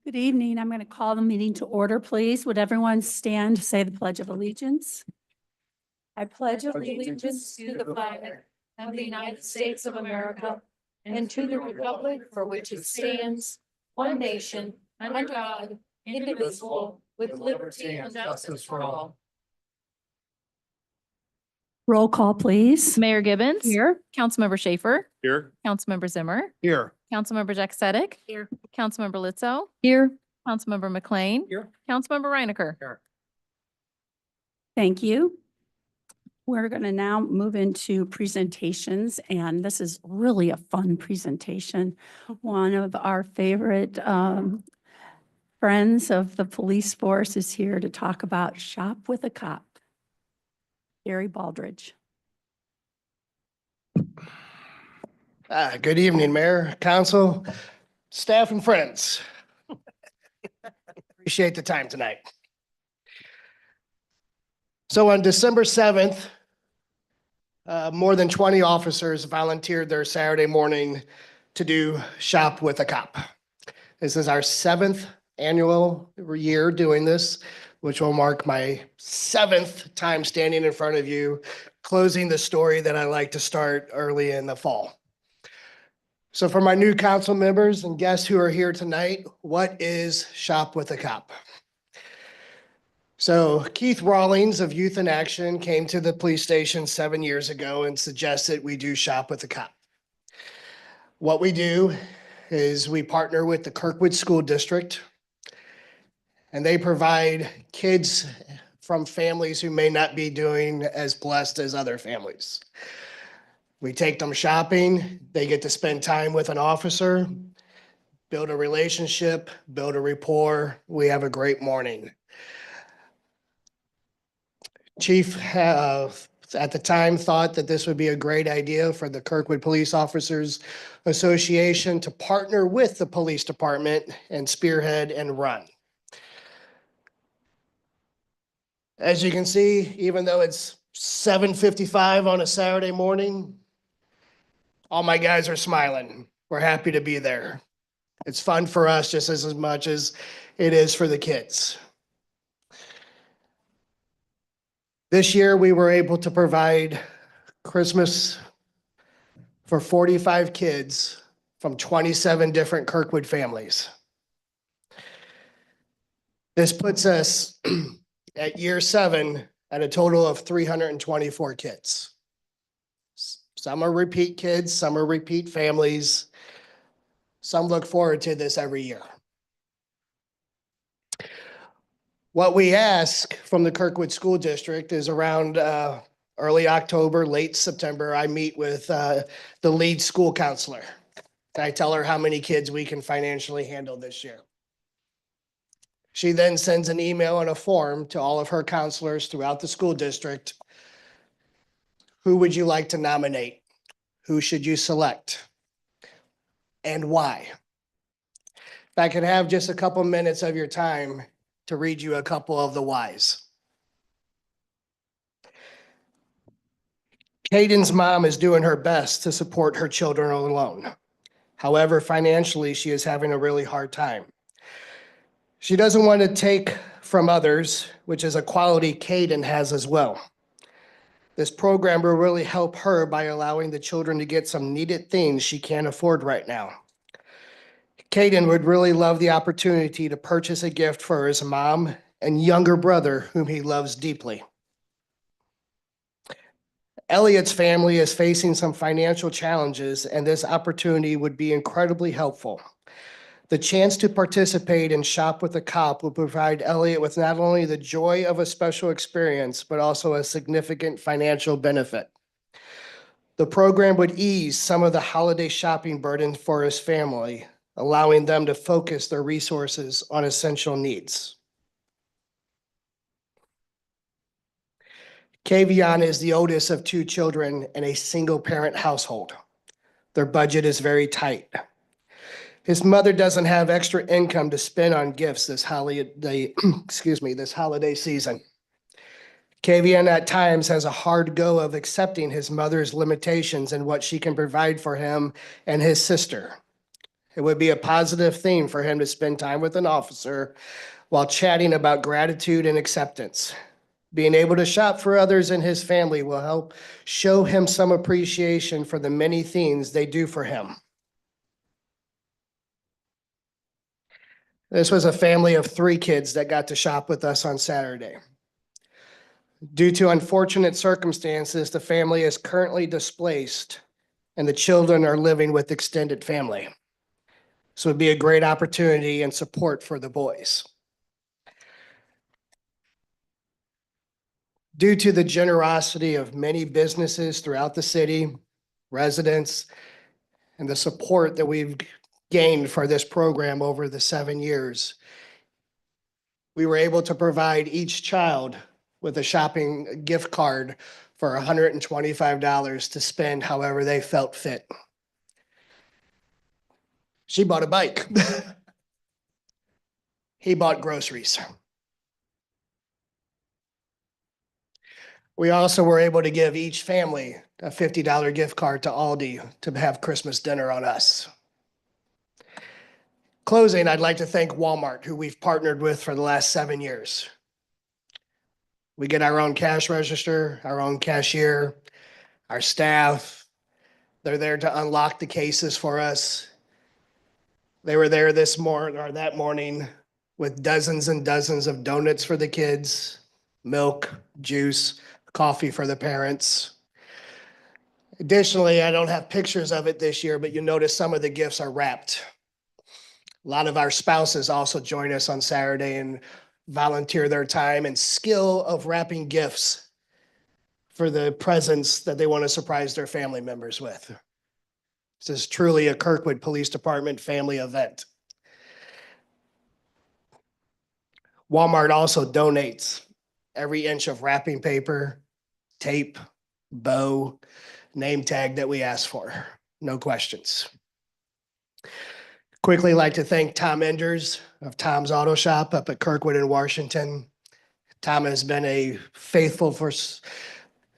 Good evening. I'm going to call the meeting to order, please. Would everyone stand to say the Pledge of Allegiance? I pledge allegiance to the flag of the United States of America and to the republic for which it stands, one nation, under God, indivisible, with liberty and justice for all. Roll call, please. Mayor Gibbons. Here. Councilmember Schaefer. Here. Councilmember Zimmer. Here. Councilmember Jack Here. Councilmember Lizzo. Here. Councilmember McLean. Here. Councilmember Reinecker. Here. Thank you. We're going to now move into presentations, and this is really a fun presentation. One of our favorite friends of the police force is here to talk about Shop with a Cop. Gary Baldridge. Good evening, Mayor, Council, staff, and friends. Appreciate the time tonight. So on December 7th, more than 20 officers volunteered their Saturday morning to do Shop with a Cop. This is our 7th annual year doing this, which will mark my 7th time standing in front of you, closing the story that I like to start early in the fall. So for my new council members and guests who are here tonight, what is Shop with a Cop? So Keith Rawlings of Youth in Action came to the police station 7 years ago and suggested we do Shop with a Cop. What we do is we partner with the Kirkwood School District, and they provide kids from families who may not be doing as blessed as other families. We take them shopping, they get to spend time with an officer, build a relationship, build a rapport. We have a great morning. Chief at the time thought that this would be a great idea for the Kirkwood Police Officers Association to partner with the police department and spearhead and run. As you can see, even though it's 7:55 on a Saturday morning, all my guys are smiling. We're happy to be there. It's fun for us just as much as it is for the kids. This year, we were able to provide Christmas for 45 kids from 27 different Kirkwood families. This puts us at year 7 at a total of 324 kids. Some are repeat kids, some are repeat families. Some look forward to this every year. What we ask from the Kirkwood School District is around early October, late September, I meet with the lead school counselor. I tell her how many kids we can financially handle this year. She then sends an email and a form to all of her counselors throughout the school district. Who would you like to nominate? Who should you select? And why? If I could have just a couple minutes of your time to read you a couple of the whys. Caden's mom is doing her best to support her children alone. However, financially, she is having a really hard time. She doesn't want to take from others, which is a quality Caden has as well. This program will really help her by allowing the children to get some needed things she can't afford right now. Caden would really love the opportunity to purchase a gift for his mom and younger brother, whom he loves deeply. Elliot's family is facing some financial challenges, and this opportunity would be incredibly helpful. The chance to participate and Shop with a Cop will provide Elliot with not only the joy of a special experience, but also a significant financial benefit. The program would ease some of the holiday shopping burden for his family, allowing them to focus their resources on essential needs. Kavion is the oldest of 2 children in a single-parent household. Their budget is very tight. His mother doesn't have extra income to spend on gifts this holiday, this holiday season. Kavion at times has a hard go of accepting his mother's limitations and what she can provide for him and his sister. It would be a positive theme for him to spend time with an officer while chatting about gratitude and acceptance. Being able to shop for others in his family will help show him some appreciation for the many things they do for him. This was a family of 3 kids that got to shop with us on Saturday. Due to unfortunate circumstances, the family is currently displaced and the children are living with extended family. So it'd be a great opportunity and support for the boys. Due to the generosity of many businesses throughout the city, residents, and the support that we've gained for this program over the 7 years, we were able to provide each child with a shopping gift card for $125 to spend however they felt fit. She bought a bike. He bought groceries. We also were able to give each family a $50 gift card to Aldi to have Christmas dinner on us. Closing, I'd like to thank Walmart, who we've partnered with for the last 7 years. We get our own cash register, our own cashier, our staff. They're there to unlock the cases for us. They were there this morning or that morning with dozens and dozens of donuts for the kids, milk, juice, coffee for the parents. Additionally, I don't have pictures of it this year, but you notice some of the gifts are wrapped. A lot of our spouses also join us on Saturday and volunteer their time and skill of wrapping gifts for the presents that they want to surprise their family members with. This is truly a Kirkwood Police Department family event. Walmart also donates every inch of wrapping paper, tape, bow, name tag that we ask for. No questions. Quickly like to thank Tom Enders of Tom's Auto Shop up at Kirkwood in Washington. Tom has been a faithful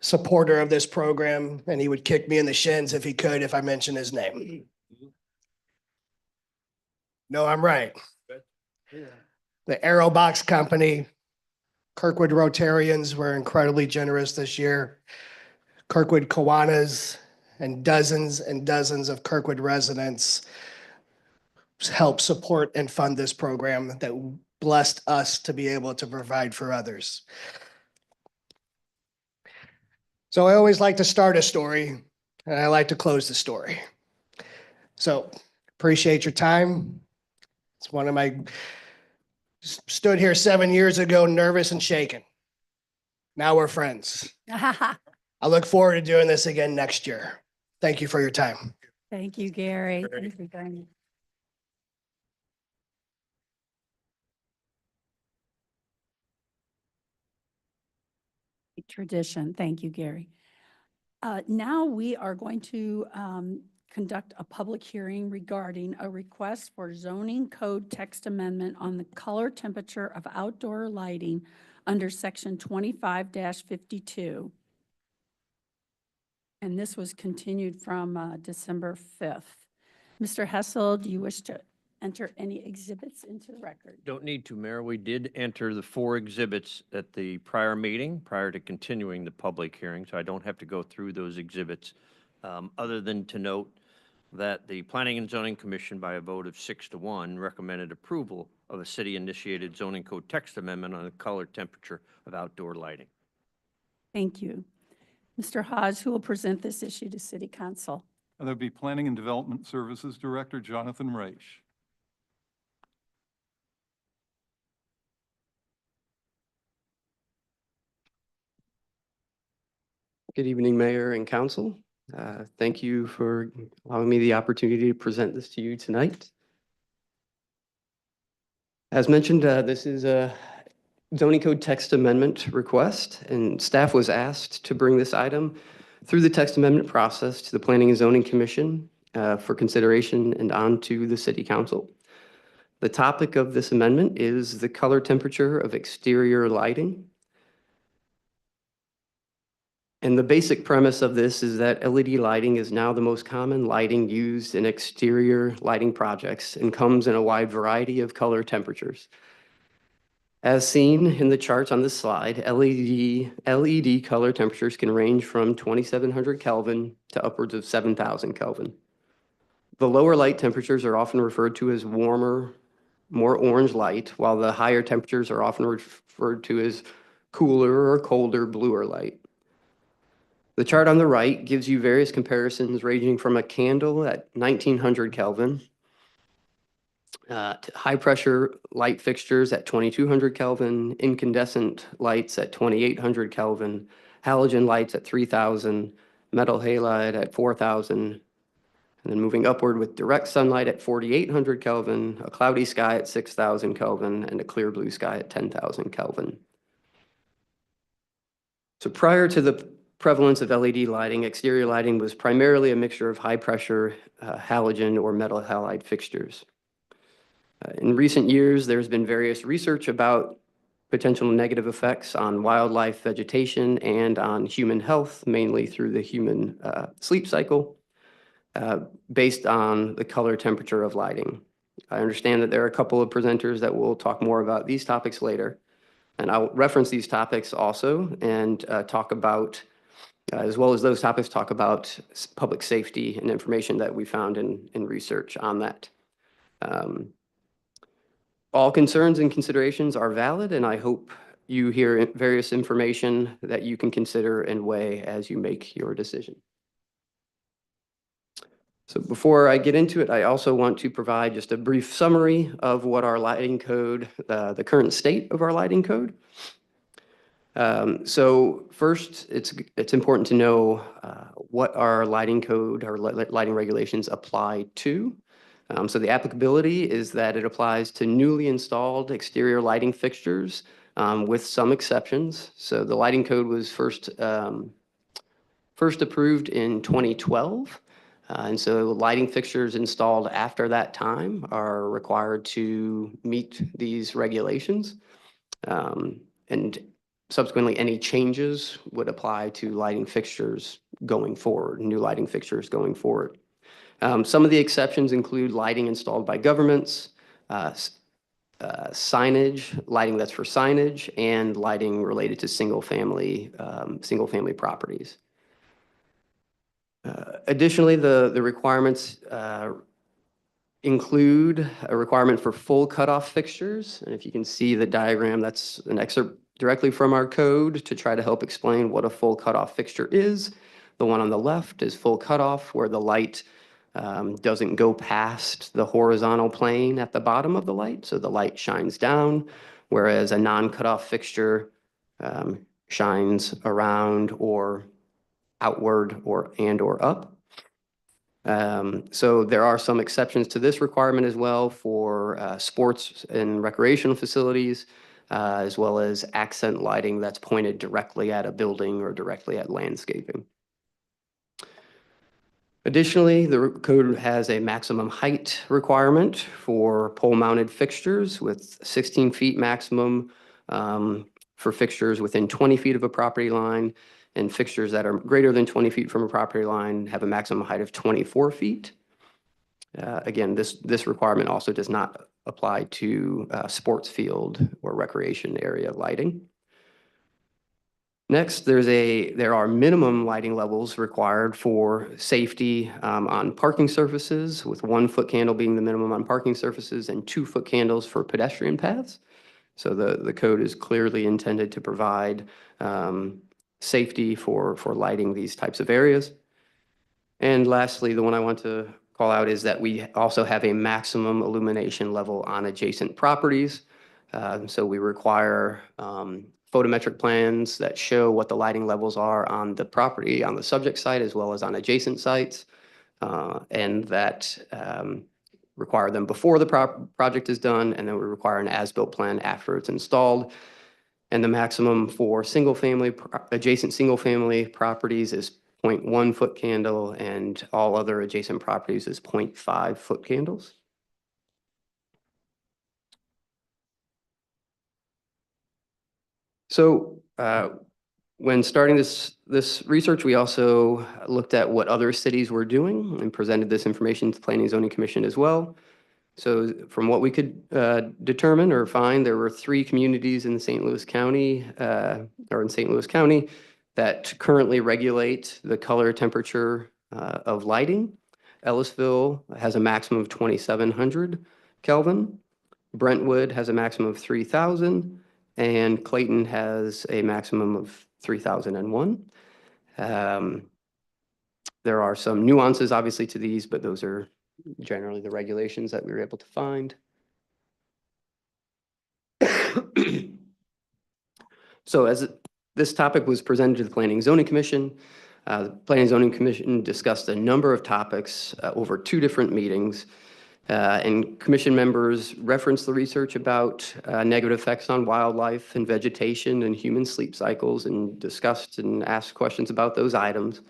supporter of this program, and he would kick me in the shins if he could if I mentioned his name. No, I'm right. The Aero Box Company, Kirkwood Rotarians were incredibly generous this year. Kirkwood Kiwanis and dozens of Kirkwood residents help support and fund this program that blessed us to be able to provide for others. So I always like to start a story and I like to close the story. So appreciate your time. It's one of my, stood here 7 years ago, nervous and shaken. Now we're friends. I look forward to doing this again next year. Thank you for your time. Thank you, Gary. Thank you, Gary. Tradition. Thank you, Gary. Now we are going to conduct a public hearing regarding a request for zoning code text amendment on the color temperature of outdoor lighting under section 25-52. And this was continued from December 5th. Mr. Hessel, do you wish to enter any exhibits into the record? Don't need to, Mayor. We did enter the 4 exhibits at the prior meeting, prior to continuing the public hearing, so I don't have to go through those exhibits, other than to note that the Planning and Zoning Commission, by a vote of 6-1, recommended approval of a city-initiated zoning code text amendment on the color temperature of outdoor lighting. Thank you. Mr. Hodge, who will present this issue to City Council? That would be Planning and Development Services Director Jonathan Raish. Good evening, Mayor and Council. Thank you for allowing me the opportunity to present this to you tonight. As mentioned, this is a zoning code text amendment request, and staff was asked to bring this item through the text amendment process to the Planning and Zoning Commission for consideration and on to the City Council. The topic of this amendment is the color temperature of exterior lighting. And the basic premise of this is that LED lighting is now the most common lighting used in exterior lighting projects and comes in a wide variety of color temperatures. As seen in the charts on this slide, LED color temperatures can range from 2,700 Kelvin to upwards of 7,000 Kelvin. The lower light temperatures are often referred to as warmer, more orange light, while the higher temperatures are often referred to as cooler or colder bluer light. The chart on the right gives you various comparisons ranging from a candle at 1900 Kelvin to high pressure light fixtures at 2200 Kelvin, incandescent lights at 2800 Kelvin, halogen lights at 3000, metal halide at 4000, and then moving upward with direct sunlight at 4800 Kelvin, a cloudy sky at 6000 Kelvin, and a clear blue sky at 10,000 Kelvin. So prior to the prevalence of LED lighting, exterior lighting was primarily a mixture of high pressure halogen or metal halide fixtures. In recent years, there's been various research about potential negative effects on wildlife, vegetation, and on human health, mainly through the human sleep cycle, based on the color temperature of lighting. I understand that there are a couple of presenters that will talk more about these topics later, and I'll reference these topics also and talk about, as well as those topics, talk about public safety and information that we found in research on that. All concerns and considerations are valid, and I hope you hear various information that you can consider and weigh as you make your decision. So before I get into it, I also want to provide just a brief summary of what our lighting code, the current state of our lighting code. So first, it's important to know what our lighting code, our lighting regulations apply to. So the applicability is that it applies to newly installed exterior lighting fixtures with some exceptions. So the lighting code was first approved in 2012. And so lighting fixtures installed after that time are required to meet these regulations. And subsequently, any changes would apply to lighting fixtures going forward, new lighting fixtures going forward. Some of the exceptions include lighting installed by governments, signage, lighting that's for signage, and lighting related to single-family properties. Additionally, the requirements include a requirement for full cutoff fixtures. And if you can see the diagram, that's an excerpt directly from our code to try to help explain what a full cutoff fixture is. The one on the left is full cutoff, where the light doesn't go past the horizontal plane at the bottom of the light, so the light shines down, whereas a non-cutoff fixture shines around or outward or up. So there are some exceptions to this requirement as well for sports and recreational facilities, as well as accent lighting that's pointed directly at a building or directly at landscaping. Additionally, the code has a maximum height requirement for pole-mounted fixtures with 16 feet maximum for fixtures within 20 feet of a property line, and fixtures that are greater than 20 feet from a property line have a maximum height of 24 feet. Again, this requirement also does not apply to sports field or recreation area lighting. Next, there are minimum lighting levels required for safety on parking surfaces, with 1 foot candle being the minimum on parking surfaces and 2 foot candles for pedestrian paths. So the code is clearly intended to provide safety for lighting these types of areas. And lastly, the one I want to call out is that we also have a maximum illumination level on adjacent properties. So we require photometric plans that show what the lighting levels are on the property, on the subject site, as well as on adjacent sites, and that require them before the project is done, and then we require an as-built plan after it's installed. And the maximum for adjacent single-family properties is 0.1 foot candle, and all other adjacent properties is 0.5 foot candles. So When starting this research, we also looked at what other cities were doing and presented this information to the Planning and Zoning Commission as well. So from what we could determine or find, there were 3 communities in St. Louis County, that currently regulate the color temperature of lighting. Ellisville has a maximum of 2,700 Kelvin. Brentwood has a maximum of 3,000, and Clayton has a maximum of 3,001. There are some nuances, obviously, to these, but those are generally the regulations that we were able to find. So as this topic was presented to the Planning and Zoning Commission, the Planning and Zoning Commission discussed a number of topics over 2 different meetings. And commission members referenced the research about negative effects on wildlife and vegetation and human sleep cycles, and discussed and asked questions about those items.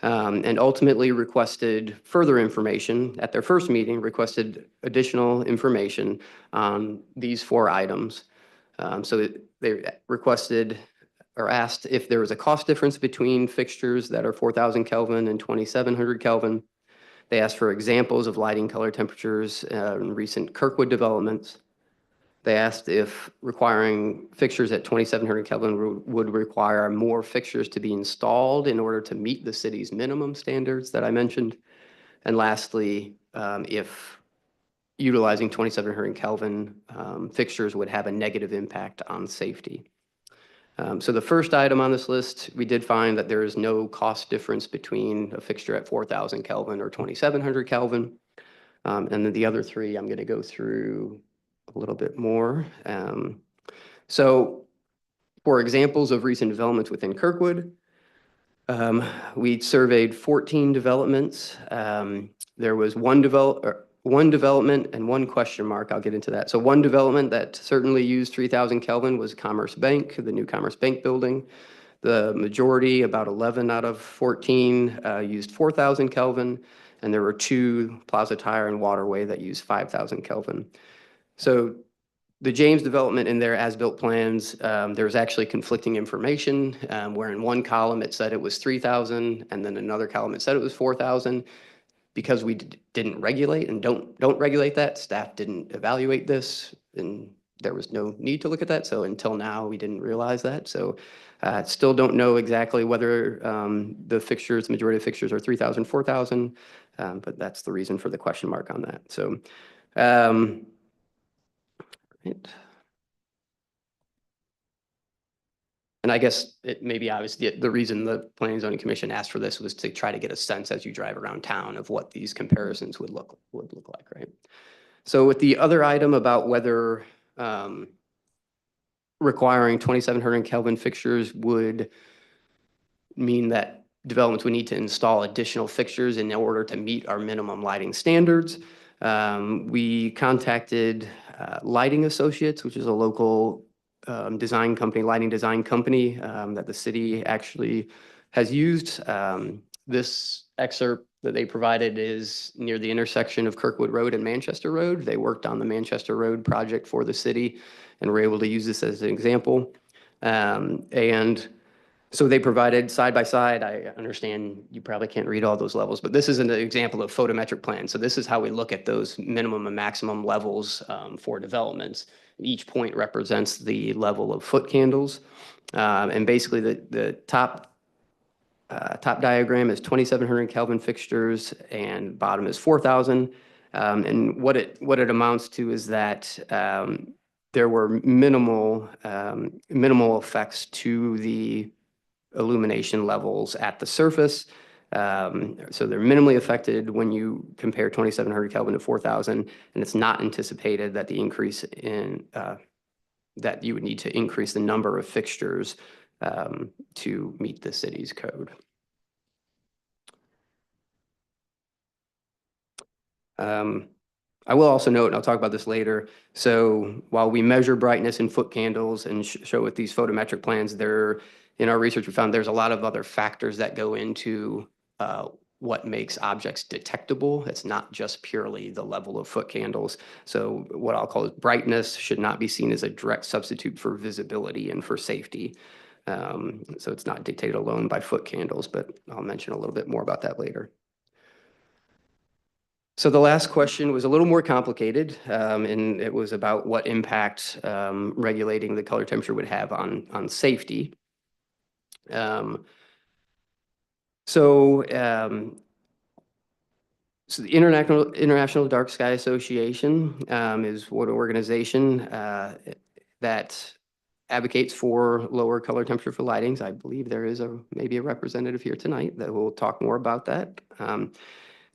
And ultimately requested further information at their first meeting, requested additional information on these 4 items. So they requested or asked if there was a cost difference between fixtures that are 4,000 Kelvin and 2,700 Kelvin. They asked for examples of lighting color temperatures in recent Kirkwood developments. They asked if requiring fixtures at 2,700 Kelvin would require more fixtures to be installed in order to meet the city's minimum standards that I mentioned. And lastly, if utilizing 2,700 Kelvin fixtures would have a negative impact on safety. So the first item on this list, we did find that there is no cost difference between a fixture at 4,000 Kelvin or 2,700 Kelvin. And then the other 3, I'm going to go through a little bit more. So for examples of recent developments within Kirkwood, we surveyed 14 developments. There was one development and 1 question mark. I'll get into that. So one development that certainly used 3,000 Kelvin was Commerce Bank, the new Commerce Bank building. The majority, about 11 out of 14, used 4,000 Kelvin, and there were 2, Plaza Tire and Waterway, that used 5,000 Kelvin. So the James development in their as-built plans, there was actually conflicting information, where in one column it said it was 3,000, and then another column it said it was 4,000. Because we didn't regulate and don't regulate that, staff didn't evaluate this, and there was no need to look at that. So until now, we didn't realize that. So still don't know exactly whether the majority of fixtures are 3,000, 4,000, but that's the reason for the question mark on that. So, right. And I guess it may be obvious, the reason the Planning and Zoning Commission asked for this was to try to get a sense as you drive around town of what these comparisons would look like, right? So with the other item about whether requiring 2,700 Kelvin fixtures would mean that developments would need to install additional fixtures in order to meet our minimum lighting standards, we contacted Lighting Associates, which is a local lighting design company that the city actually has used. This excerpt that they provided is near the intersection of Kirkwood Road and Manchester Road. They worked on the Manchester Road project for the city and were able to use this as an example. And so they provided side by side. I understand you probably can't read all those levels, but this is an example of photometric plan. So this is how we look at those minimum and maximum levels for developments. Each point represents the level of foot candles. And basically the top diagram is 2,700 Kelvin fixtures and bottom is 4,000. And what it amounts to is that there were minimal effects to the illumination levels at the surface. So they're minimally affected when you compare 2,700 Kelvin to 4,000, and it's not anticipated that the increase in that you would need to increase the number of fixtures to meet the city's code. I will also note, and I'll talk about this later, so while we measure brightness in foot candles and show with these photometric plans, in our research, we found there's a lot of other factors that go into what makes objects detectable. It's not just purely the level of foot candles. So what I'll call brightness should not be seen as a direct substitute for visibility and for safety. So it's not dictated alone by foot candles, but I'll mention a little bit more about that later. So the last question was a little more complicated, and it was about what impact regulating the color temperature would have on safety. So the International Dark Sky Association is one organization that advocates for lower color temperature for lightings. I believe there is maybe a representative here tonight that will talk more about that.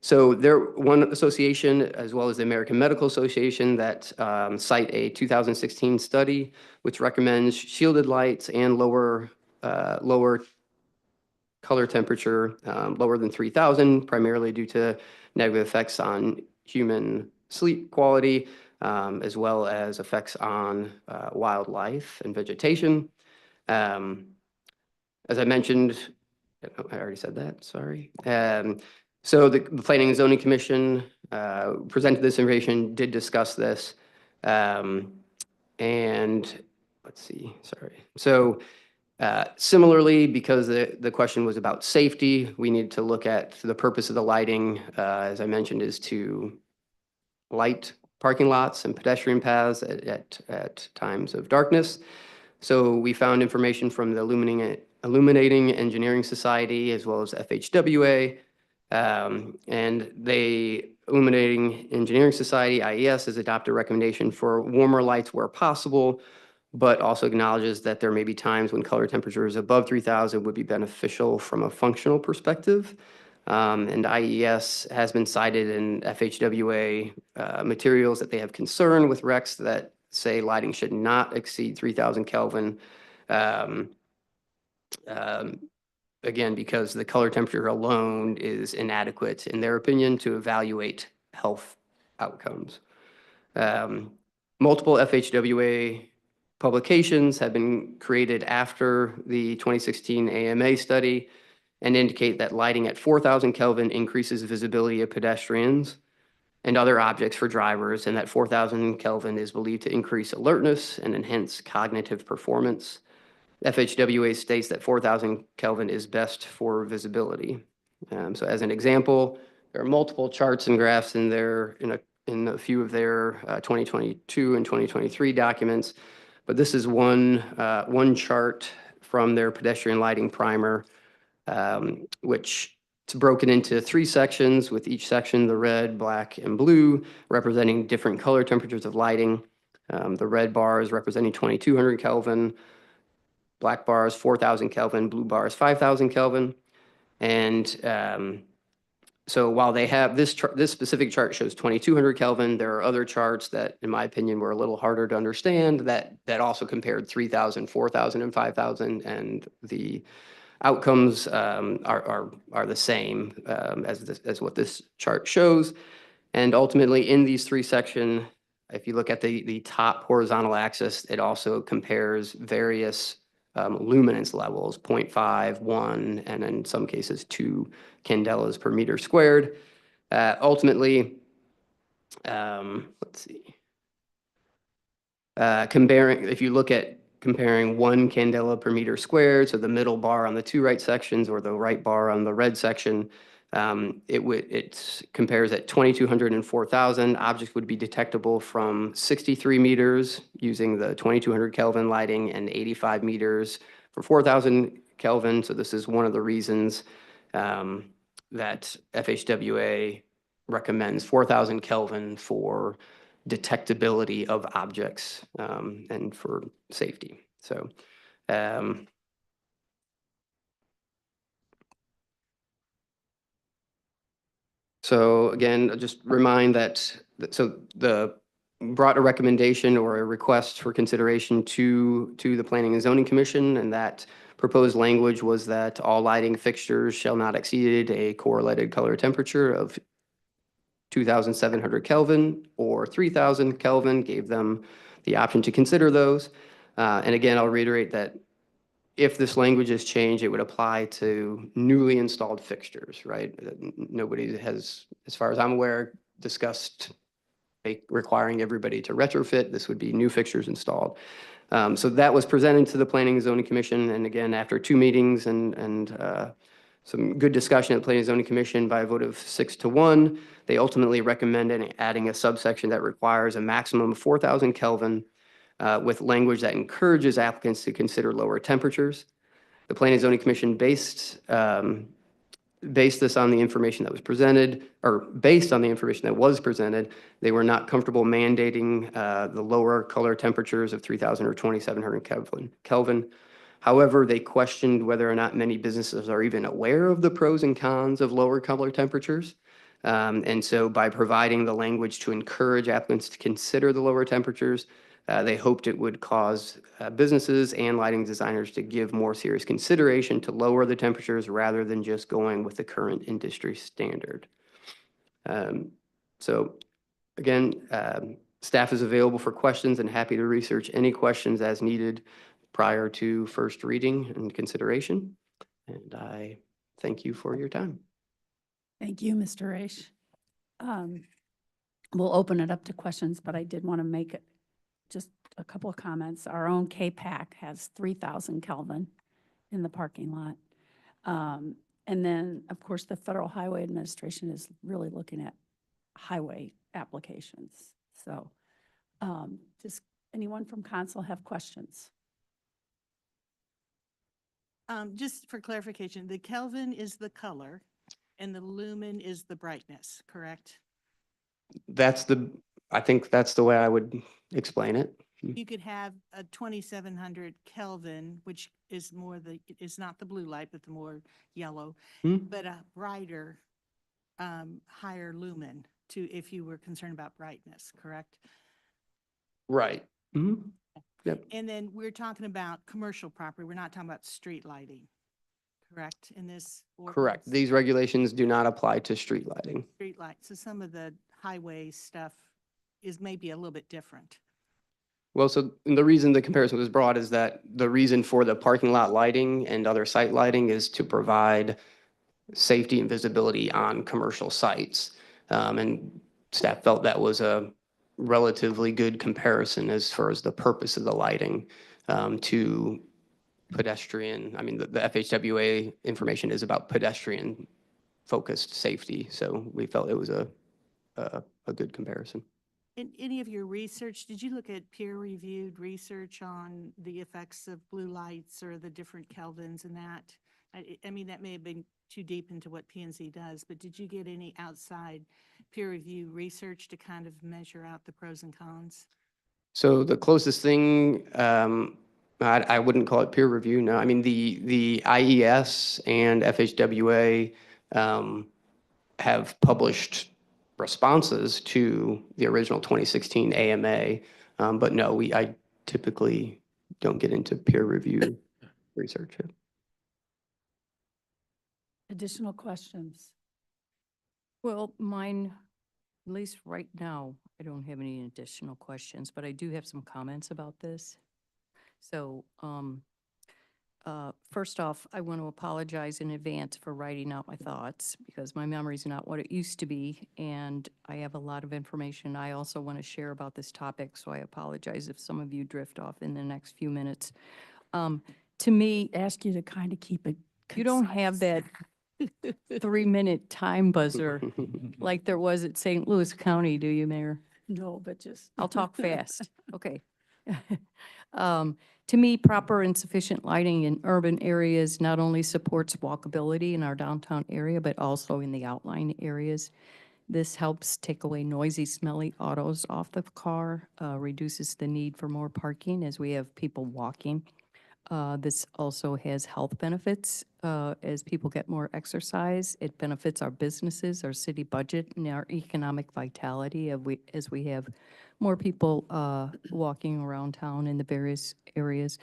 So they're one association, as well as the American Medical Association, that cite a 2016 study which recommends shielded lights and lower color temperature, lower than 3,000, primarily due to negative effects on human sleep quality, as well as effects on wildlife and vegetation. As I mentioned, I already said that, sorry. So the Planning and Zoning Commission presented this information, did discuss this. And let's see, sorry. So similarly, because the question was about safety, we need to look at the purpose of the lighting, as I mentioned, is to light parking lots and pedestrian paths at times of darkness. So we found information from the Illuminating Engineering Society as well as FHWA. And Illuminating Engineering Society, IES, has adopted a recommendation for warmer lights where possible, but also acknowledges that there may be times when color temperatures above 3,000 would be beneficial from a functional perspective. And IES has been cited in FHWA materials that they have concern with recs that say lighting should not exceed 3,000 Kelvin. Again, because the color temperature alone is inadequate, in their opinion, to evaluate health outcomes. Multiple FHWA publications have been created after the 2016 AMA study and indicate that lighting at 4,000 Kelvin increases visibility of pedestrians and other objects for drivers, and that 4,000 Kelvin is believed to increase alertness and enhance cognitive performance. FHWA states that 4,000 Kelvin is best for visibility. So as an example, there are multiple charts and graphs in a few of their 2022 and 2023 documents, but this is one chart from their pedestrian lighting primer, which it's broken into 3 sections, with each section, the red, black, and blue, representing different color temperatures of lighting. The red bars representing 2,200 Kelvin, black bars 4,000 Kelvin, blue bars 5,000 Kelvin. And so while they have this specific chart shows 2,200 Kelvin, there are other charts that, in my opinion, were a little harder to understand that also compared 3,000, 4,000, and 5,000, and the outcomes are the same as what this chart shows. And ultimately, in these 3 sections, if you look at the top horizontal axis, it also compares various luminance levels, 0.5, 1, and in some cases 2 candelas per meter squared. Ultimately, let's see. If you look at comparing 1 candela per meter squared, so the middle bar on the 2 right sections or the right bar on the red section, it compares at 2,200 and 4,000. Objects would be detectable from 63 meters using the 2,200 Kelvin lighting and 85 meters for 4,000 Kelvin. So this is one of the reasons that FHWA recommends 4,000 Kelvin for detectability of objects and for safety. So so again, I'll just remind that, so the brought a recommendation or a request for consideration to the Planning and Zoning Commission, and that proposed language was that all lighting fixtures shall not exceed a correlated color temperature of 2,700 Kelvin or 3,000 Kelvin, gave them the option to consider those. And again, I'll reiterate that if this language is changed, it would apply to newly installed fixtures, right? Nobody has, as far as I'm aware, discussed requiring everybody to retrofit. This would be new fixtures installed. So that was presented to the Planning and Zoning Commission, and again, after 2 meetings and some good discussion at the Planning and Zoning Commission by a vote of 6-1, they ultimately recommended adding a subsection that requires a maximum of 4,000 Kelvin with language that encourages applicants to consider lower temperatures. The Planning and Zoning Commission based this on the information that was presented, or based on the information that was presented. They were not comfortable mandating the lower color temperatures of 3,000 or 2,700 Kelvin. However, they questioned whether or not many businesses are even aware of the pros and cons of lower color temperatures. And so by providing the language to encourage applicants to consider the lower temperatures, they hoped it would cause businesses and lighting designers to give more serious consideration to lower the temperatures rather than just going with the current industry standard. So again, staff is available for questions and happy to research any questions as needed prior to first reading and consideration. And I thank you for your time. Thank you, Mr. Raish. We'll open it up to questions, but I did want to make it just a couple of comments. Our own K-PAC has 3,000 Kelvin in the parking lot. And then, of course, the Federal Highway Administration is really looking at highway applications. So does anyone from council have questions? Just for clarification, the Kelvin is the color and the lumen is the brightness, correct? I think that's the way I would explain it. You could have a 2,700 Kelvin, which is is not the blue light, but the more yellow, but a brighter, higher lumen if you were concerned about brightness, correct? Right. Mm-hmm. Yep. And then we're talking about commercial property. We're not talking about street lighting, correct, in this ordinance? Correct. These regulations do not apply to street lighting. Street lights. So some of the highway stuff is maybe a little bit different. Well, so the reason the comparison was brought is that the reason for the parking lot lighting and other site lighting is to provide safety and visibility on commercial sites. And staff felt that was a relatively good comparison as far as the purpose of the lighting to pedestrian. I mean, the FHWA information is about pedestrian focused safety. So we felt it was a good comparison. In any of your research, did you look at peer-reviewed research on the effects of blue lights or the different Kelvins and that? I mean, that may have been too deep into what P&Z does, but did you get any outside peer-review research to kind of measure out the pros and cons? So the closest thing, I wouldn't call it peer review. No, I mean, the IES and FHWA have published responses to the original 2016 AMA. But no, I typically don't get into peer review research. Additional questions? Well, mine, at least right now, I don't have any additional questions, but I do have some comments about this. So, first off, I want to apologize in advance for writing out my thoughts because my memory is not what it used to be, and I have a lot of information I also want to share about this topic, so I apologize if some of you drift off in the next few minutes. To me, Ask you to kind of keep it you don't have concise. that 3-minute time buzzer like there was at St. Louis County, do you, Mayor? No, but just. I'll talk fast. Okay. To me, proper and sufficient lighting in urban areas not only supports walkability in our downtown area, but also in the outlying areas. This helps take away noisy, smelly autos off the car, reduces the need for more parking as we have people walking. This also has health benefits. As people get more exercise, it benefits our businesses, our city budget, and our economic vitality as we have more people walking around town in the various areas.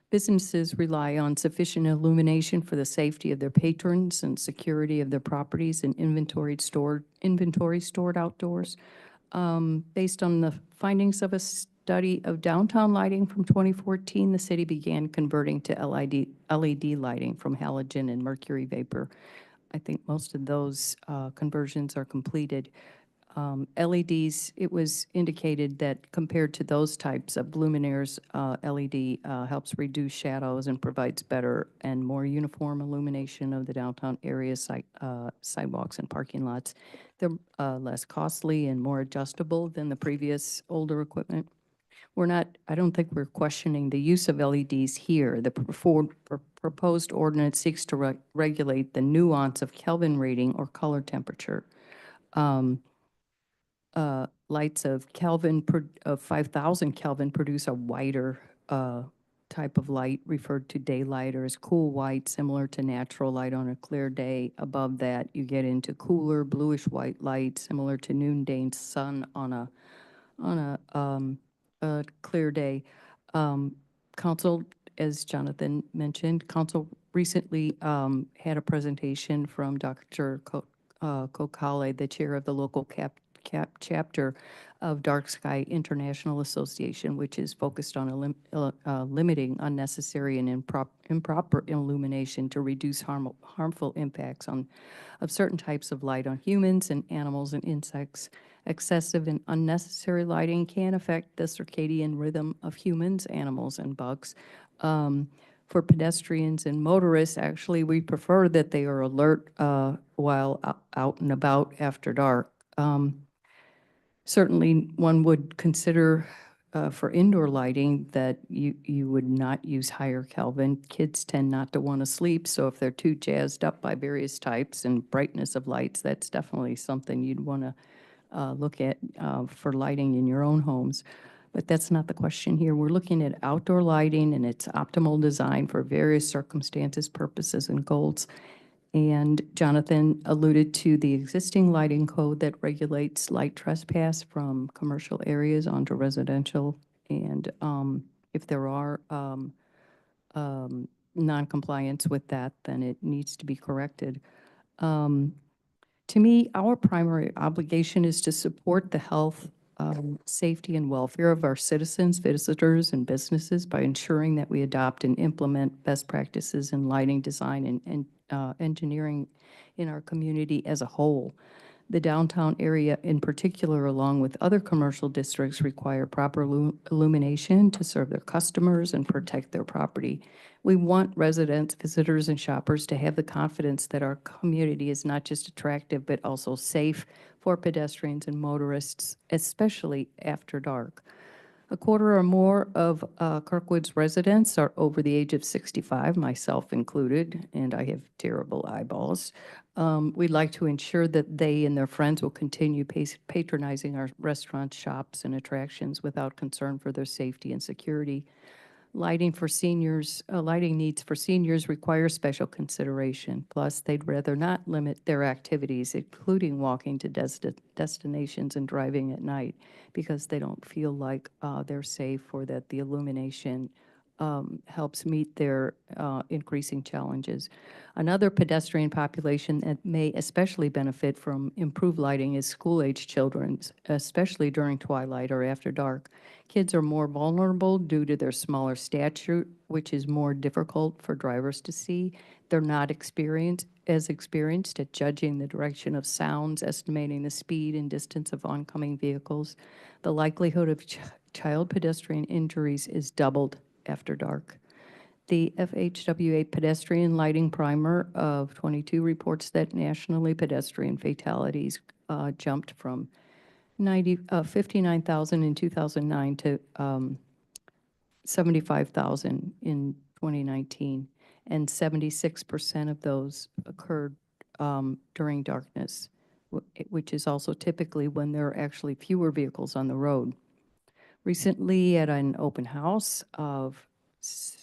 Businesses rely on sufficient illumination for the safety of their patrons and security of their properties and inventory stored outdoors. Based on the findings of a study of downtown lighting from 2014, the city began converting to LED lighting from halogen and mercury vapor. I think most of those conversions are completed. LEDs, it was indicated that compared to those types of luminaires, LED helps reduce shadows and provides better and more uniform illumination of the downtown area sidewalks and parking lots. They're less costly and more adjustable than the previous older equipment. I don't think we're questioning the use of LEDs here. The proposed ordinance seeks to regulate the nuance of Kelvin rating or color temperature. Lights of Kelvin, of 5,000 Kelvin produce a whiter type of light referred to daylight or as cool white, similar to natural light on a clear day. Above that, you get into cooler bluish white light, similar to noonday sun on a clear day. Council, as Jonathan mentioned, council recently had a presentation from Dr. Kokale, the chair of the local chapter of Dark Sky International Association, which is focused on limiting unnecessary and improper illumination to reduce harmful impacts of certain types of light on humans and animals and insects. Excessive and unnecessary lighting can affect the circadian rhythm of humans, animals, and bugs. For pedestrians and motorists, actually, we prefer that they are alert while out and about after dark. Certainly, one would consider for indoor lighting that you would not use higher Kelvin. Kids tend not to want to sleep, so if they're too jazzed up by various types and brightness of lights, that's definitely something you'd want to look at for lighting in your own homes. But that's not the question here. We're looking at outdoor lighting and its optimal design for various circumstances, purposes, and goals. And Jonathan alluded to the existing lighting code that regulates light trespass from commercial areas onto residential. And if there are non-compliance with that, then it needs to be corrected. To me, our primary obligation is to support the health, safety, and welfare of our citizens, visitors, and businesses by ensuring that we adopt and implement best practices in lighting design and engineering in our community as a whole. The downtown area in particular, along with other commercial districts, require proper illumination to serve their customers and protect their property. We want residents, visitors, and shoppers to have the confidence that our community is not just attractive, but also safe for pedestrians and motorists, especially after dark. A quarter or more of Kirkwood's residents are over the age of 65, myself included, and I have terrible eyeballs. We'd like to ensure that they and their friends will continue patronizing our restaurants, shops, and attractions without concern for their safety and security. Lighting needs for seniors require special consideration. Plus, they'd rather not limit their activities, including walking to destinations and driving at night, because they don't feel like they're safe or that the illumination helps meet their increasing challenges. Another pedestrian population that may especially benefit from improved lighting is school-age children, especially during twilight or after dark. Kids are more vulnerable due to their smaller stature, which is more difficult for drivers to see. They're not as experienced at judging the direction of sounds, estimating the speed and distance of oncoming vehicles. The likelihood of child pedestrian injuries is doubled after dark. The FHWA pedestrian lighting primer of 22 reports that nationally pedestrian fatalities jumped from 59,000 in 2009 to 75,000 in 2019, and 76% of those occurred during darkness, which is also typically when there are actually fewer vehicles on the road. Recently, at an open house of,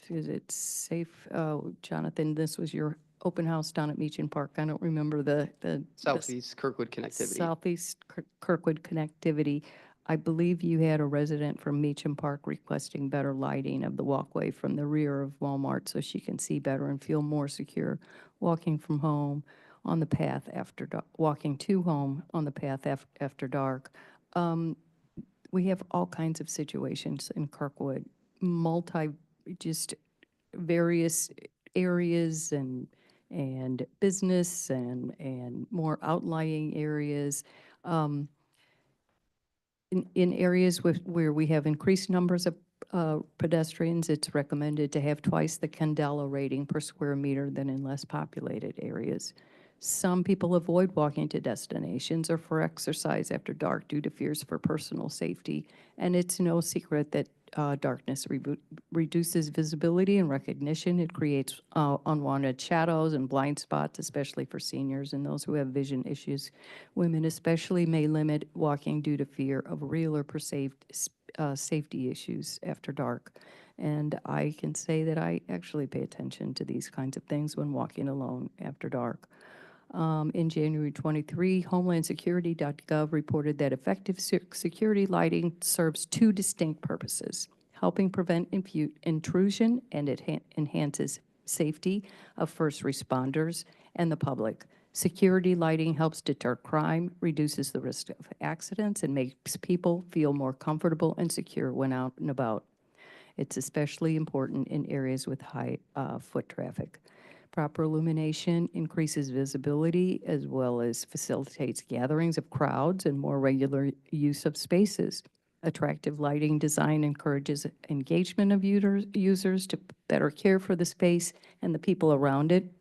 is it safe, Jonathan, this was your open house down at Meacham Park. I don't remember the Southeast Kirkwood connectivity. Southeast Kirkwood connectivity. I believe you had a resident from Meacham Park requesting better lighting of the walkway from the rear of Walmart so she can see better and feel more secure walking from home on the path after walking to home on the path after dark. We have all kinds of situations in Kirkwood, just various areas and business and more outlying areas. in areas where we have increased numbers of pedestrians, it's recommended to have twice the Candela rating per square meter than in less populated areas. Some people avoid walking to destinations or for exercise after dark due to fears for personal safety. And it's no secret that darkness reduces visibility and recognition. It creates unwanted shadows and blind spots, especially for seniors and those who have vision issues. Women especially may limit walking due to fear of real or perceived safety issues after dark. And I can say that I actually pay attention to these kinds of things when walking alone after dark. In January 23, HomelandSecurity.gov reported that effective security lighting serves two distinct purposes: helping prevent intrusion, and it enhances safety of first responders and the public. Security lighting helps deter crime, reduces the risk of accidents, and makes people feel more comfortable and secure when out and about. It's especially important in areas with high foot traffic. Proper illumination increases visibility as well as facilitates gatherings of crowds and more regular use of spaces. Attractive lighting design encourages engagement of users to better care for the space and the people around it,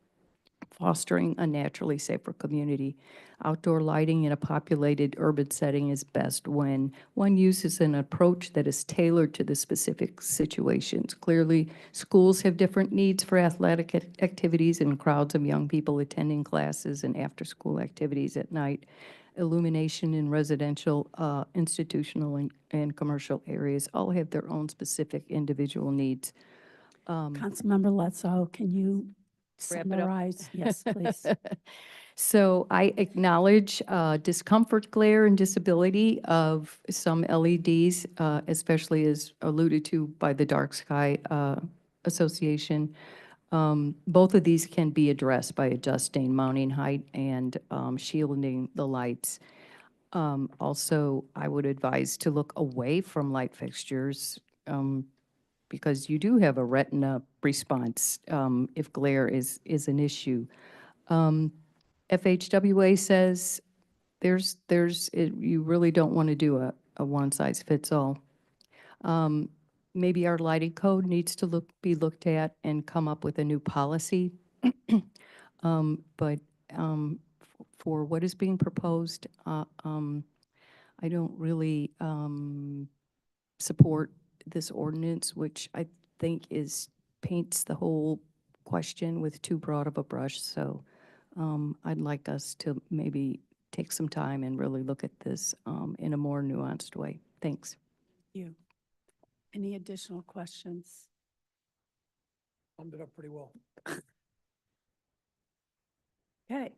fostering a naturally safer community. Outdoor lighting in a populated urban setting is best when one uses an approach that is tailored to the specific situations. Clearly, schools have different needs for athletic activities and crowds of young people attending classes and after-school activities at night. Illumination in residential, institutional, and commercial areas all have their own specific individual needs. Councilmember Letso, can you Wrap it up. summarize? Yes, please. So I acknowledge discomfort, glare, and disability of some LEDs, especially as alluded to by the Dark Sky Association. Both of these can be addressed by adjusting mounting height and shielding the lights. Also, I would advise to look away from light fixtures because you do have a retina response if glare is an issue. FHWA says you really don't want to do a one-size-fits-all. Maybe our lighting code needs to be looked at and come up with a new policy. But for what is being proposed, I don't really support this ordinance, which I think paints the whole question with too broad of a brush. So I'd like us to maybe take some time and really look at this in a more nuanced way. Thanks. You. Any additional questions? Summed it up pretty well. Okay.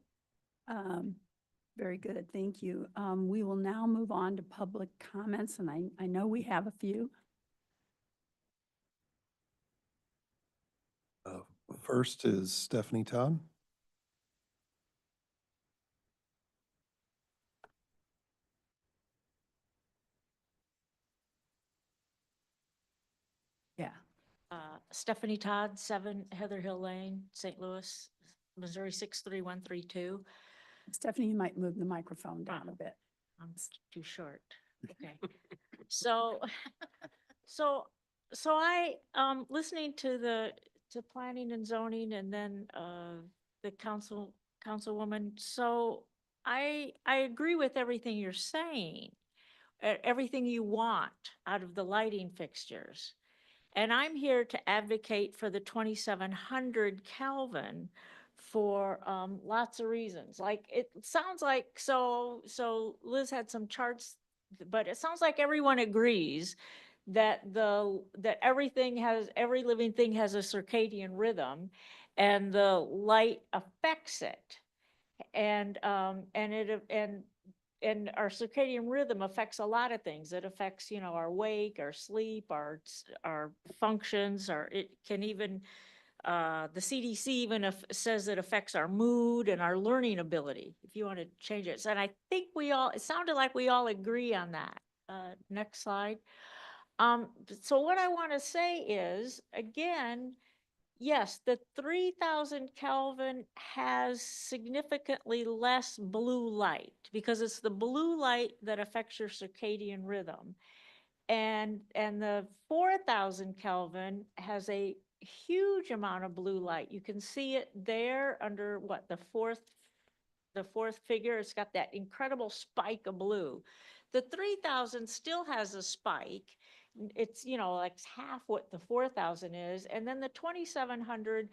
Very good, thank you. We will now move on to public comments, and I know we have a few. First is Stephanie Todd. Yeah. Stephanie Todd, 7 Heather Hill Lane, St. Louis, Missouri 63132. Stephanie, you might move the microphone down a bit. I'm too short. Okay. So, so I, listening to planning and zoning and then, the councilwoman. So I agree with everything you're saying, everything you want out of the lighting fixtures. And I'm here to advocate for the 2700 Kelvin for lots of reasons. Like, it sounds like, so Liz had some charts, but it sounds like everyone agrees that every living thing has a circadian rhythm, and the light affects it. And our circadian rhythm affects a lot of things. It affects, our wake, our sleep, our functions, it can even, the CDC even says it affects our mood and our learning ability, if you want to change it. And I think it sounded like we all agree on that. Next slide. So what I want to say is, again, yes, the 3,000 Kelvin has significantly less blue light because it's the blue light that affects your circadian rhythm. And the 4,000 Kelvin has a huge amount of blue light. You can see it there under what, the fourth figure. It's got that incredible spike of blue. The 3,000 still has a spike. It's, like half what the 4,000 is. And then the 2,700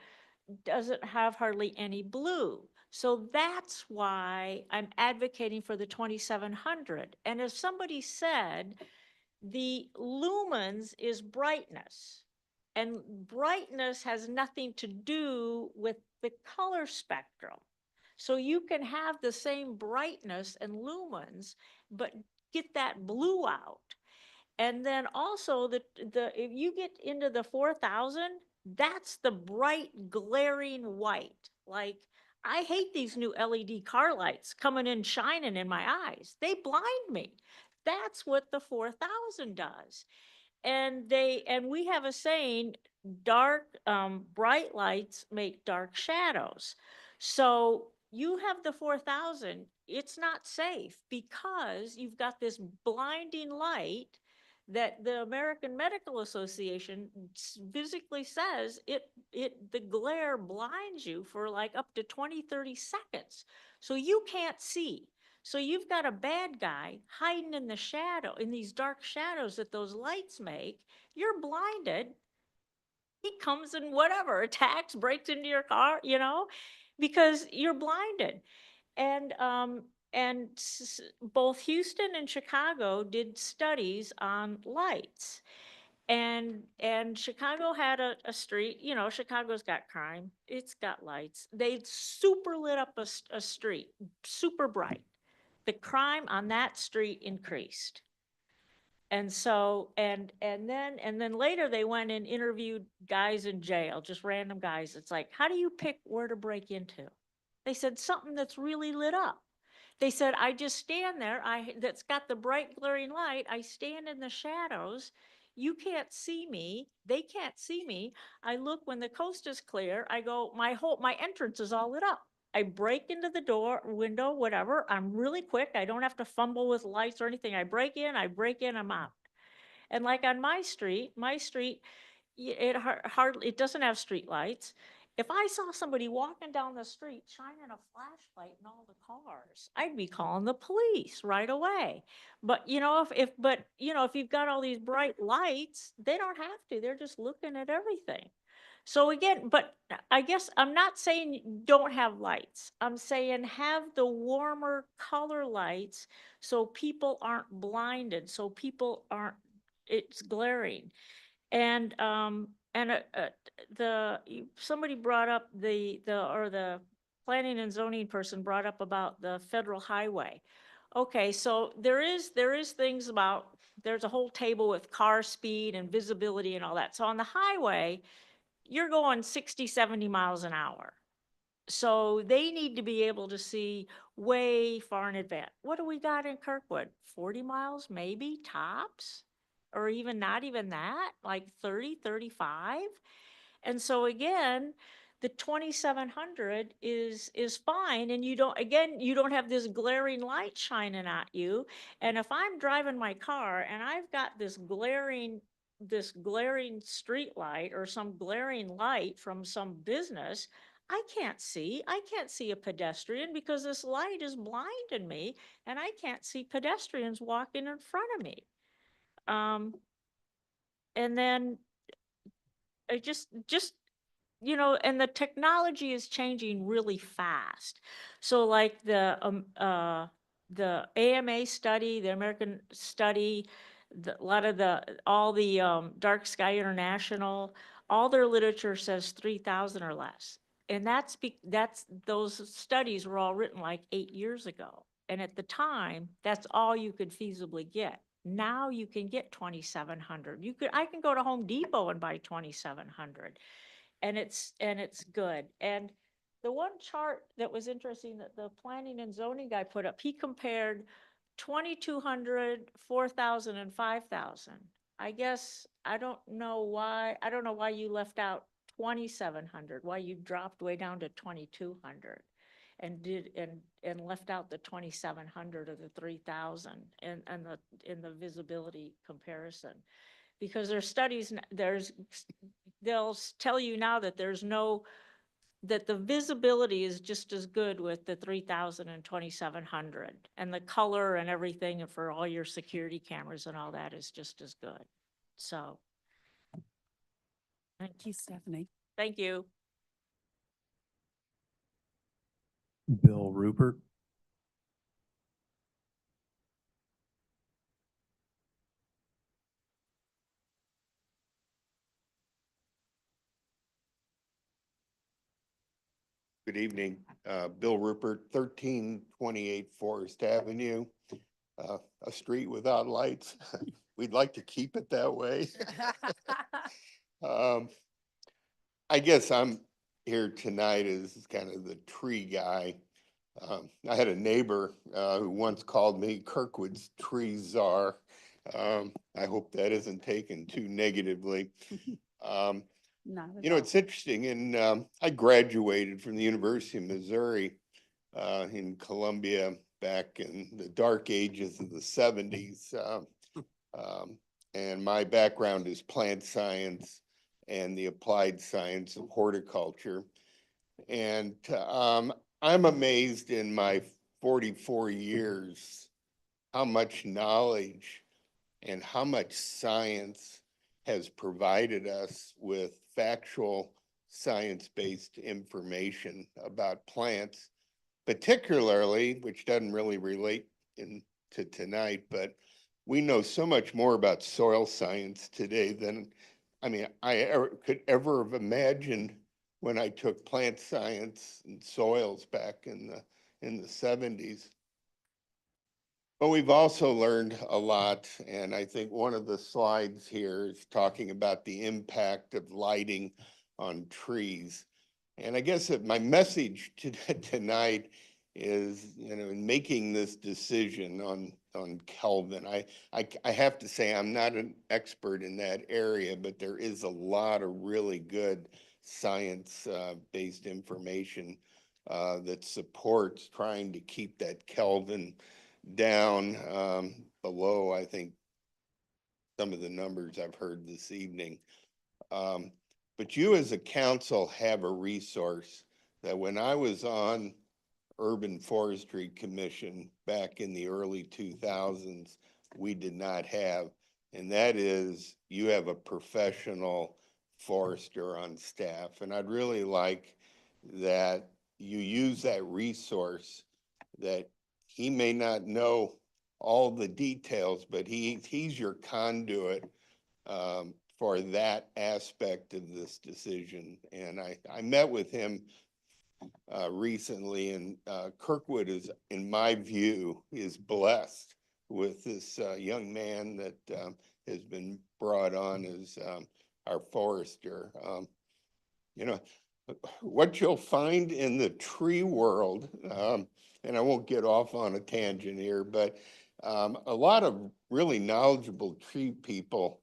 doesn't have hardly any blue. So that's why I'm advocating for the 2,700. And if somebody said, the lumens is brightness, and brightness has nothing to do with the color spectrum. So you can have the same brightness and lumens, but get that blue out. And then also if you get into the 4,000, that's the bright glaring white. Like, I hate these new LED car lights coming in shining in my eyes. They blind me. That's what the 4,000 does. And we have a saying, bright lights make dark shadows. So you have the 4,000, it's not safe because you've got this blinding light that the American Medical Association physically says the glare blinds you for like up to 20, 30 seconds. So you can't see. So you've got a bad guy hiding in the shadow, in these dark shadows that those lights make. You're blinded. He comes and whatever, attacks, breaks into your car, because you're blinded. And both Houston and Chicago did studies on lights. And Chicago had a street, Chicago's got crime. It's got lights. They super lit up a street, super bright. The crime on that street increased. And so, and then later they went and interviewed guys in jail, just random guys. It's like, how do you pick where to break into? They said something that's really lit up. They said, I just stand there, that's got the bright glaring light. I stand in the shadows. You can't see me. They can't see me. I look when the coast is clear. I go, my entrance is all lit up. I break into the door, window, whatever. I'm really quick. I don't have to fumble with lights or anything. I break in, I'm out. And like on my street, it doesn't have street lights. If I saw somebody walking down the street shining a flashlight in all the cars, I'd be calling the police right away. But if you've got all these bright lights, they don't have to. They're just looking at everything. So again, but I guess I'm not saying don't have lights. I'm saying have the warmer color lights so people aren't blinded, so people aren't, it's glaring. And somebody brought up the planning and zoning person brought up about the federal highway. Okay, so there is things about, there's a whole table with car speed and visibility and all that. So on the highway, you're going 60, 70 miles an hour. So they need to be able to see way far in advance. What do we got in Kirkwood? 40 miles, maybe tops? Or even not even that, like 30, 35? And so again, the 2,700 is fine. And you don't have this glaring light shining at you. And if I'm driving my car and I've got this glaring street light or some glaring light from some business, I can't see a pedestrian because this light is blinding me and I can't see pedestrians walking in front of me. And then I just and the technology is changing really fast. So like the AMA study, the American study, all the Dark Sky International, all their literature says 3,000 or less. And those studies were all written like 8 years ago. And at the time, that's all you could feasibly get. Now you can get 2,700. I can go to Home Depot and buy 2,700. And it's good. And the one chart that was interesting that the planning and zoning guy put up, he compared 2,200, 4,000 and 5,000. I don't know why you left out 2,700, why you dropped way down to 2,200 and left out the 2,700 of the 3,000 and in the visibility comparison. Because there's studies, they'll tell you now that that the visibility is just as good with the 3,000 and 2,700. And the color and everything for all your security cameras and all that is just as good. So, Thank you, Stephanie. thank you. Bill Rupert. Good evening, Bill Rupert, 1328 Forest Avenue, a street without lights. We'd like to keep it that way. I guess I'm here tonight as kind of the tree guy. I had a neighbor who once called me Kirkwood's tree czar. I hope that isn't taken too negatively. Not at You know, all. it's interesting, and I graduated from the University of Missouri in Columbia back in the dark ages of the 70s. And my background is plant science and the applied science of horticulture. And I'm amazed in my 44 years how much knowledge and how much science has provided us with factual science-based information about plants, particularly, which doesn't really relate to tonight, but we know so much more about soil science today than, I mean, could ever have imagined when I took plant science and soils back in the 70s. But we've also learned a lot, and I think one of the slides here is talking about the impact of lighting on trees. And I guess that my message tonight is, you know, in making this decision on Kelvin, I have to say I'm not an expert in that area, but there is a lot of really good science-based information that supports trying to keep that Kelvin down below, I think, some of the numbers I've heard this evening. But you as a council have a resource that when I was on Urban Forestry Commission back in the early 2000s, we did not have, and that is you have a professional forester on staff. And I'd really like that you use that resource, that he may not know all the details, but he's your conduit for that aspect of this decision. And I met with him recently, and Kirkwood is, in my view, is blessed with this young man that has been brought on as our forester. You know, what you'll find in the tree world, and I won't get off on a tangent here, but a lot of really knowledgeable tree people,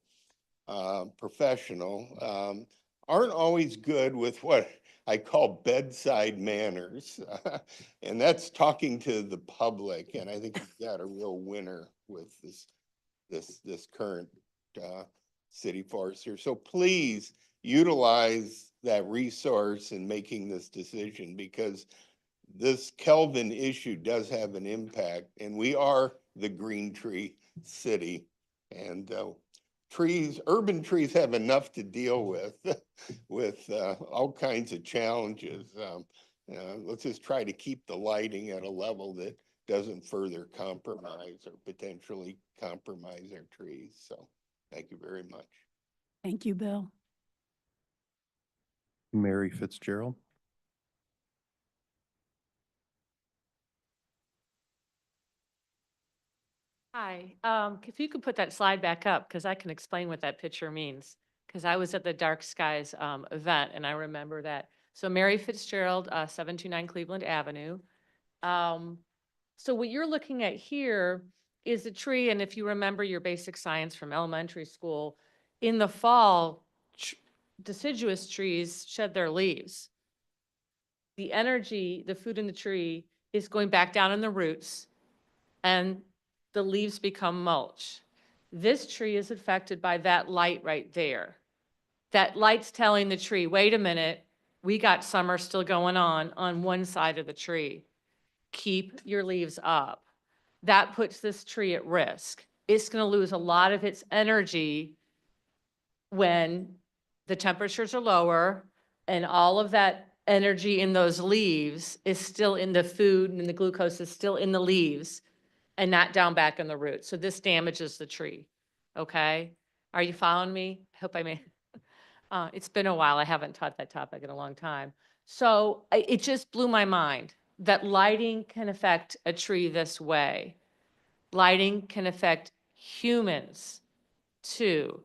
professional, aren't always good with what I call bedside manners. And that's talking to the public. And I think we've got a real winner with this current city forester. So please utilize that resource in making this decision, because this Kelvin issue does have an impact, and we are the green tree city, and urban trees have enough to deal with all kinds of challenges. Let's just try to keep the lighting at a level that doesn't further compromise or potentially compromise our trees. So thank you very much. Thank you, Bill. Mary Fitzgerald. Hi, if you could put that slide back up, because I can explain what that picture means. Because I was at the Dark Skies event, and I remember that. So Mary Fitzgerald, 729 Cleveland Avenue. So what you're looking at here is a tree, and if you remember your basic science from elementary school, in the fall, deciduous trees shed their leaves. The energy, the food in the tree is going back down in the roots and the leaves become mulch. This tree is affected by that light right there. That light's telling the tree, wait a minute, we got summer still going on one side of the tree. Keep your leaves up. That puts this tree at risk. It's going to lose a lot of its energy when the temperatures are lower and all of that energy in those leaves is still in the food and the glucose is still in the leaves and not down back in the roots. So this damages the tree. Okay? Are you following me? I hope I made. It's been a while. I haven't taught that topic in a long time. So it just blew my mind that lighting can affect a tree this way. Lighting can affect humans too.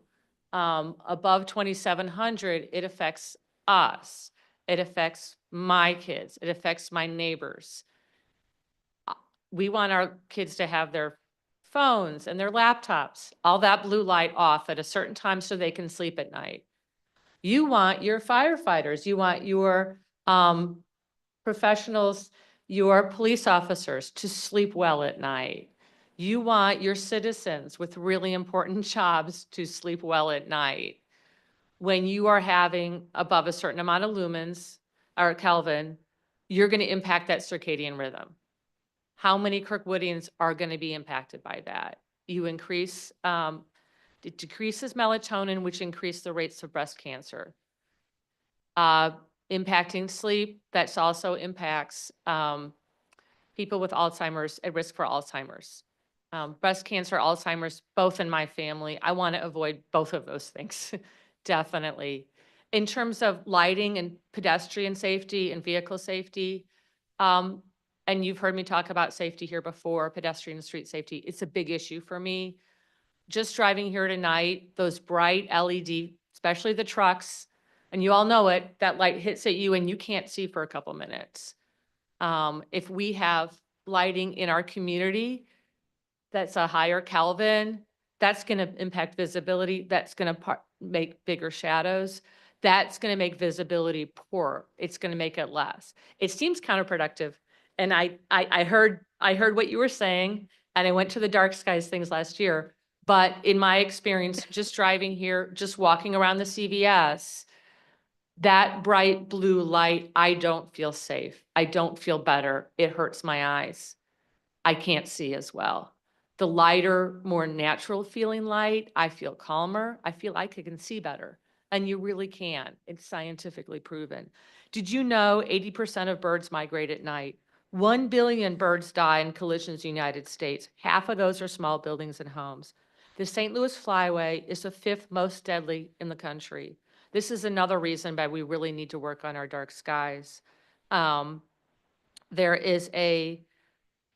Above 2,700, it affects us. It affects my kids. It affects my neighbors. We want our kids to have their phones and their laptops, all that blue light off at a certain time so they can sleep at night. You want your firefighters, you want your professionals, your police officers to sleep well at night. You want your citizens with really important jobs to sleep well at night. When you are having above a certain amount of lumens or Kelvin, you're going to impact that circadian rhythm. How many Kirkwoodians are going to be impacted by that? You increase, it decreases melatonin, which increase the rates of breast cancer. Impacting sleep, that also impacts people with Alzheimer's, at risk for Alzheimer's. Breast cancer, Alzheimer's, both in my family. I want to avoid both of those things, definitely. In terms of lighting and pedestrian safety and vehicle safety, and you've heard me talk about safety here before, pedestrian and street safety, it's a big issue for me. Just driving here tonight, those bright LED, especially the trucks, and you all know it, that light hits at you and you can't see for a couple minutes. If we have lighting in our community that's a higher Kelvin, that's going to impact visibility. That's going to make bigger shadows. That's going to make visibility poor. It's going to make it less. It seems counterproductive. And I heard what you were saying, and I went to the dark skies things last year. But in my experience, just driving here, just walking around the CVS, that bright blue light, I don't feel safe. I don't feel better. It hurts my eyes. I can't see as well. The lighter, more natural feeling light, I feel calmer. I feel like I can see better. And you really can. It's scientifically proven. Did you know 80% of birds migrate at night? 1 billion birds die in collisions in the United States. Half of those are small buildings and homes. The St. Louis Flyway is the 5th most deadly in the country. This is another reason why we really need to work on our dark skies. There is the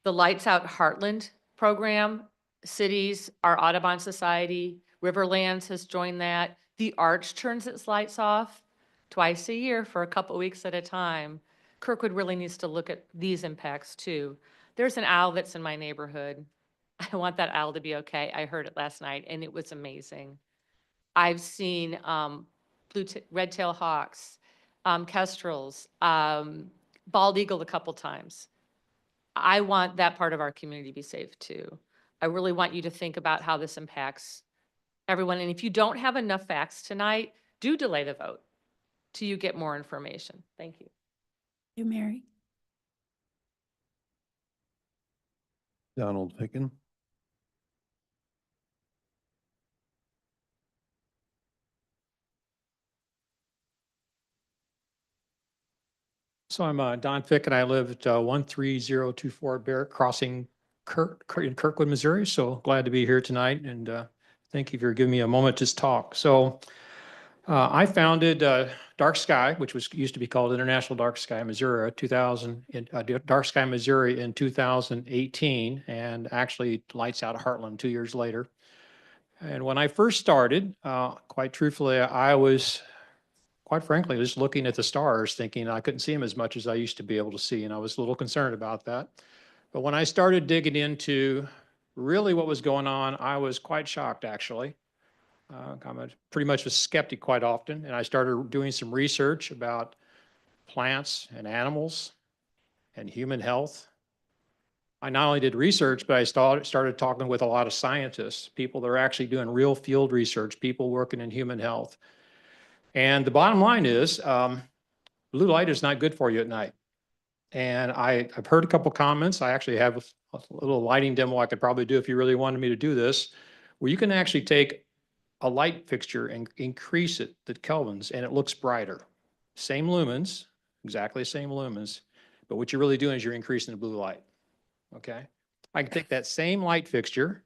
Lights Out Heartland program. Cities, our Audubon Society, Riverlands has joined that. The Arch turns its lights off twice a year for a couple weeks at a time. Kirkwood really needs to look at these impacts too. There's an owl that's in my neighborhood. I want that owl to be okay. I heard it last night and it was amazing. I've seen red-tailed hawks, kestrels, bald eagle a couple times. I want that part of our community to be safe too. I really want you to think about how this impacts everyone. And if you don't have enough facts tonight, do delay the vote till you get more information. Thank you. You, Mary? Donald Picken. So I'm Don Fick, and I live at 13024 Barrett Crossing in Kirkwood, Missouri. So glad to be here tonight, and thank you for giving me a moment to talk. So I founded Dark Sky, which used to be called International Dark Sky Missouri, Dark Sky Missouri in 2018, and actually Lights Out Heartland 2 years later. And when I first started, quite truthfully, I was, quite frankly, just looking at the stars, thinking I couldn't see them as much as I used to be able to see, and I was a little concerned about that. But when I started digging into really what was going on, I was quite shocked, actually. Pretty much a skeptic quite often, and I started doing some research about plants and animals and human health. I not only did research, but I started talking with a lot of scientists, people that are actually doing real field research, people working in human health. And the bottom line is, blue light is not good for you at night. And I've heard a couple comments. I actually have a little lighting demo I could probably do if you really wanted me to do this, where you can actually take a light fixture and increase it, the kelvins, and it looks brighter. Same lumens, exactly the same lumens, but what you're really doing is you're increasing the blue light, okay? I can take that same light fixture,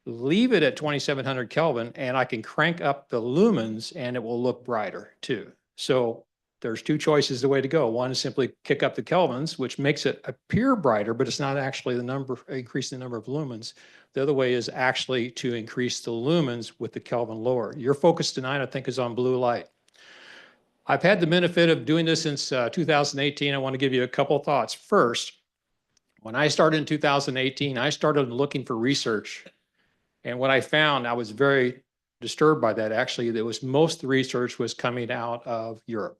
leave it at 2700 Kelvin, and I can crank up the lumens and it will look brighter too. So there's two choices the way to go. One is simply kick up the kelvins, which makes it appear brighter, but it's not actually the number, increasing the number of lumens. The other way is actually to increase the lumens with the Kelvin lower. Your focus tonight, I think, is on blue light. I've had the benefit of doing this since 2018. I want to give you a couple of thoughts. First, when I started in 2018, I started looking for research. And what I found, I was very disturbed by that. Actually, there was most of the research was coming out of Europe.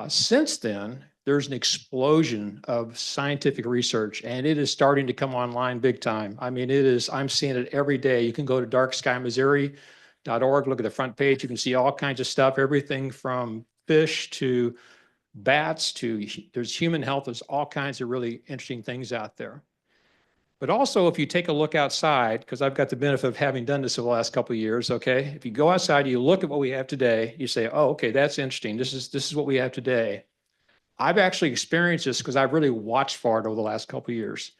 Since then, there's an explosion of scientific research, and it is starting to come online big time. I mean, I'm seeing it every day. You can go to darkskymissouri.org, look at the front page. You can see all kinds of stuff, everything from fish to bats to there's human health. There's all kinds of really interesting things out there. But also, if you take a look outside, because I've got the benefit of having done this over the last couple of years, okay? If you go outside, you look at what we have today, you say, oh, okay, that's interesting. This is what we have today. I've actually experienced this because I've really watched for it over the last couple of years.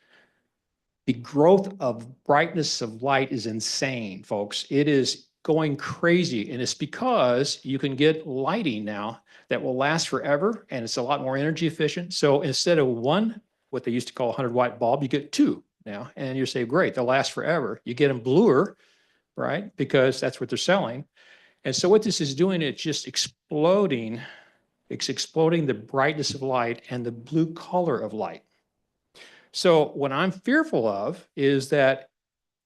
The growth of brightness of light is insane, folks. It is going crazy, and it's because you can get lighting now that will last forever, and it's a lot more energy efficient. So instead of one, what they used to call a 100-watt bulb, you get two now, and you say, great, they'll last forever. You get them bluer, right? Because that's what they're selling. And so what this is doing, it's just exploding. It's exploding the brightness of light and the blue color of light. So what I'm fearful of is that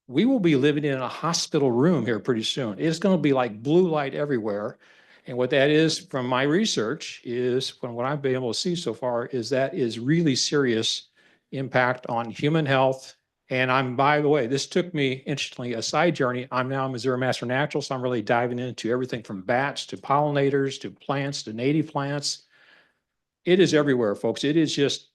we will be living in a hospital room here pretty soon. It's going to be like blue light everywhere. And what that is from my research is, from what I've been able to see so far, is that is really serious impact on human health. And by the way, this took me, interestingly, a side journey. I'm now a Missouri Master Natural, so I'm really diving into everything from bats to pollinators to plants to native plants. It is everywhere, folks. It is just,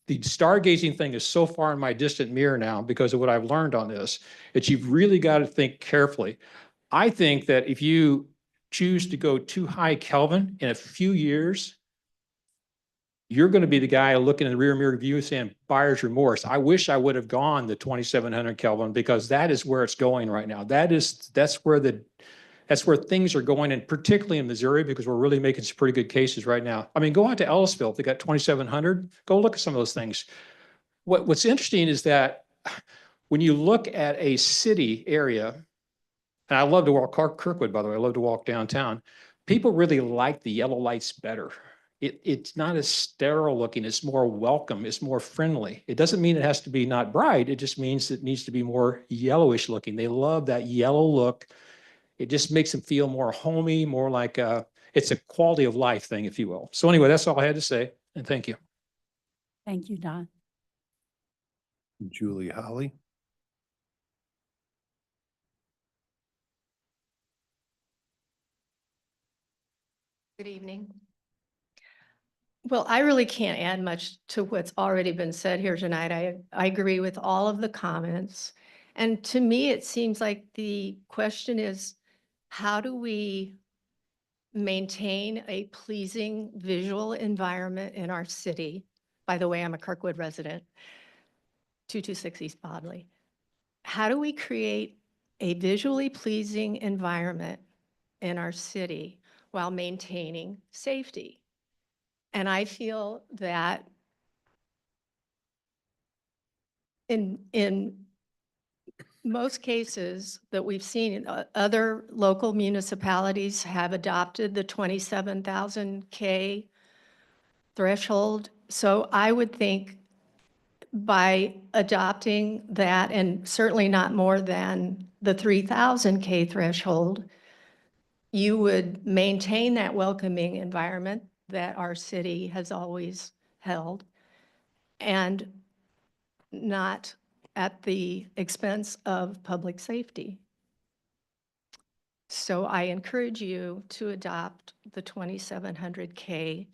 the stargazing thing is so far in my distant mirror now because of what I've learned on this, that you've really got to think carefully. I think that if you choose to go too high Kelvin in a few years, you're going to be the guy looking in the rear mirror view saying buyer's remorse. I wish I would have gone the 2700 Kelvin because that is where it's going right now. That's where things are going, and particularly in Missouri, because we're really making some pretty good cases right now. I mean, go out to Ellisville. If they got 2700, go look at some of those things. What's interesting is that when you look at a city area, and I love to walk Kirkwood, by the way, I love to walk downtown. People really like the yellow lights better. It's not as sterile looking. It's more welcome. It's more friendly. It doesn't mean it has to be not bright. It just means it needs to be more yellowish looking. They love that yellow look. It just makes them feel more homey, more like it's a quality of life thing, if you will. So anyway, that's all I had to say, and thank you. Thank you, Don. Julie Holly. Good evening. Well, I really can't add much to what's already been said here tonight. I agree with all of the comments. And to me, it seems like the question is, how do we maintain a pleasing visual environment in our city? By the way, I'm a Kirkwood resident, 226 East Bodley. How do we create a visually pleasing environment in our city while maintaining safety? And I feel that in most cases that we've seen, other local municipalities have adopted the 27,000 K threshold. So I would think by adopting that, and certainly not more than the 3,000 K threshold, you would maintain that welcoming environment that our city has always held, and not at the expense of public safety. So I encourage you to adopt the 2,700 K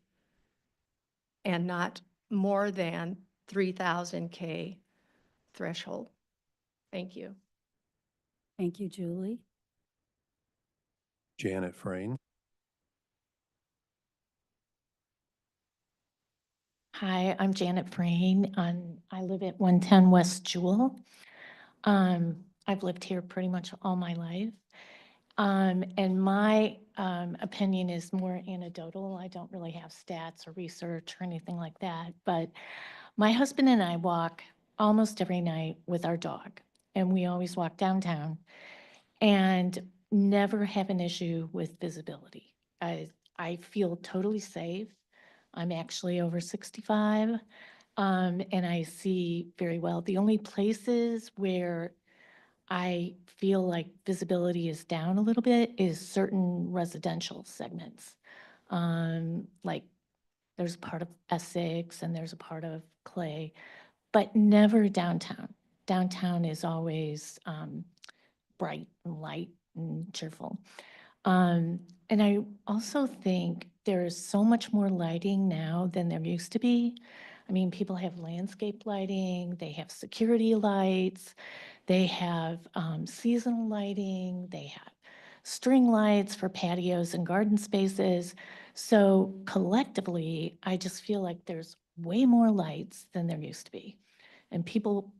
and not more than 3,000 K threshold. Thank you. Thank you, Julie. Janet Frayne. Hi, I'm Janet Frayne. I live at 110 West Jewel. I've lived here pretty much all my life. And my opinion is more anecdotal. I don't really have stats or research or anything like that. But my husband and I walk almost every night with our dog, and we always walk downtown and never have an issue with visibility. I feel totally safe. I'm actually over 65, and I see very well. The only places where I feel like visibility is down a little bit is certain residential segments. Like there's a part of Essex and there's a part of Clay, but never downtown. Downtown is always bright and light and cheerful. And I also think there's so much more lighting now than there used to be. I mean, people have landscape lighting, they have security lights, they have seasonal lighting, they have string lights for patios and garden spaces. So collectively, I just feel like there's way more lights than there used to be. And people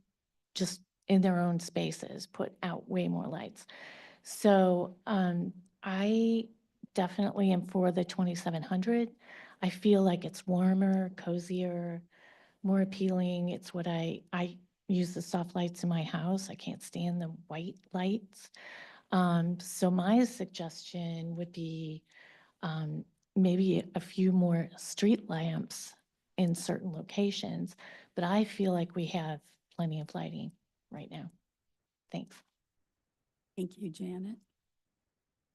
just in their own spaces put out way more lights. So I definitely am for the 2,700. I feel like it's warmer, cozier, more appealing. It's what I use the soft lights in my house. I can't stand the white lights. So my suggestion would be maybe a few more street lamps in certain locations, but I feel like we have plenty of lighting right now. Thanks. Thank you, Janet.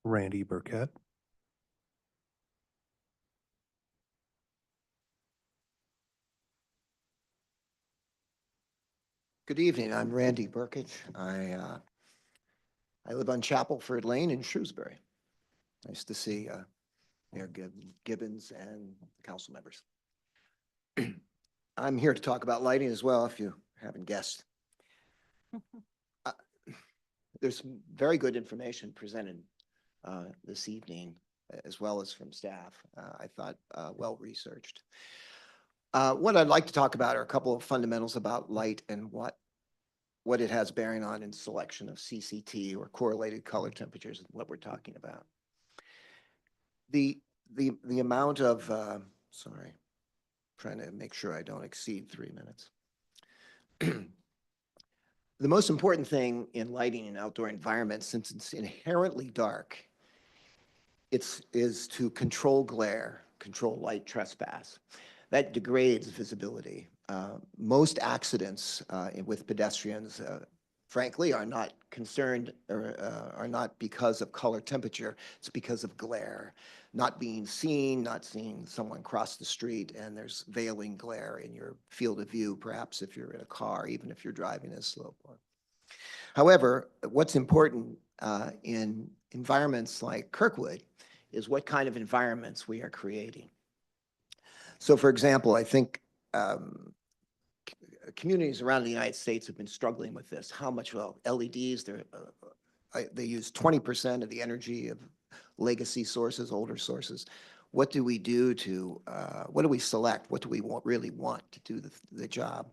Randy Burkett. Good evening. I'm Randy Burkett. I live on Chapelford Lane in Shrewsbury. Nice to see Mayor Gibbons and the council members. I'm here to talk about lighting as well, if you haven't guessed. There's some very good information presented this evening, as well as from staff. I thought well-researched. What I'd like to talk about are a couple of fundamentals about light and what it has bearing on in selection of CCT or correlated color temperatures, what we're talking about. The amount of, sorry, trying to make sure I don't exceed 3 minutes. The most important thing in lighting in outdoor environments, since it's inherently dark, is to control glare, control light trespass. That degrades visibility. Most accidents with pedestrians, frankly, are not concerned or are not because of color temperature. It's because of glare, not being seen, not seeing someone cross the street, and there's veiling glare in your field of view, perhaps if you're in a car, even if you're driving a slow one. However, what's important in environments like Kirkwood is what kind of environments we are creating. So, for example, I think communities around the United States have been struggling with this. How much, well, LEDs, they use 20% of the energy of legacy sources, older sources. What do we do to, what do we select? What do we really want to do the job?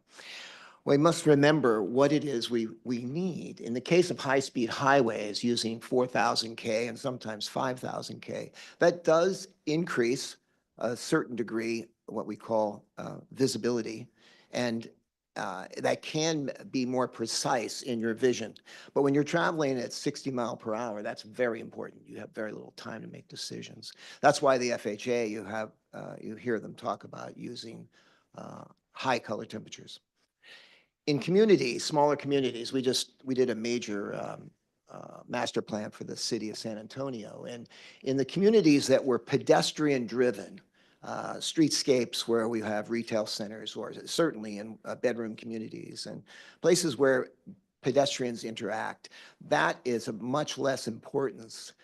We must remember what it is we need. In the case of high-speed highways using 4,000 K and sometimes 5,000 K, that does increase a certain degree, what we call visibility, and that can be more precise in your vision. But when you're traveling at 60 miles per hour, that's very important. You have very little time to make decisions. That's why the FHA, you hear them talk about using high color temperatures. In communities, smaller communities, we did a major master plan for the city of San Antonio. And in the communities that were pedestrian driven, streetscapes where we have retail centers, or certainly in bedroom communities and places where pedestrians interact, that is of much less importance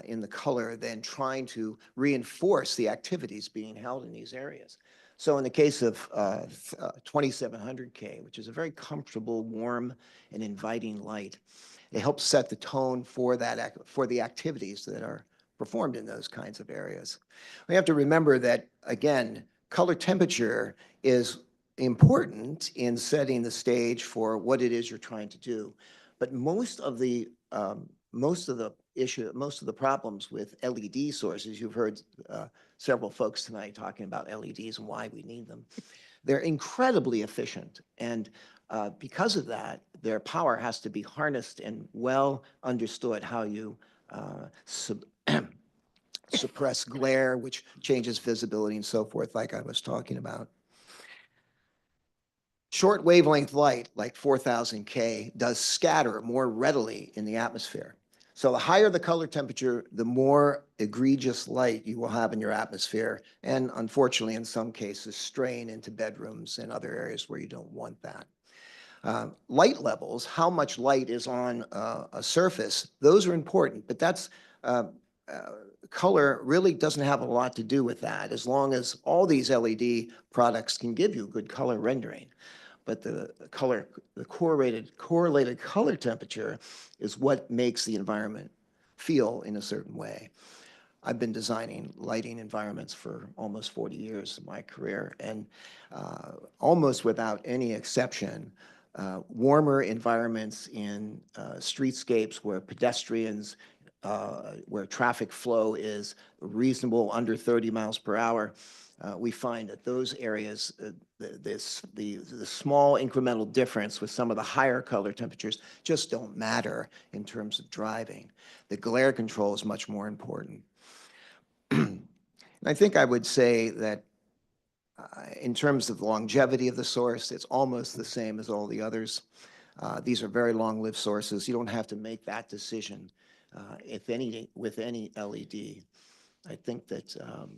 in the color than trying to reinforce the activities being held in these areas. So in the case of 2700K, which is a very comfortable, warm, and inviting light, it helps set the tone for for the activities that are performed in those kinds of areas. We have to remember that, again, color temperature is important in setting the stage for what it is you're trying to do. But most of the problems with LED sources, you've heard several folks tonight talking about LEDs and why we need them. They're incredibly efficient, and because of that, their power has to be harnessed and well understood how you suppress glare, which changes visibility and so forth, like I was talking about. Short wavelength light, like 4000K, does scatter more readily in the atmosphere. So the higher the color temperature, the more egregious light you will have in your atmosphere, and unfortunately, in some cases, strain into bedrooms and other areas where you don't want that. Light levels, how much light is on a surface, those are important, but that's color really doesn't have a lot to do with that, as long as all these LED products can give you good color rendering. But the correlated color temperature is what makes the environment feel in a certain way. I've been designing lighting environments for almost 40 years of my career, and almost without any exception, warmer environments in streetscapes where pedestrians, where traffic flow is reasonable, under 30 miles per hour, we find that those areas, the small incremental difference with some of the higher color temperatures just don't matter in terms of driving. The glare control is much more important. And I think I would say that in terms of the longevity of the source, it's almost the same as all the others. These are very long-lived sources. You don't have to make that decision, if any, with any LED. I think that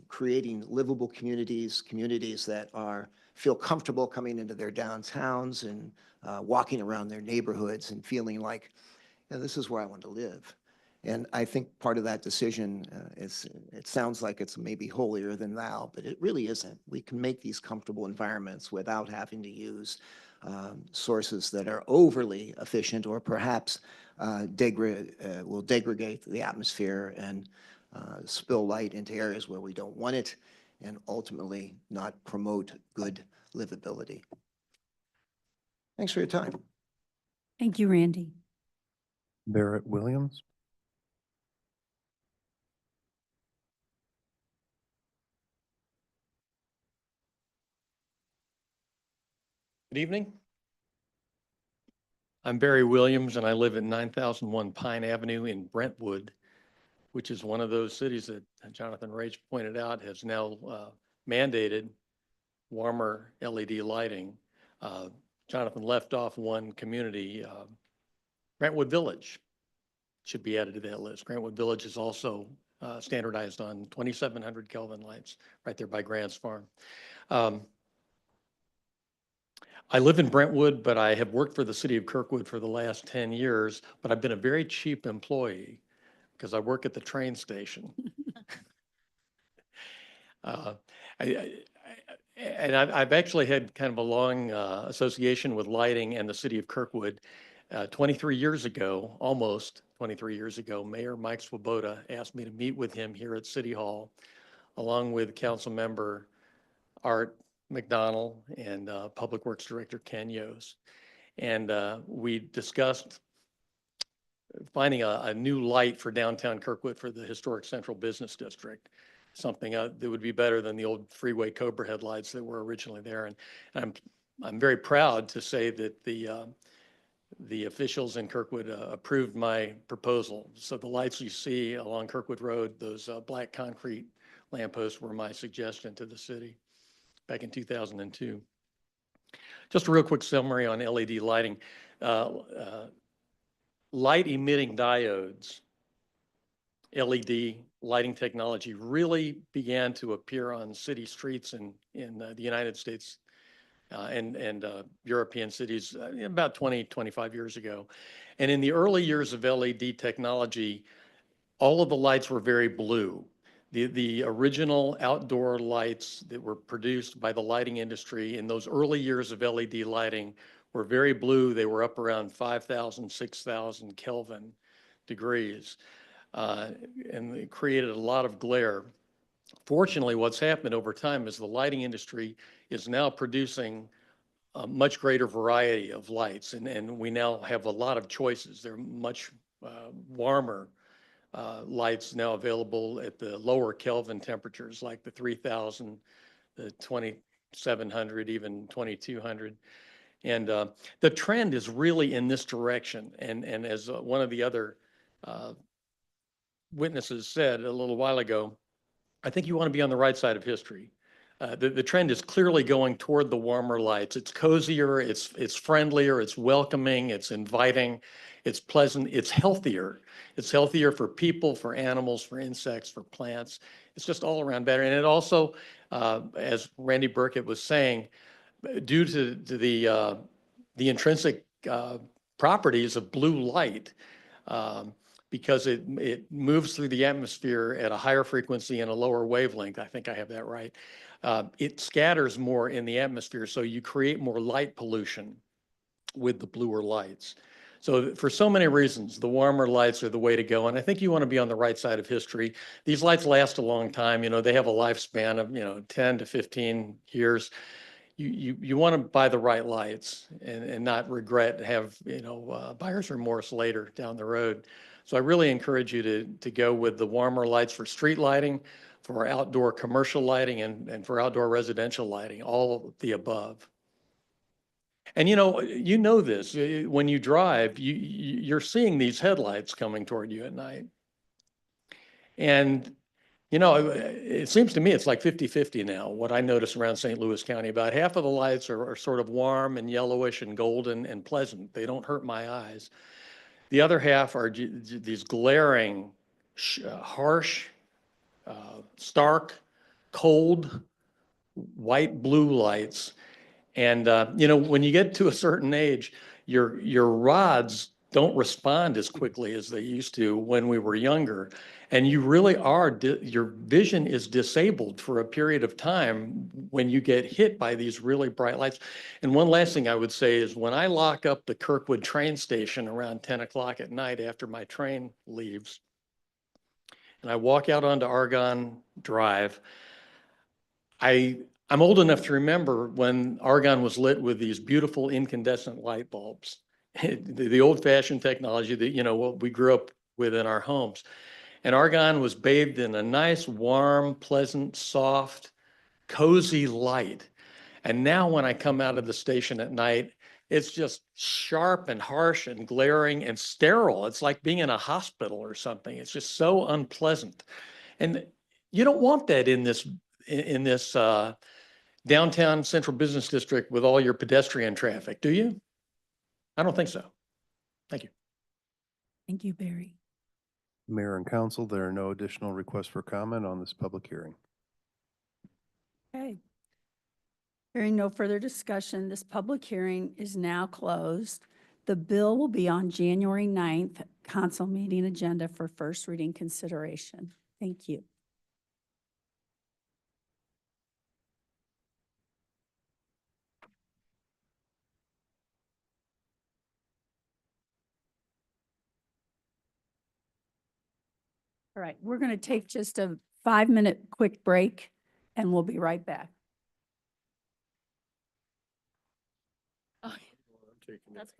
creating livable communities, communities that feel comfortable coming into their downtowns and walking around their neighborhoods and feeling like, this is where I want to live. And I think part of that decision it sounds like it's maybe holier than thou, but it really isn't. We can make these comfortable environments without having to use sources that are overly efficient or perhaps will degrade the atmosphere and spill light into areas where we don't want it, and ultimately not promote good livability. Thanks for your time. Thank you, Randy. Barrett Williams. Good evening. I'm Barry Williams, and I live at 9001 Pine Avenue in Brentwood, which is one of those cities that Jonathan Rage pointed out has now mandated warmer LED lighting. Jonathan left off one community, Brentwood Village should be added to that list. Brentwood Village is also standardized on 2700 Kelvin lights right there by Grant's Farm. I live in Brentwood, but I have worked for the city of Kirkwood for the last 10 years, but I've been a very cheap employee because I work at the train station. I've actually had kind of a long association with lighting and the city of Kirkwood. 23 years ago, almost 23 years ago, Mayor Mike Swoboda asked me to meet with him here at City Hall, along with Council Member Art McDonald and Public Works Director Ken Yos. And we discussed finding a new light for downtown Kirkwood for the historic Central Business District, something that would be better than the old freeway Cobra headlights that were originally there. And I'm very proud to say that the officials in Kirkwood approved my proposal. So the lights you see along Kirkwood Road, those black concrete lampposts, were my suggestion to the city back in 2002. Just a real quick summary on LED lighting. Light emitting diodes, LED lighting technology really began to appear on city streets in the United States and European cities about 20, 25 years ago. And in the early years of LED technology, all of the lights were very blue. The original outdoor lights that were produced by the lighting industry in those early years of LED lighting were very blue. They were up around 5,000, 6,000 Kelvin degrees, and it created a lot of glare. Fortunately, what's happened over time is the lighting industry is now producing a much greater variety of lights, and we now have a lot of choices. They're much warmer lights now available at the lower Kelvin temperatures, like the 3,000, the 2,700, even 2,200. And the trend is really in this direction. And as one of the other witnesses said a little while ago, I think you want to be on the right side of history. The trend is clearly going toward the warmer lights. It's cozier, it's friendlier, it's welcoming, it's inviting, it's pleasant, it's healthier. It's healthier for people, for animals, for insects, for plants. It's just all around better. And it also, as Randy Burkett was saying, due to the intrinsic properties of blue light, because it moves through the atmosphere at a higher frequency and a lower wavelength. I think I have that right. It scatters more in the atmosphere, so you create more light pollution with the bluer lights. So for so many reasons, the warmer lights are the way to go. And I think you want to be on the right side of history. These lights last a long time. You know, they have a lifespan of, 10 to 15 years. You want to buy the right lights and not regret, have, buyer's remorse later down the road. So I really encourage you to go with the warmer lights for street lighting, for outdoor commercial lighting, and for outdoor residential lighting, all of the above. And you know this, when you drive, you're seeing these headlights coming toward you at night. And it seems to me it's like 50-50 now. What I notice around St. Louis County, about half of the lights are sort of warm and yellowish and golden and pleasant. They don't hurt my eyes. The other half are these glaring, harsh, stark, cold, white blue lights. And when you get to a certain age, your rods don't respond as quickly as they used to when we were younger. And you really are, your vision is disabled for a period of time when you get hit by these really bright lights. And one last thing I would say is when I lock up the Kirkwood train station around 10 o'clock at night after my train leaves, and I walk out onto Argonne Drive, I'm old enough to remember when Argonne was lit with these beautiful incandescent light bulbs, the old-fashioned technology that, what we grew up with in our homes. And Argonne was bathed in a nice, warm, pleasant, soft, cozy light. And now when I come out of the station at night, it's just sharp and harsh and glaring and sterile. It's like being in a hospital or something. It's just so unpleasant. And you don't want that in this downtown central business district with all your pedestrian traffic, do you? I don't think so. Thank you. Thank you, Barry. Mayor and council, there are no additional requests for comment on this public hearing. Okay. Hearing no further discussion, this public hearing is now closed. The bill will be on January 9th council meeting agenda for first reading consideration. Thank you. All right, we're going to take just a 5-minute quick break and we'll be right back. That's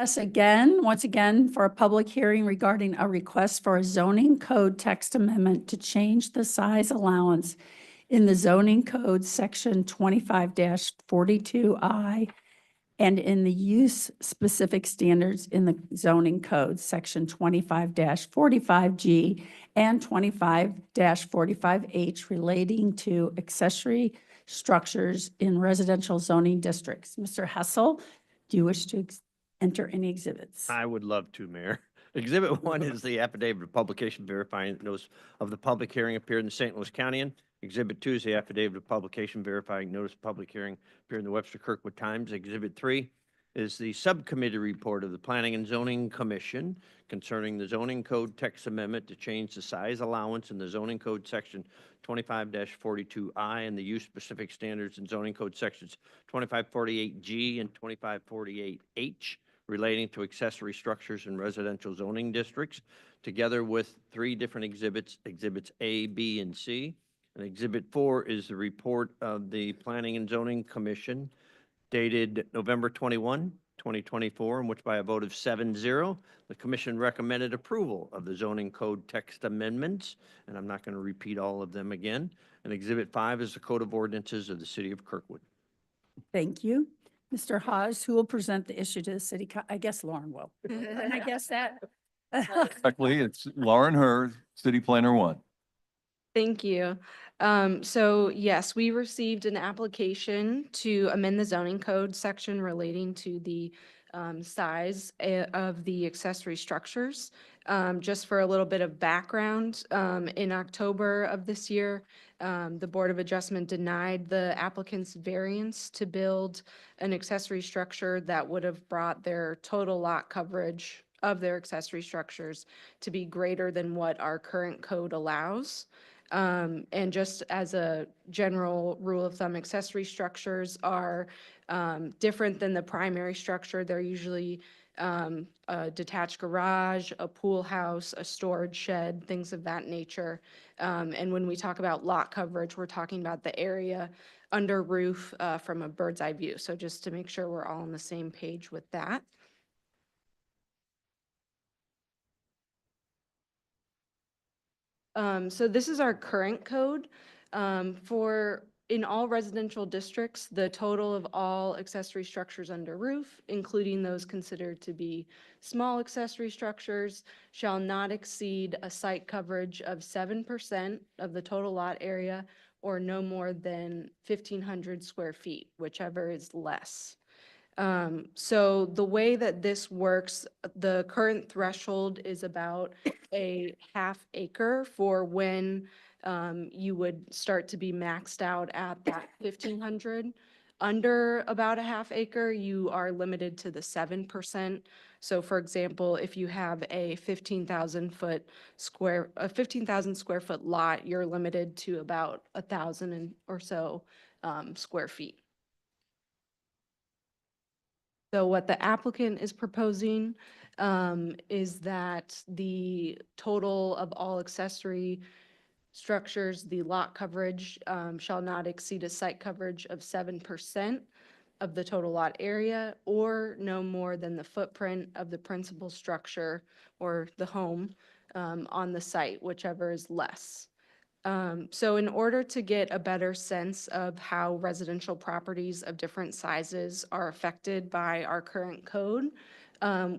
Us again, once again, for a public hearing regarding a request for a zoning code text amendment to change the size allowance in the zoning code section 25-42I and in the use specific standards in the zoning code section 25-45G and 25-45H relating to accessory structures in residential zoning districts. Mr. Hessel, do you wish to enter any exhibits? I would love to, Mayor. Exhibit 1 is the affidavit of publication verifying that notice of the public hearing appeared in the St. Louis County. Exhibit 2 is the affidavit of publication verifying notice of public hearing appeared in the Webster Kirkwood Times. Exhibit 3 is the subcommittee report of the Planning and Zoning Commission concerning the zoning code text amendment to change the size allowance in the zoning code section 25-42I and the use specific standards in zoning code sections 2548G and 2548H relating to accessory structures in residential zoning districts, together with 3 different exhibits, exhibits A, B, and C. And exhibit 4 is the report of the Planning and Zoning Commission dated November 21, 2024, in which by a vote of 7-0, the commission recommended approval of the zoning code text amendments. And I'm not going to repeat all of them again. And exhibit 5 is the code of ordinances of the city of Kirkwood. Thank you. Mr. Hawes, who will present the issue to the city? I guess Lauren will. And I guess that. Exactly, it's Lauren Herr, City Planner 1. Thank you. So yes, we received an application to amend the zoning code section relating to the size of the accessory structures. Just for a little bit of background, in October of this year, the Board of Adjustment denied the applicant's variance to build an accessory structure that would have brought their total lot coverage of their accessory structures to be greater than what our current code allows. And just as a general rule of thumb, accessory structures are different than the primary structure. They're usually a detached garage, a pool house, a storage shed, things of that nature. And when we talk about lot coverage, we're talking about the area under roof from a bird's eye view. So just to make sure we're all on the same page with that. So this is our current code. In all residential districts, the total of all accessory structures under roof, including those considered to be small accessory structures, shall not exceed a site coverage of 7% of the total lot area or no more than 1,500 square feet, whichever is less. So the way that this works, the current threshold is about a half acre for when you would start to be maxed out at that 1,500. Under about a half acre, you are limited to the 7%. So for example, if you have a 15,000 square foot lot, you're limited to about 1,000 or so square feet. So what the applicant is proposing is that the total of all accessory structures, the lot coverage shall not exceed a site coverage of 7% of the total lot area or no more than the footprint of the principal structure or the home on the site, whichever is less. So in order to get a better sense of how residential properties of different sizes are affected by our current code,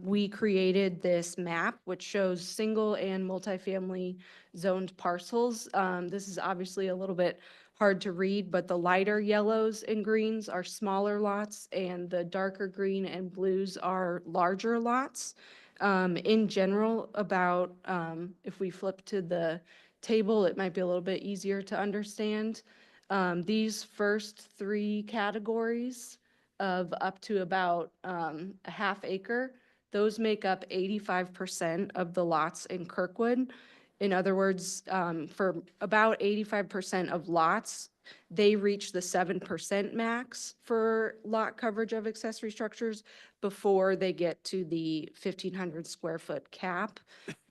we created this map which shows single and multifamily zoned parcels. This is obviously a little bit hard to read, but the lighter yellows and greens are smaller lots and the darker green and blues are larger lots. In general, about if we flip to the table, it might be a little bit easier to understand. These first 3 categories of up to about a half acre, those make up 85% of the lots in Kirkwood. In other words, for about 85% of lots, they reach the 7% max for lot coverage of accessory structures before they get to the 1,500 square foot cap.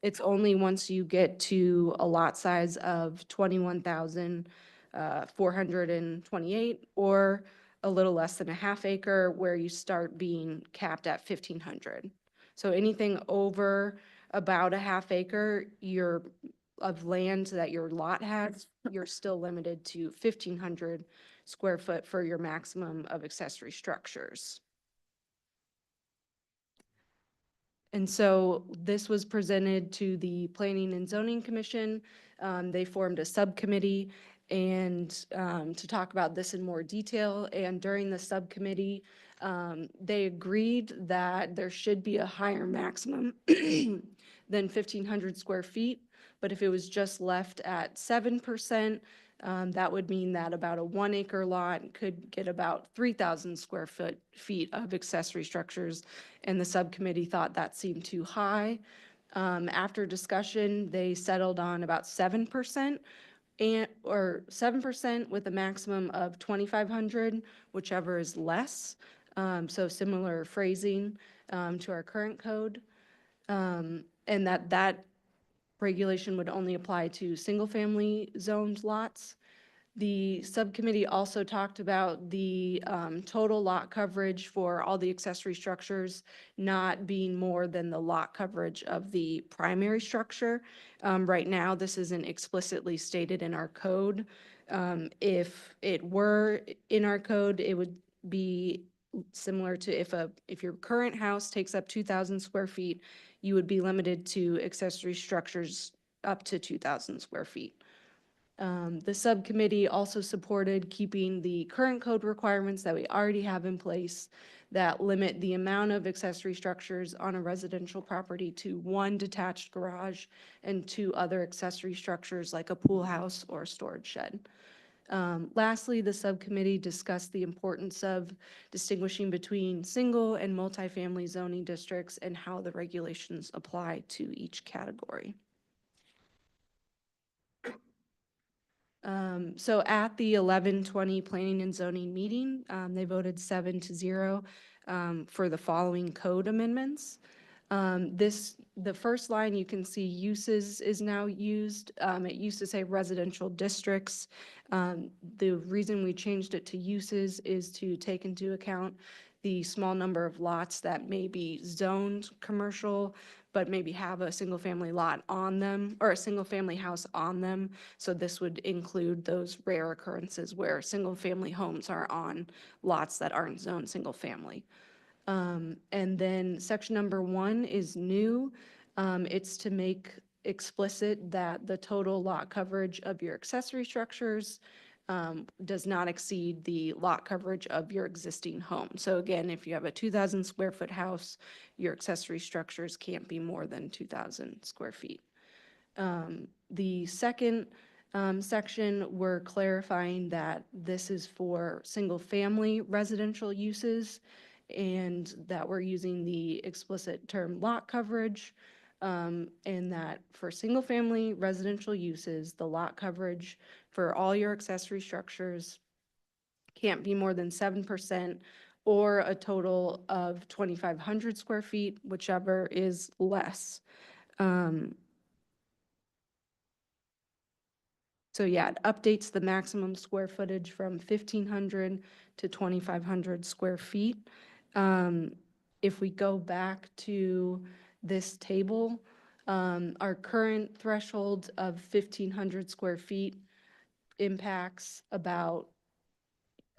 It's only once you get to a lot size of 21,428 or a little less than a half acre where you start being capped at 1,500. So anything over about a half acre, of land that your lot has, you're still limited to 1,500 square foot for your maximum of accessory structures. And so this was presented to the Planning and Zoning Commission. They formed a subcommittee and to talk about this in more detail. And during the subcommittee, they agreed that there should be a higher maximum than 1,500 square feet. But if it was just left at 7%, that would mean that about a 1 acre lot could get about 3,000 square feet of accessory structures. And the subcommittee thought that seemed too high. After discussion, they settled on about 7% or 7% with a maximum of 2,500, whichever is less. So similar phrasing to our current code. And that regulation would only apply to single-family zoned lots. The subcommittee also talked about the total lot coverage for all the accessory structures not being more than the lot coverage of the primary structure. Right now, this isn't explicitly stated in our code. If it were in our code, it would be similar to if your current house takes up 2,000 square feet, you would be limited to accessory structures up to 2,000 square feet. The subcommittee also supported keeping the current code requirements that we already have in place that limit the amount of accessory structures on a residential property to 1 detached garage and 2 other accessory structures like a pool house or a storage shed. Lastly, the subcommittee discussed the importance of distinguishing between single and multifamily zoning districts and how the regulations apply to each category. So at the 11/20 Planning and Zoning meeting, they voted 7-0 for the following code amendments. The first line, you can see uses is now used. It used to say residential districts. The reason we changed it to uses is to take into account the small number of lots that may be zoned commercial, but maybe have a single-family lot on them or a single-family house on them. So this would include those rare occurrences where single-family homes are on lots that aren't zoned single-family. And then section number 1 is new. It's to make explicit that the total lot coverage of your accessory structures does not exceed the lot coverage of your existing home. So again, if you have a 2,000 square foot house, your accessory structures can't be more than 2,000 square feet. The second section, we're clarifying that this is for single-family residential uses and that we're using the explicit term lot coverage, and that for single-family residential uses, the lot coverage for all your accessory structures can't be more than 7% or a total of 2,500 square feet, whichever is less. So yeah, it updates the maximum square footage from 1,500 to 2,500 square feet. If we go back to this table, our current threshold of 1,500 square feet impacts about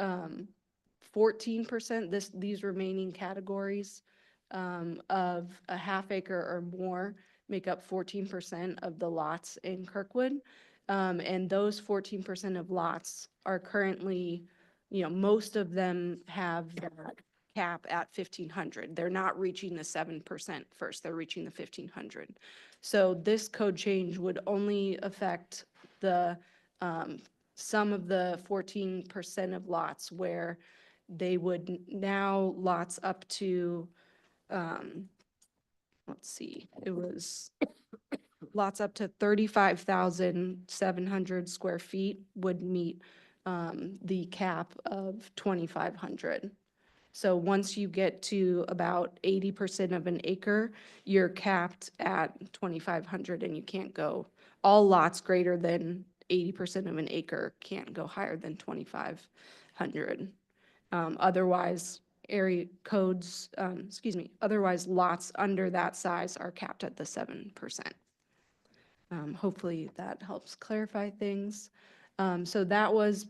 14%, these remaining categories of a half acre or more make up 14% of the lots in Kirkwood. And those 14% of lots are currently, most of them have that cap at 1,500. They're not reaching the 7% first, they're reaching the 1,500. So this code change would only affect the some of the 14% of lots where they would now lots up to, let's see, it was lots up to 35,700 square feet would meet the cap of 2,500. So once you get to about 80% of an acre, you're capped at 2,500 and you can't go, all lots greater than 80% of an acre can't go higher than 2,500. Otherwise, area codes, otherwise lots under that size are capped at the 7%. Hopefully that helps clarify things. So that was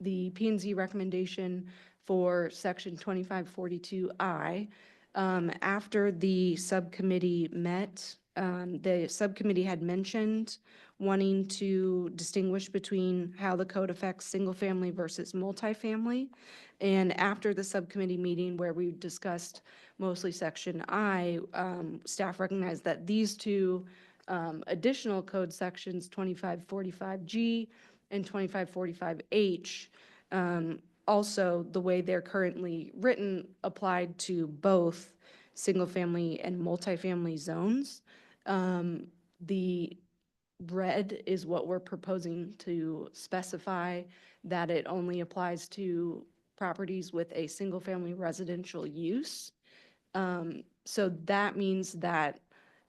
the P and Z recommendation for section 2542I. After the subcommittee met, the subcommittee had mentioned wanting to distinguish between how the code affects single-family versus multifamily. And after the subcommittee meeting where we discussed mostly section I, staff recognized that these two additional code sections, 2545G and 2545H, also the way they're currently written applied to both single-family and multifamily zones. The red is what we're proposing to specify that it only applies to properties with a single-family residential use. So that means that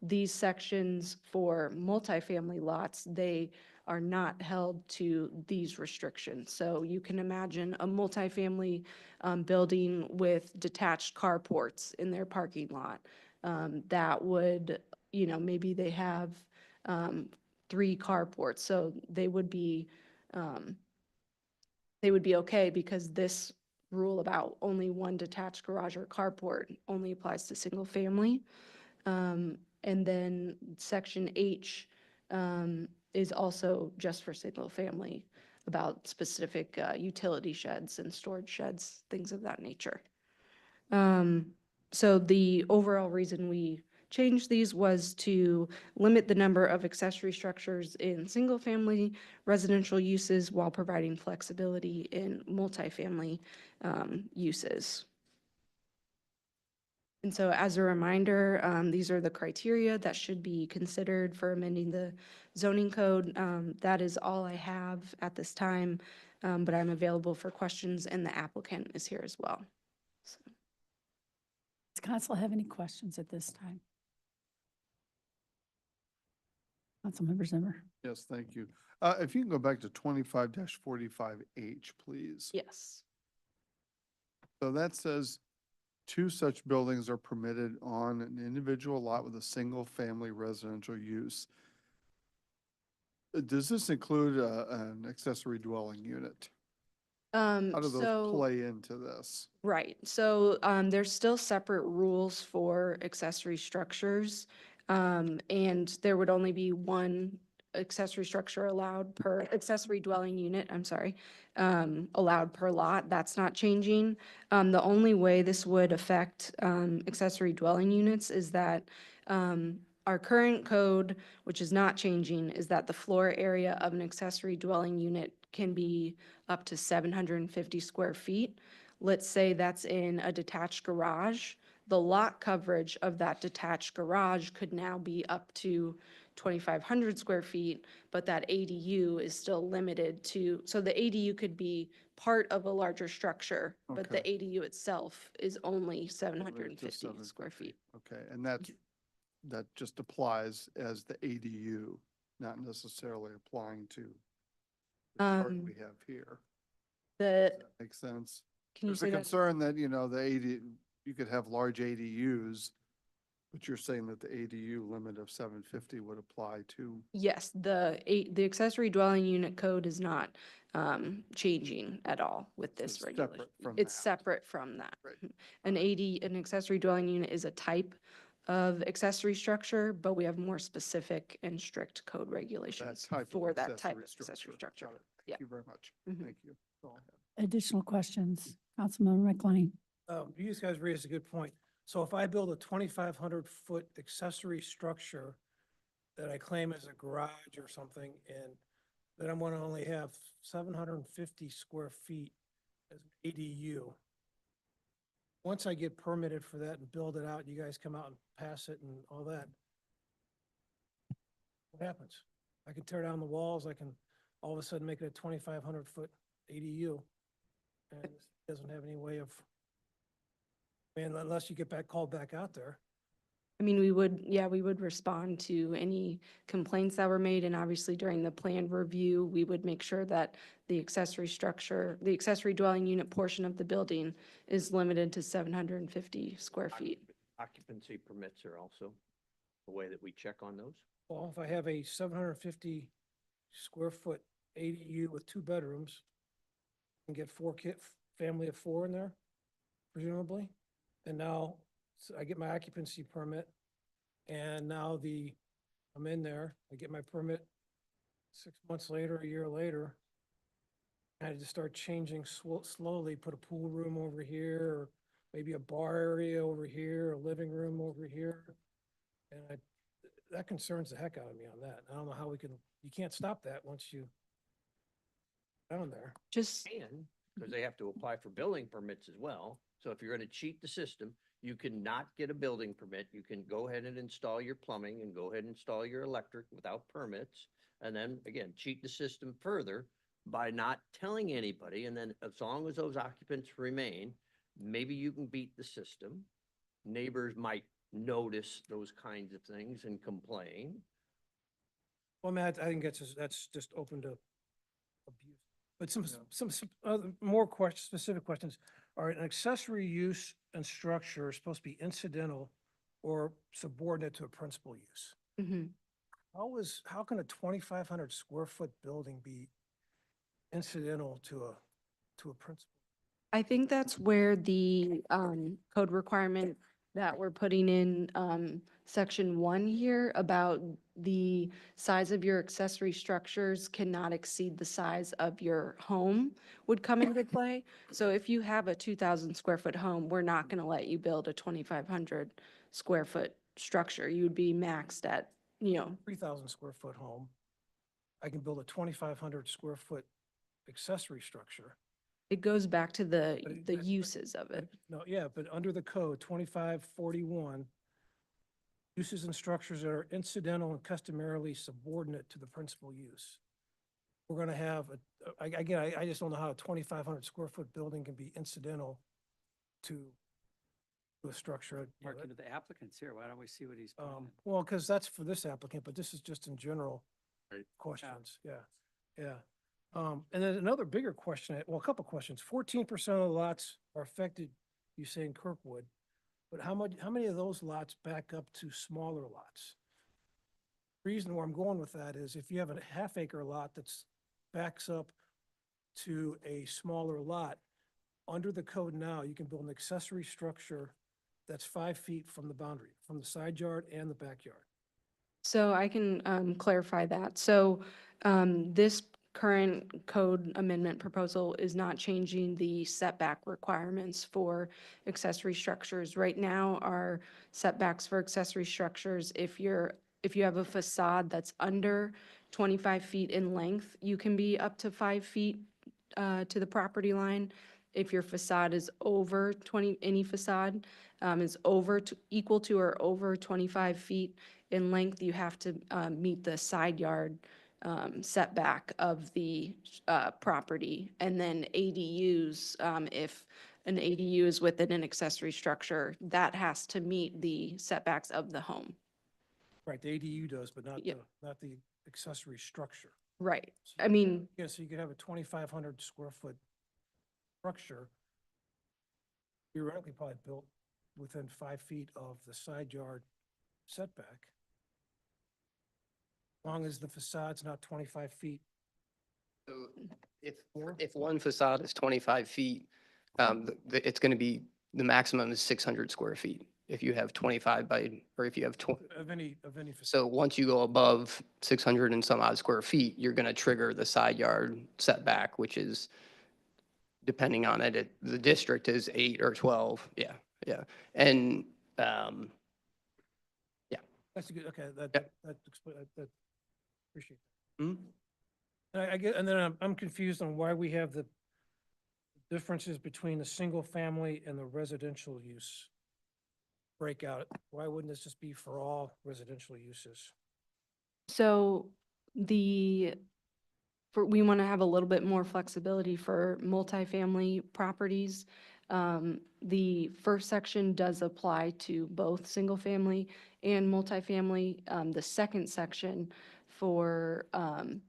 these sections for multifamily lots, they are not held to these restrictions. So you can imagine a multifamily building with detached carports in their parking lot. That would, maybe they have 3 carports, so they would be okay because this rule about only one detached garage or carport only applies to single family. And then section H is also just for single family about specific utility sheds and storage sheds, things of that nature. So the overall reason we changed these was to limit the number of accessory structures in single-family residential uses while providing flexibility in multifamily uses. And so as a reminder, these are the criteria that should be considered for amending the zoning code. That is all I have at this time, but I'm available for questions and the applicant is here as well. So. Does council have any questions at this time? Councilmember Zimmer. Yes, thank you. If you can go back to 25-45H, please. Yes. So that says 2 such buildings are permitted on an individual lot with a single-family residential use. Does this include an accessory dwelling unit? How do those play into this? Right. So there's still separate rules for accessory structures. And there would only be one accessory structure allowed per accessory dwelling unit, I'm sorry, allowed per lot. That's not changing. The only way this would affect accessory dwelling units is that our current code, which is not changing, is that the floor area of an accessory dwelling unit can be up to 750 square feet. Let's say that's in a detached garage. The lot coverage of that detached garage could now be up to 2,500 square feet, but that ADU is still limited to, so the ADU could be part of a larger structure, but the Okay. ADU itself is only 750 Just square 750. feet. Okay, and that just applies as the ADU, not necessarily applying to the chart we have here. The, Does that make sense? can you There's a say that? concern that, the you could have large ADUs, but you're saying that the ADU limit of 750 would apply to. Yes, the accessory dwelling unit code is not changing at all with So this it's regulation. separate from It's that. separate from that. Right. An accessory dwelling unit is a type of accessory structure, but we have more specific and strict code regulations for that type of accessory structure. Got it. Yeah. Thank you very much. Mhm. Thank you. That's all I have. Additional questions? Councilmember McLean. You guys raised a good point. So if I build a 2,500-foot accessory structure that I claim as a garage or something, and then I'm going to only have 750 square feet as ADU, once I get permitted for that and build it out, you guys come out and pass it and all that, what happens? I can tear down the walls, I can all of a sudden make it a 2,500-foot ADU, and it doesn't have any way of, unless you get called back out there. I mean, we would, yeah, we would respond to any complaints that were made, and obviously during the plan review, we would make sure that the accessory structure, the accessory dwelling unit portion of the building is limited to 750 square feet. Occupancy permits are also a way that we check on those. Well, if I have a 750 square foot ADU with 2 bedrooms, and get 4 family of 4 in there, presumably. And now I get my occupancy permit, and now I'm in there, I get my permit 6 months later, a year later. I had to start changing slowly, put a pool room over here, or maybe a bar area over here, a living room over here. And that concerns the heck out of me on that. I don't know how you can't stop that once you down there. Just, Because they have to apply for building permits as well. So if you're going to cheat the system, you cannot get a building permit. You can go ahead and install your plumbing and go ahead and install your electric without permits. And then again, cheat the system further by not telling anybody. And then as long as those occupants remain, maybe you can beat the system. Neighbors might notice those kinds of things and complain. Well, Matt, I think that's just open to abuse. But some other more specific questions. All right, an accessory use and structure is supposed to be incidental or subordinate to a principal use. mhm. How can a 2,500 square foot building be incidental to a principal? I think that's where the code requirement that we're putting in section 1 here about the size of your accessory structures cannot exceed the size of your home would come into play. So if you have a 2,000 square foot home, we're not going to let you build a 2,500 square foot structure. You would be maxed at, 3,000 square foot home. I can build a 2,500 square foot accessory structure. it goes back to the But- uses of it. No, yeah, but under the code, 2541, uses and structures that are incidental and customarily subordinate to the principal use. We're gonna have, again, I just don't know how a 2,500 square foot building can be incidental to a structure. Marking to the applicants here, why don't we see what he's putting in? Well, because that's for this applicant, but this is just in general Right. questions, yeah. And then another bigger question, well, a couple questions. 14% of the lots are affected, you say in Kirkwood, but how many of those lots back up to smaller lots? Reason where I'm going with that is if you have a half-acre lot that's backs up to a smaller lot, under the code now, you can build an accessory structure that's 5 feet from the boundary, from the side yard and the backyard. So I can clarify that. So this current code amendment proposal is not changing the setback requirements for accessory structures. Right now, our setbacks for accessory structures, if you have a facade that's under 25 feet in length, you can be up to 5 feet to the property line. If your facade is over any facade is equal to or over 25 feet in length, you have to meet the side yard setback of the property. And then ADUs, if an ADU is within an accessory structure, that has to meet the setbacks of the home. Right, the ADU does, but not Yeah. not the accessory structure. Right. So I mean, Yeah, so you could have a 2,500 square foot structure, theoretically probably built within 5 feet of the side yard setback. As long as the facade's not 25 feet. So if one facade is 25 feet, it's going to be, the maximum is 600 square feet. If you have 25 by, or if you have 20. Of any facade. So once you go above 600 and some odd square feet, you're going to trigger the side yard setback, which is, depending on it, the district is 8 or 12. Yeah. And, That's a good, okay, Yep. that appreciate mhm. that. And I get, and then I'm confused on why we have the differences between the single family and the residential use breakout. Why wouldn't this just be for all residential uses? so we want to have a little bit more flexibility for multifamily properties. The first section does apply to both single-family and multifamily. The second section for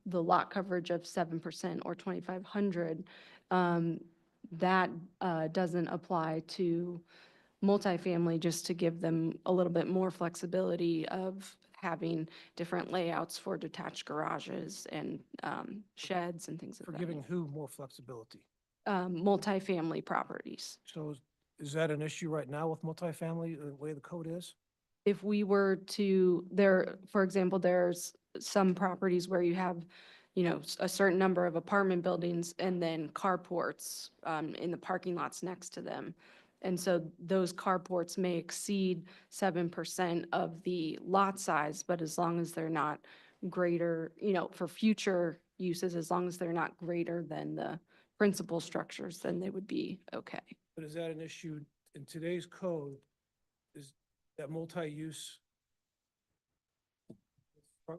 the lot coverage of 7% or 2,500, that doesn't apply to multifamily, just to give them a little bit more flexibility of having different layouts for detached garages and sheds and things of For that. giving who more flexibility? Multifamily properties. So is that an issue right now with multifamily, the way the code is? If we were to, for example, there's some properties where you have, a certain number of apartment buildings and then carports in the parking lots next to them. And so those carports may exceed 7% of the lot size, but as long as they're not greater, for future uses, as long as they're not greater than the principal structures, then they would be okay. But is that an issue in today's code? Is that multi-use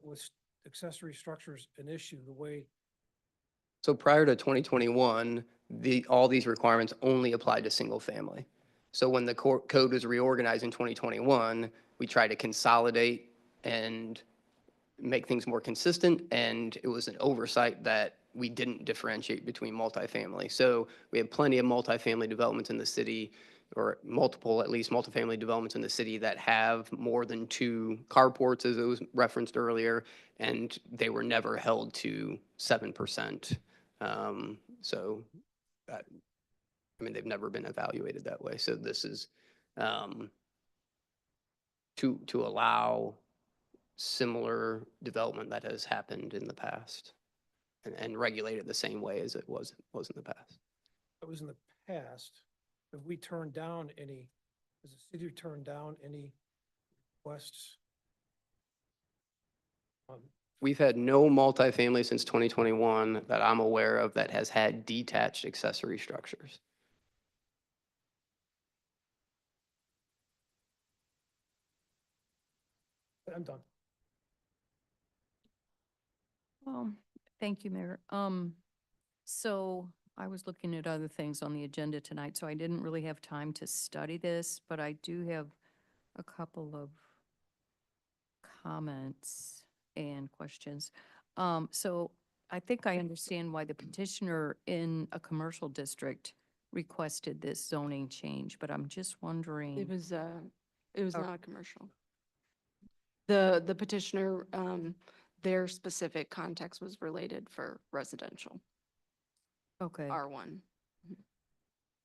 with accessory structures an issue, the way? So prior to 2021, all these requirements only applied to single family. So when the code was reorganized in 2021, we tried to consolidate and make things more consistent, and it was an oversight that we didn't differentiate between multifamily. So we have plenty of multifamily developments in the city, or multiple, at least multifamily developments in the city that have more than 2 carports, as it was referenced earlier, and they were never held to 7%. So, I mean, they've never been evaluated that way. So this is to allow similar development that has happened in the past and regulate it the same way as it was in the past. It was in the past. Have we turned down any, has the city turned down any requests? We've had no multifamily since 2021 that I'm aware of that has had detached accessory structures. I'm done. Thank you, Mayor. So I was looking at other things on the agenda tonight, so I didn't really have time to study this, but I do have a couple of comments and questions. So I think I understand why the petitioner in a commercial district requested this zoning change, but I'm just wondering. It was Oh. not a commercial. The petitioner, their specific context was related for residential, Okay. R1.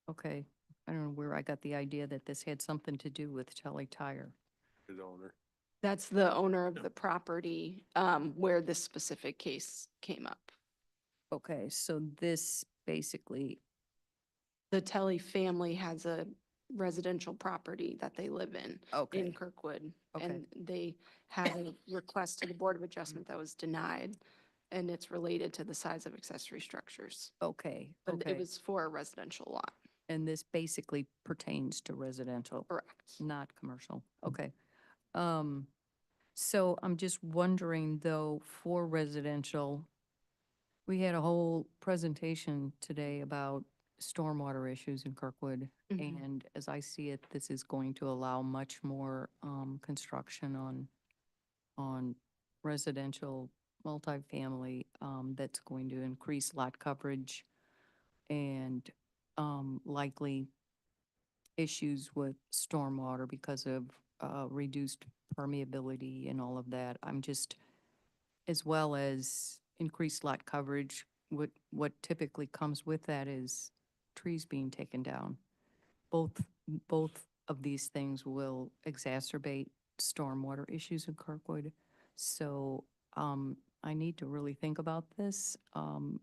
Okay, I don't know where I got the idea that this had something to do with Telly Tire. Good owner. That's the owner of the property where this specific case came up. Okay, so this basically, The Telly family has a residential property that they live in okay, Kirkwood. Okay. And they had a request to the Board of Adjustment that was denied, and it's related to the size of accessory structures. okay, But okay. it was for a residential lot. And this basically pertains to residential, Correct. not commercial. Okay. So I'm just wondering though, for residential, we had a whole presentation today about stormwater issues in Kirkwood. Mhm. And as I see it, this is going to allow much more construction on residential multifamily that's going to increase lot coverage and likely issues with stormwater because of reduced permeability and all of that. I'm just, as well as increased lot coverage, what typically comes with that is trees being taken down. Both of these things will exacerbate stormwater issues in Kirkwood. So I need to really think about this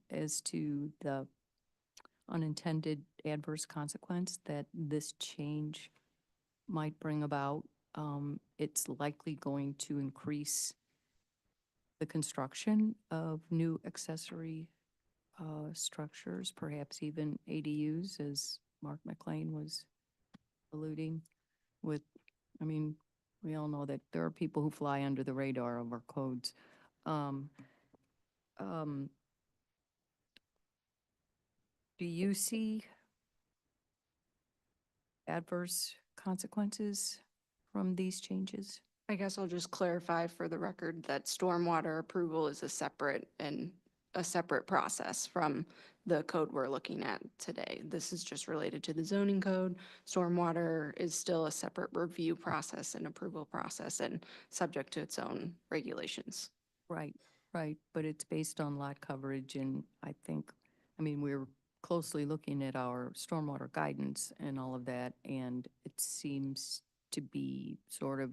as to the unintended adverse consequence that this change might bring about. It's likely going to increase the construction of new accessory structures, perhaps even ADUs, as Mark McLean was alluding with. I mean, we all know that there are people who fly under the radar of our codes. Do you see adverse consequences from these changes? I guess I'll just clarify for the record that stormwater approval is a separate process from the code we're looking at today. This is just related to the zoning code. Stormwater is still a separate review process and approval process and subject to its own regulations. Right, right, but it's based on lot coverage and I think, I mean, we're closely looking at our stormwater guidance and all of that, and it seems to be sort of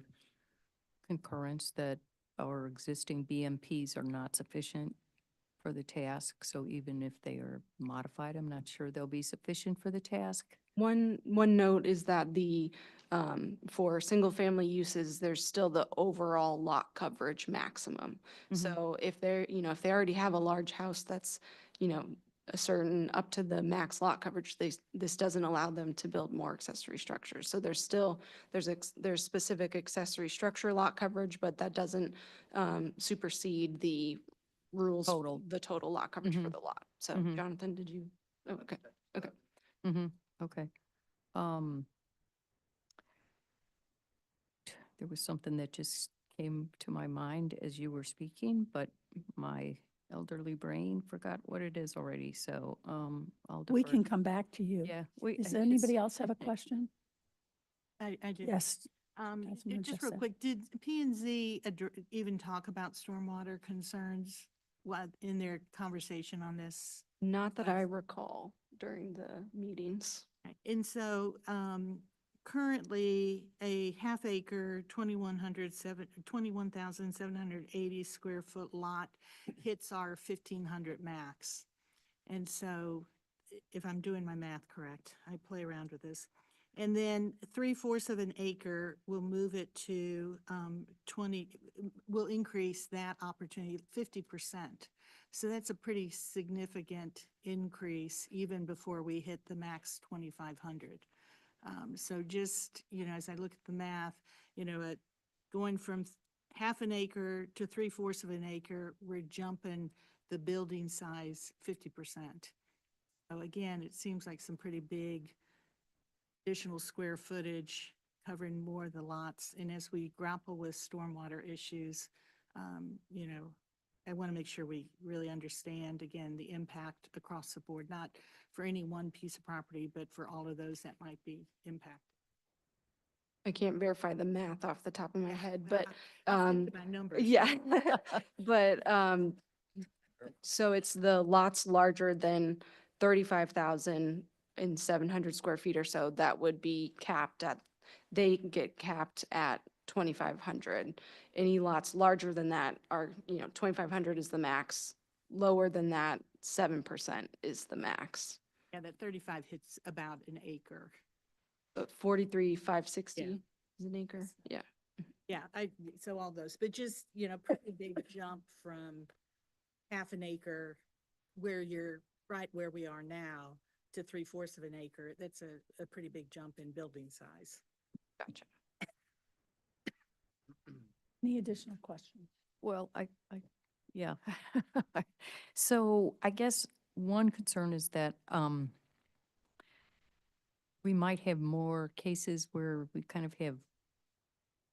concurrence that our existing BMPs are not sufficient for the task, so even if they are modified, I'm not sure they'll be sufficient for the task. One note is that for single-family uses, there's still the overall lot coverage maximum. So if if they already have a large house that's, a certain up to the max lot coverage, this doesn't allow them to build more accessory structures. So there's specific accessory structure lot coverage, but that doesn't supersede the rules, the total lot coverage for the lot. So Jonathan, did you? Oh, okay. Okay. Okay. There was something that just came to my mind as you were speaking, but my elderly brain forgot what it is already, so, I'll We defer. can come back to you. Yeah. Does anybody else have a question? I do. Yes. Just real Jessup. quick, did P and Z even talk about stormwater concerns in their conversation on this? Not that I recall during the meetings. Right. And so, currently a half acre, 21,780 square foot lot hits our 1,500 max. And so if I'm doing my math correct, I play around with this. And then 3/4 of an acre will move it to, will increase that opportunity 50%. So that's a pretty significant increase even before we hit the max 2,500. So just, as I look at the math, going from half an acre to 3/4 of an acre, we're jumping the building size 50%. So again, it seems like some pretty big additional square footage covering more of the lots. And as we grapple with stormwater issues, I want to make sure we really understand, again, the impact across the board, not for any one piece of property, but for all of those that might be impacted. I can't verify the math off the top of my head, Well, but, I think about numbers. yeah. But, so it's the lots larger than 35,700 square feet or so that would be capped at, they get capped at 2,500. Any lots larger than that are, 2,500 is the max. Lower than that, 7% is the max. Yeah, that 35 hits about an acre. 43,560 Yeah. is an acre. Yeah. Yeah, so all those, but just, pretty big jump from half an acre where you're right where we are now to 3/4 of an acre. That's a pretty big jump in building size. Gotcha. Any additional questions? Well, yeah. So I guess one concern is that, we might have more cases where we kind of have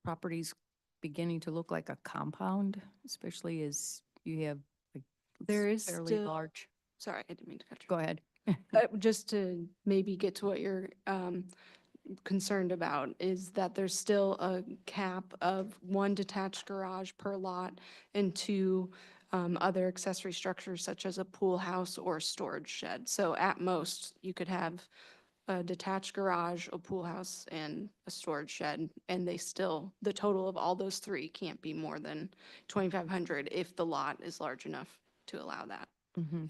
properties beginning to look like a compound, especially as you have like There is fairly still- large. Sorry, I didn't mean to cut you. Go ahead. Just to maybe get to what you're concerned about is that there's still a cap of 1 detached garage per lot and 2 other accessory structures such as a pool house or a storage shed. So at most, you could have a detached garage, a pool house, and a storage shed, and the total of all those 3 can't be more than 2,500 if the lot is large enough to allow that.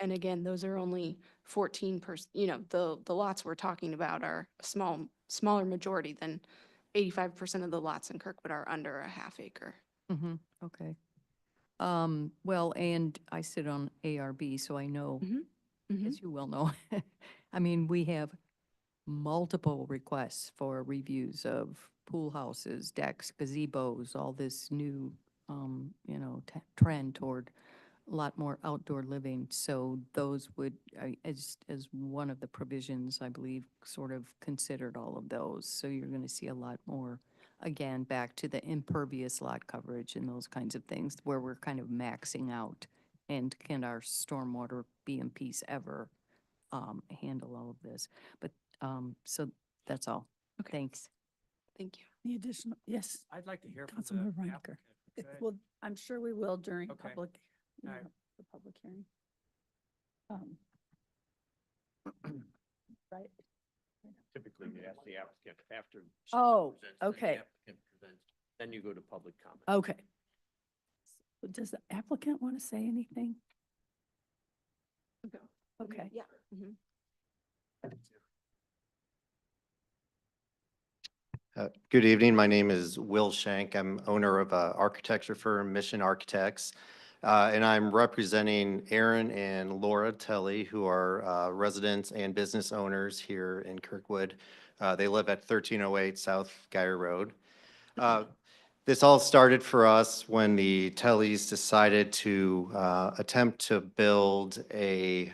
And again, those are only 14%, the lots we're talking about are a smaller majority than 85% of the lots in Kirkwood are under a half acre. Okay. Well, and I sit on ARB, so I know, as you well know, I mean, we have multiple requests for reviews of pool houses, decks, gazebos, all this new, trend toward lot more outdoor living. So those would, as one of the provisions, I believe, sort of considered all of those. So you're going to see a lot more, again, back to the impervious lot coverage and those kinds of things where we're kind of maxing out. And can our stormwater BMPs ever handle all of this? But, so that's all. Thanks. Thank you. The additional, yes, I'd like to hear from the Councilmember Reinecker. applicant. Well, I'm sure we will during Okay. public, All right. the public hearing. Right. Typically, you ask the applicant after. Oh, presents, then the okay. applicant presents, then you go to public comment. Okay. Does the applicant want to say anything? Okay. Yeah. Mhm. Good evening. My name is Will Shank. I'm owner of a architecture firm, Mission Architects. And I'm representing Aaron and Laura Telly, who are residents and business owners here in Kirkwood. They live at 1308 South Geyer Road. This all started for us when the Tellys decided to attempt to build a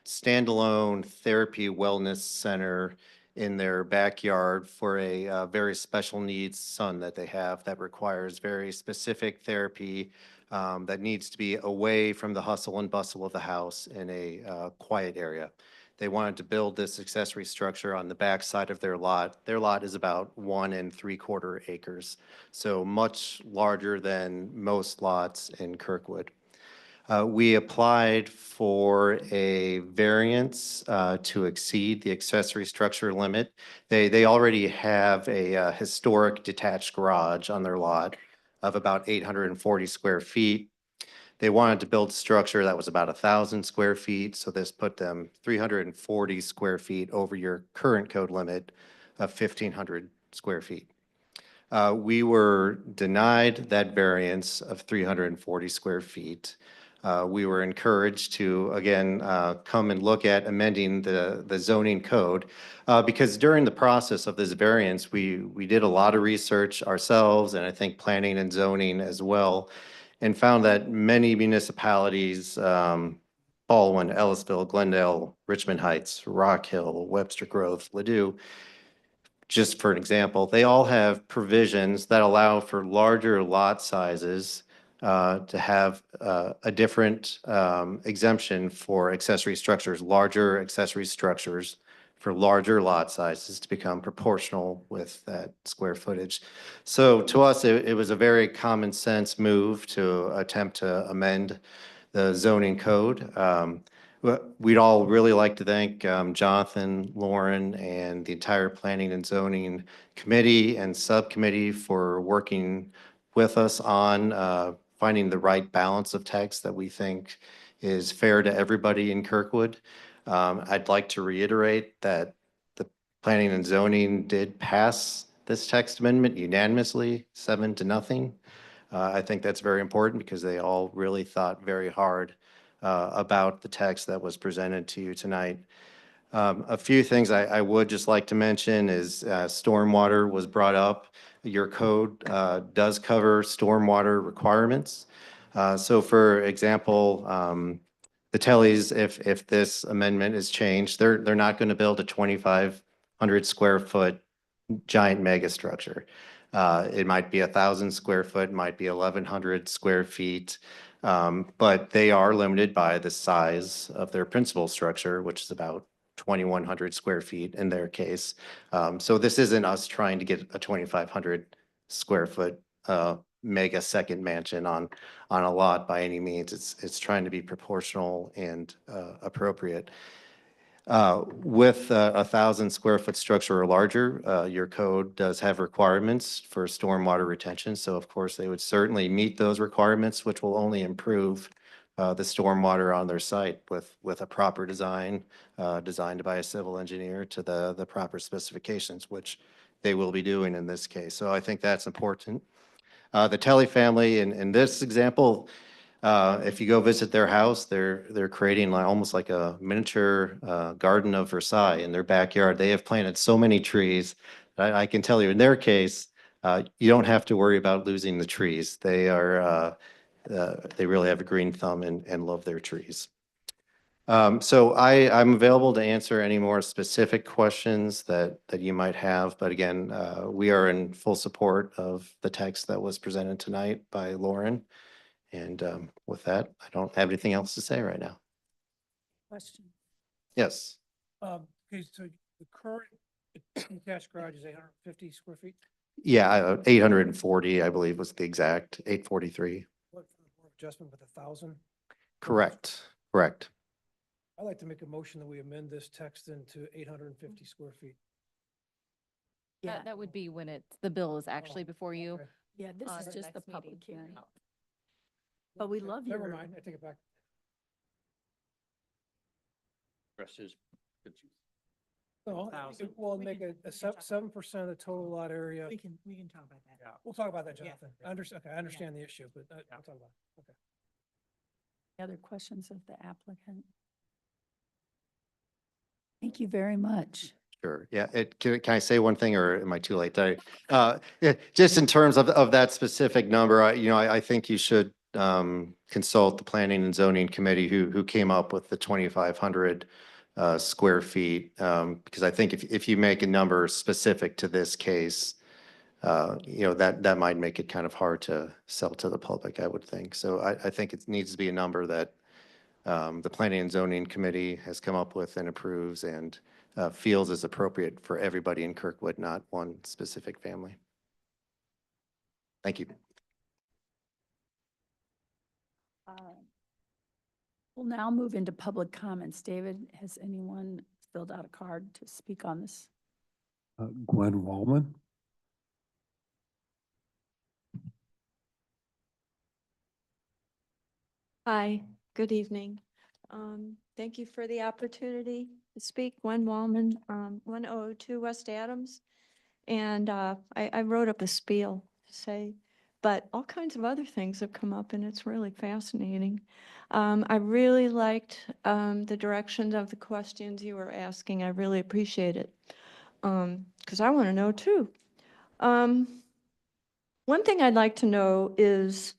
standalone therapy wellness center in their backyard for a very special needs son that they have that requires very specific therapy that needs to be away from the hustle and bustle of the house in a quiet area. They wanted to build this accessory structure on the back side of their lot. Their lot is about 1 3/4 acres, so much larger than most lots in Kirkwood. We applied for a variance to exceed the accessory structure limit. They already have a historic detached garage on their lot of about 840 square feet. They wanted to build a structure that was about 1,000 square feet, so this put them 340 square feet over your current code limit of 1,500 square feet. We were denied that variance of 340 square feet. We were encouraged to, again, come and look at amending the zoning code because during the process of this variance, we did a lot of research ourselves, and I think planning and zoning as well, and found that many municipalities, Baldwin, Ellisville, Glendale, Richmond Heights, Rock Hill, Webster Grove, Ladue, just for an example, they all have provisions that allow for larger lot sizes to have a different exemption for accessory structures, larger accessory structures for larger lot sizes to become proportional with that square footage. So to us, it was a very common sense move to attempt to amend the zoning code. We'd all really like to thank Jonathan, Lauren, and the entire Planning and Zoning Committee and Subcommittee for working with us on finding the right balance of text that we think is fair to everybody in Kirkwood. I'd like to reiterate that the Planning and Zoning did pass this text amendment unanimously, 7-0. I think that's very important because they all really thought very hard about the text that was presented to you tonight. A few things I would just like to mention is stormwater was brought up. Your code does cover stormwater requirements. So for example, the Tellys, if this amendment is changed, they're not going to build a 2,500 square foot giant mega structure. It might be 1,000 square foot, might be 1,100 square feet. But they are limited by the size of their principal structure, which is about 2,100 square feet in their case. So this isn't us trying to get a 2,500 square foot mega second mansion on a lot by any means. It's trying to be proportional and appropriate. With a 1,000 square foot structure or larger, your code does have requirements for stormwater retention. So of course, they would certainly meet those requirements, which will only improve the stormwater on their site with a proper design, designed by a civil engineer to the proper specifications, which they will be doing in this case. So I think that's important. The Telly family in this example, if you go visit their house, they're creating almost like a miniature garden of Versailles in their backyard. They have planted so many trees. I can tell you, in their case, you don't have to worry about losing the trees. They are they really have a green thumb and love their trees. So I'm available to answer any more specific questions that you might have. But again, we are in full support of the text that was presented tonight by Lauren. And with that, I don't have anything else to say right now. Question. Yes. Okay, so the current detached garage is 850 square feet? Yeah, 840, I believe was the exact, 843. What, adjustment with 1,000? Correct, correct. I'd like to make a motion that we amend this text into 850 square feet. Yeah, That would be when the bill is actually before you. Okay. yeah, this on is the just the next public meeting. hearing. But we love Never your, mind, I take it back. Rest is, No, we'll make a 7% of the total lot area. We can talk about that. Yeah, we'll talk about that, Yeah. Jonathan. Okay, I understand the issue, but we'll talk about it. Okay. other questions of the applicant? Thank you very much. Sure. Yeah. Can I say one thing or am I too late? Yeah, just in terms of that specific number, I think you should consult the Planning and Zoning Committee who came up with the 2,500 square feet. Because I think if you make a number specific to this case, that might make it kind of hard to sell to the public, I would think. So I think it needs to be a number that the Planning and Zoning Committee has come up with and approves and feels is appropriate for everybody in Kirkwood, not one specific family. Thank you. We'll now move into public comments. David, has anyone filled out a card to speak on this? Gwen Wallman. Hi, good evening. Thank you for the opportunity to speak. Gwen Wallman, 1002 West Adams. And I wrote up a spiel to say, but all kinds of other things have come up and it's really fascinating. I really liked the direction of the questions you were asking. I really appreciate it because I want to know too. One thing I'd like to know is,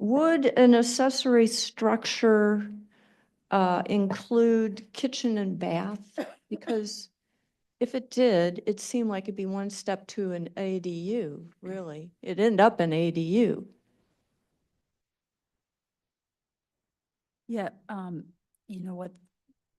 would an accessory structure include kitchen and bath? Because if it did, it seemed like it'd be one step to an ADU, really. It'd end up an ADU. Yeah, you know what?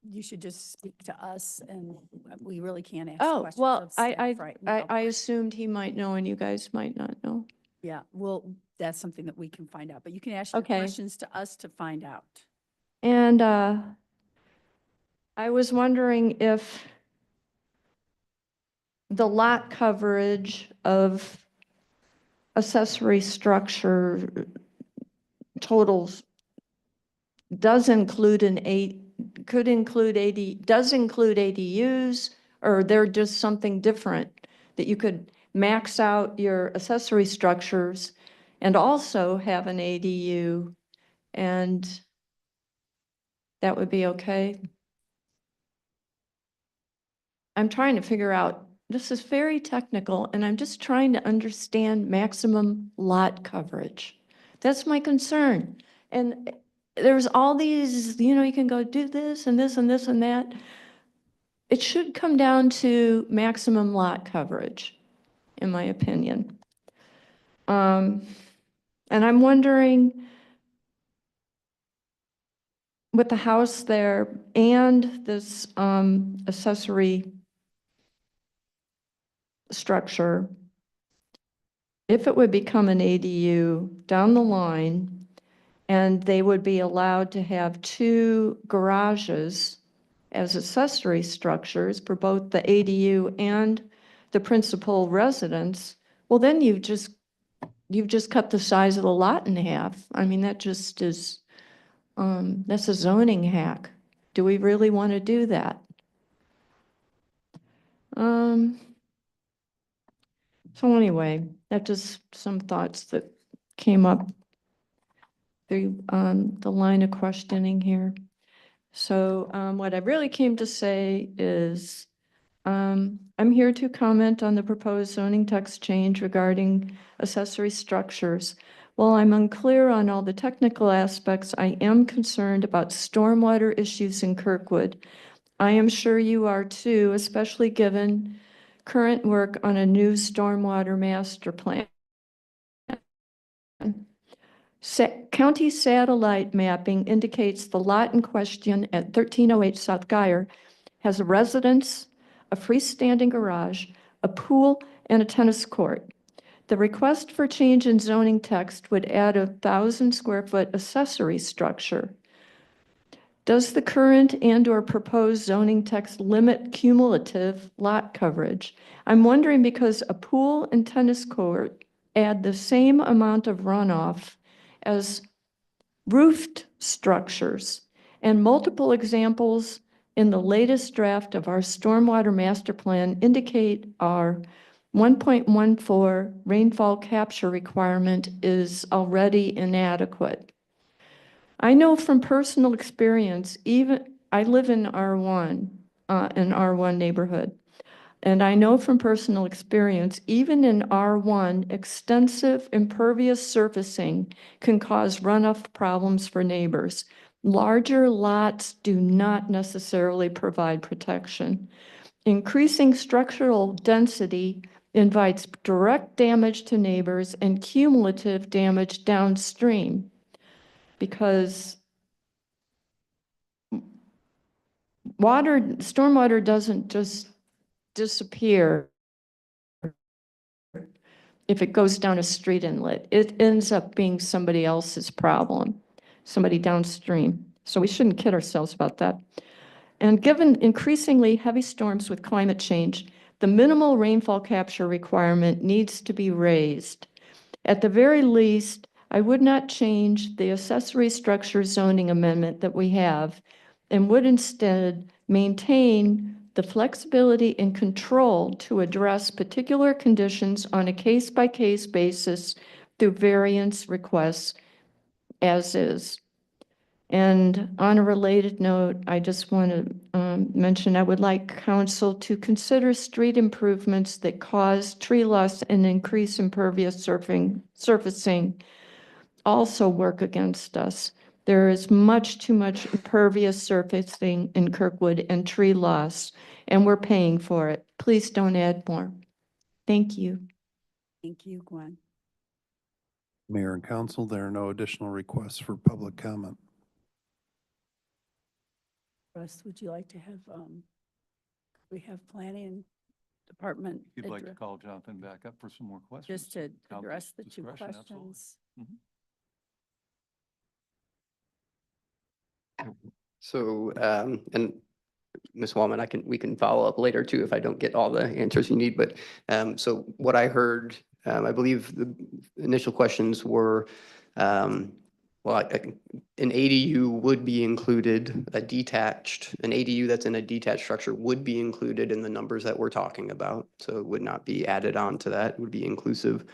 You should just speak to us and we really can't ask Oh, questions well, of staff right now. I assumed he might know and you guys might not know. Yeah, well, that's something that we can find out, but you can ask your Okay. questions to us to find out. And I was wondering if the lot coverage of accessory structure totals does include could include does include ADUs, or they're just something different that you could max out your accessory structures and also have an ADU, and that would be okay. I'm trying to figure out, this is very technical, and I'm just trying to understand maximum lot coverage. That's my concern. And there's all these, you can go do this and this and this and that. It should come down to maximum lot coverage, in my opinion. And I'm wondering, with the house there and this accessory structure, if it would become an ADU down the line, and they would be allowed to have 2 garages as accessory structures for both the ADU and the principal residence, well, then you've just cut the size of the lot in half. I mean, that just is, that's a zoning hack. Do we really want to do that? So anyway, that's just some thoughts that came up through the line of questioning here. So what I really came to say is, I'm here to comment on the proposed zoning text change regarding accessory structures. While I'm unclear on all the technical aspects, I am concerned about stormwater issues in Kirkwood. I am sure you are too, especially given current work on a new stormwater master plan. County satellite mapping indicates the lot in question at 1308 South Guyer has a residence, a freestanding garage, a pool, and a tennis court. The request for change in zoning text would add a 1,000-square-foot accessory structure. Does the current and/or proposed zoning text limit cumulative lot coverage? I'm wondering because a pool and tennis court add the same amount of runoff as roofed structures, and multiple examples in the latest draft of our stormwater master plan indicate our 1.14 rainfall capture requirement is already inadequate. I know from personal experience, I live in R1 neighborhood, and I know from personal experience, even in R1, extensive impervious surfacing can cause runoff problems for neighbors. Larger lots do not necessarily provide protection. Increasing structural density invites direct damage to neighbors and cumulative damage downstream because stormwater doesn't just disappear if it goes down a street inlet. It ends up being somebody else's problem, somebody downstream. So we shouldn't kid ourselves about that. And given increasingly heavy storms with climate change, the minimal rainfall capture requirement needs to be raised. At the very least, I would not change the accessory structure zoning amendment that we have and would instead maintain the flexibility and control to address particular conditions on a case-by-case basis through variance requests as is. And on a related note, I just want to mention I would like council to consider street improvements that cause tree loss and increase impervious surfacing also work against us. There is much too much impervious surfacing in Kirkwood and tree loss, and we're paying for it. Please don't add more. Thank you. Thank you, Gwen. Mayor and council, there are no additional requests for public comment. Russ, would you like to have, we have planning department. If you'd like to address- call Jonathan back up for some more questions. Just to Council's address the two discretion, absolutely. questions. So, and Ms. Wallman, we can follow up later too if I don't get all the answers you need. But so what I heard, I believe the initial questions were, an ADU would be included, an ADU that's in a detached structure would be included in the numbers that we're talking about. So it would not be added on to that, it would be inclusive.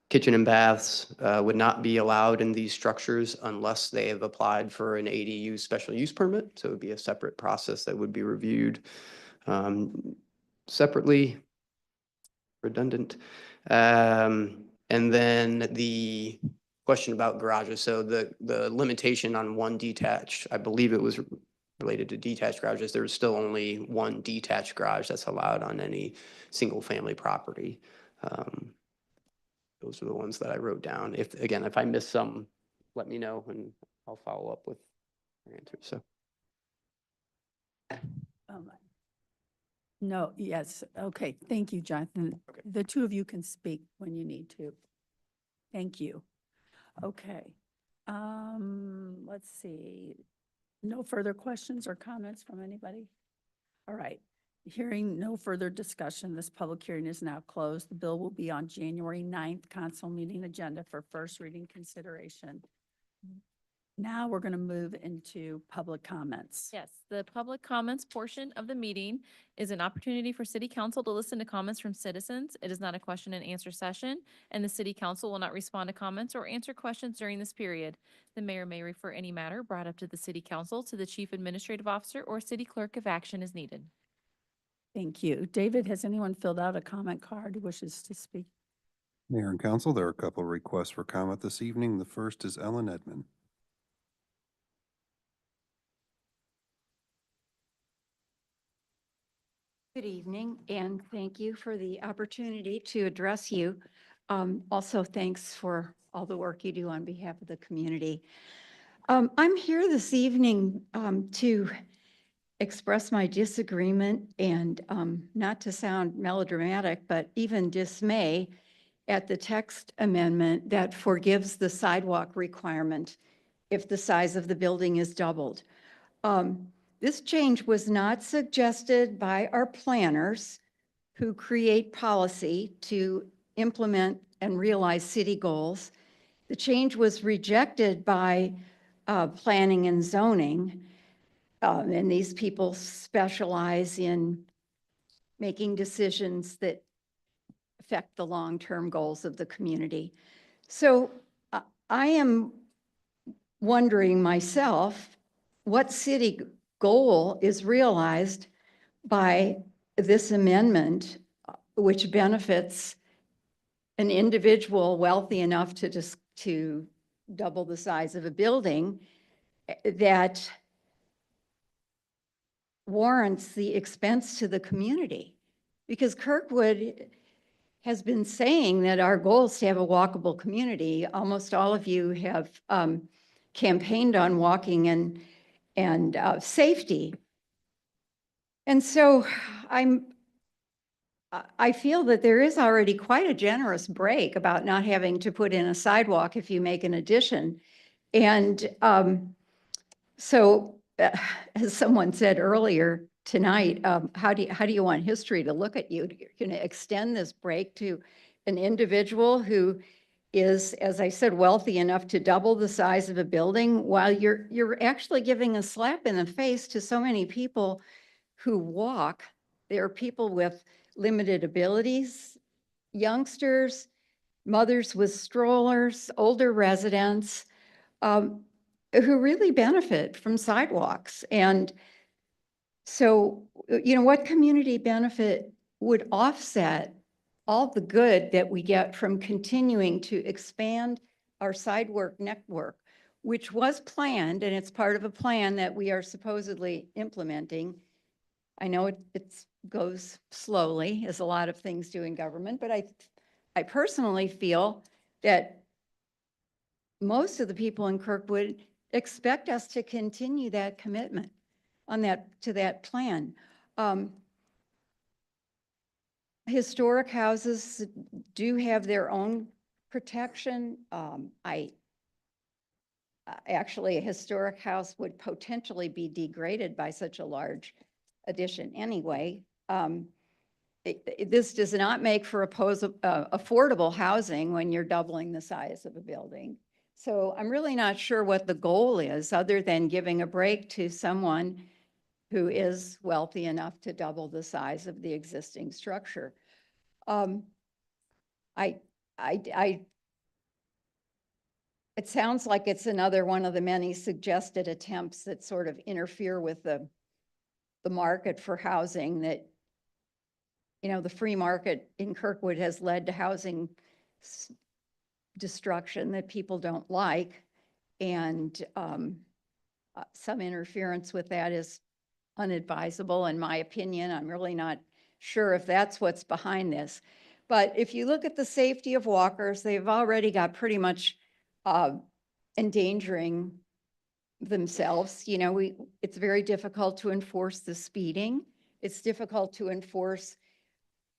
Kitchen and baths would not be allowed in these structures unless they have applied for an ADU special use permit. So it would be a separate process that would be reviewed separately, redundant. And then the question about garages. So the limitation on one detached, I believe it was related to detached garages. There's still only one detached garage that's allowed on any single family property. Those are the ones that I wrote down. If I miss some, let me know and I'll follow up with your answers. So. No, yes, okay, thank you, Jonathan. Okay. The two of you can speak when you need to. Thank you. Okay, let's see. No further questions or comments from anybody? All right, hearing no further discussion, this public hearing is now closed. The bill will be on January 9th council meeting agenda for first reading consideration. Now we're going to move into public comments. Yes, the public comments portion of the meeting is an opportunity for city council to listen to comments from citizens. It is not a question and answer session, and the city council will not respond to comments or answer questions during this period. The mayor may refer any matter brought up to the city council to the chief administrative officer or city clerk if action is needed. Thank you. David, has anyone filled out a comment card who wishes to speak? Mayor and council, there are a couple of requests for comment this evening. The first is Ellen Edmond. Good evening, and thank you for the opportunity to address you. Also, thanks for all the work you do on behalf of the community. I'm here this evening to express my disagreement and not to sound melodramatic, but even dismay at the text amendment that forgives the sidewalk requirement if the size of the building is doubled. This change was not suggested by our planners who create policy to implement and realize city goals. The change was rejected by planning and zoning. And these people specialize in making decisions that affect the long-term goals of the community. So I am wondering myself, what city goal is realized by this amendment, which benefits an individual wealthy enough to double the size of a building, that warrants the expense to the community? Because Kirkwood has been saying that our goal is to have a walkable community. Almost all of you have campaigned on walking and safety. And so I feel that there is already quite a generous break about not having to put in a sidewalk if you make an addition. And so as someone said earlier tonight, how do you want history to look at you? You're going to extend this break to an individual who is, as I said, wealthy enough to double the size of a building, while you're actually giving a slap in the face to so many people who walk. There are people with limited abilities, youngsters, mothers with strollers, older residents, who really benefit from sidewalks. And so, what community benefit would offset all the good that we get from continuing to expand our sidewalk network, which was planned, and it's part of a plan that we are supposedly implementing. I know it goes slowly, as a lot of things do in government, but I personally feel that most of the people in Kirkwood expect us to continue that commitment to that plan. Historic houses do have their own protection. Actually, a historic house would potentially be degraded by such a large addition anyway. This does not make for affordable housing when you're doubling the size of a building. So I'm really not sure what the goal is, other than giving a break to someone who is wealthy enough to double the size of the existing structure. It sounds like it's another one of the many suggested attempts that sort of interfere with the market for housing, that, the free market in Kirkwood has led to housing destruction that people don't like. And some interference with that is unadvisable, in my opinion. I'm really not sure if that's what's behind this. But if you look at the safety of walkers, they've already got pretty much endangering themselves. It's very difficult to enforce the speeding. It's difficult to enforce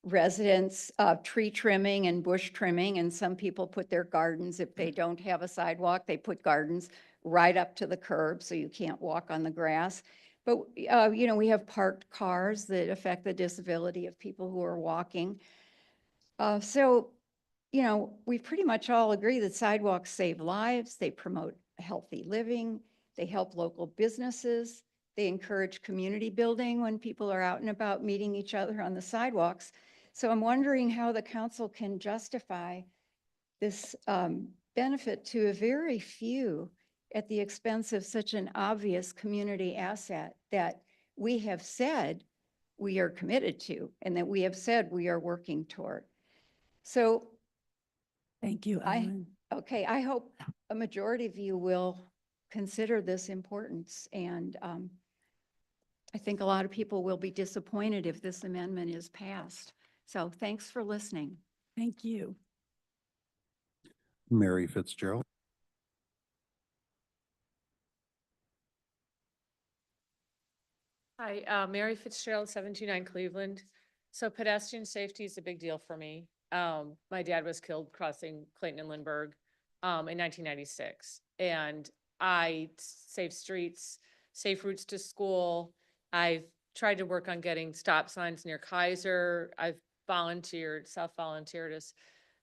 residents tree trimming and bush trimming. And some people put their gardens, if they don't have a sidewalk, they put gardens right up to the curb so you can't walk on the grass. But, we have parked cars that affect the disability of people who are walking. So, we pretty much all agree that sidewalks save lives, they promote healthy living, they help local businesses, they encourage community building when people are out and about meeting each other on the sidewalks. So I'm wondering how the council can justify this benefit to a very few at the expense of such an obvious community asset that we have said we are committed to, and that we have said we are working toward. So Thank you, Ellen. Okay, I hope a majority of you will consider this importance. And I think a lot of people will be disappointed if this amendment is passed. So thanks for listening. Thank you. Mary Fitzgerald. Hi, Mary Fitzgerald, 729 Cleveland. So pedestrian safety is a big deal for me. My dad was killed crossing Clayton and Lindbergh in 1996. And I save streets, safe routes to school. I've tried to work on getting stop signs near Kaiser. I've volunteered, self-volunteered as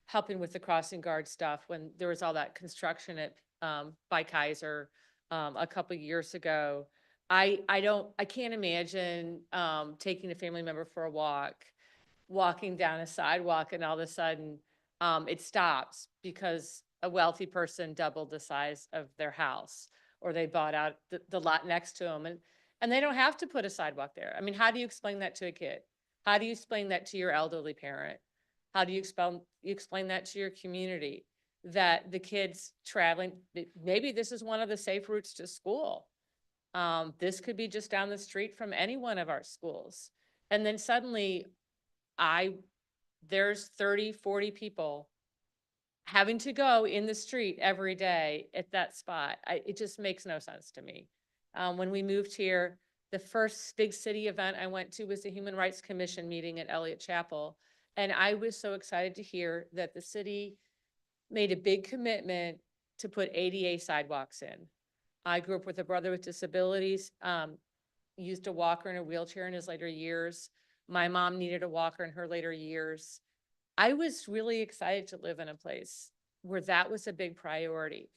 helping with the crossing guard stuff when there was all that construction at by Kaiser a couple years ago. I can't imagine taking a family member for a walk, walking down a sidewalk, and all of a sudden it stops because a wealthy person doubled the size of their house, or they bought out the lot next to them, and they don't have to put a sidewalk there. I mean, how do you explain that to a kid? How do you explain that to your elderly parent? How do you explain that to your community? That the kids traveling, maybe this is one of the safe routes to school. This could be just down the street from any one of our schools. And then suddenly there's 30, 40 people having to go in the street every day at that spot. It just makes no sense to me. When we moved here, the first big city event I went to was the Human Rights Commission meeting at Elliott Chapel. And I was so excited to hear that the city made a big commitment to put ADA sidewalks in. I grew up with a brother with disabilities, used a walker and a wheelchair in his later years. My mom needed a walker in her later years. I was really excited to live in a place where that was a big priority.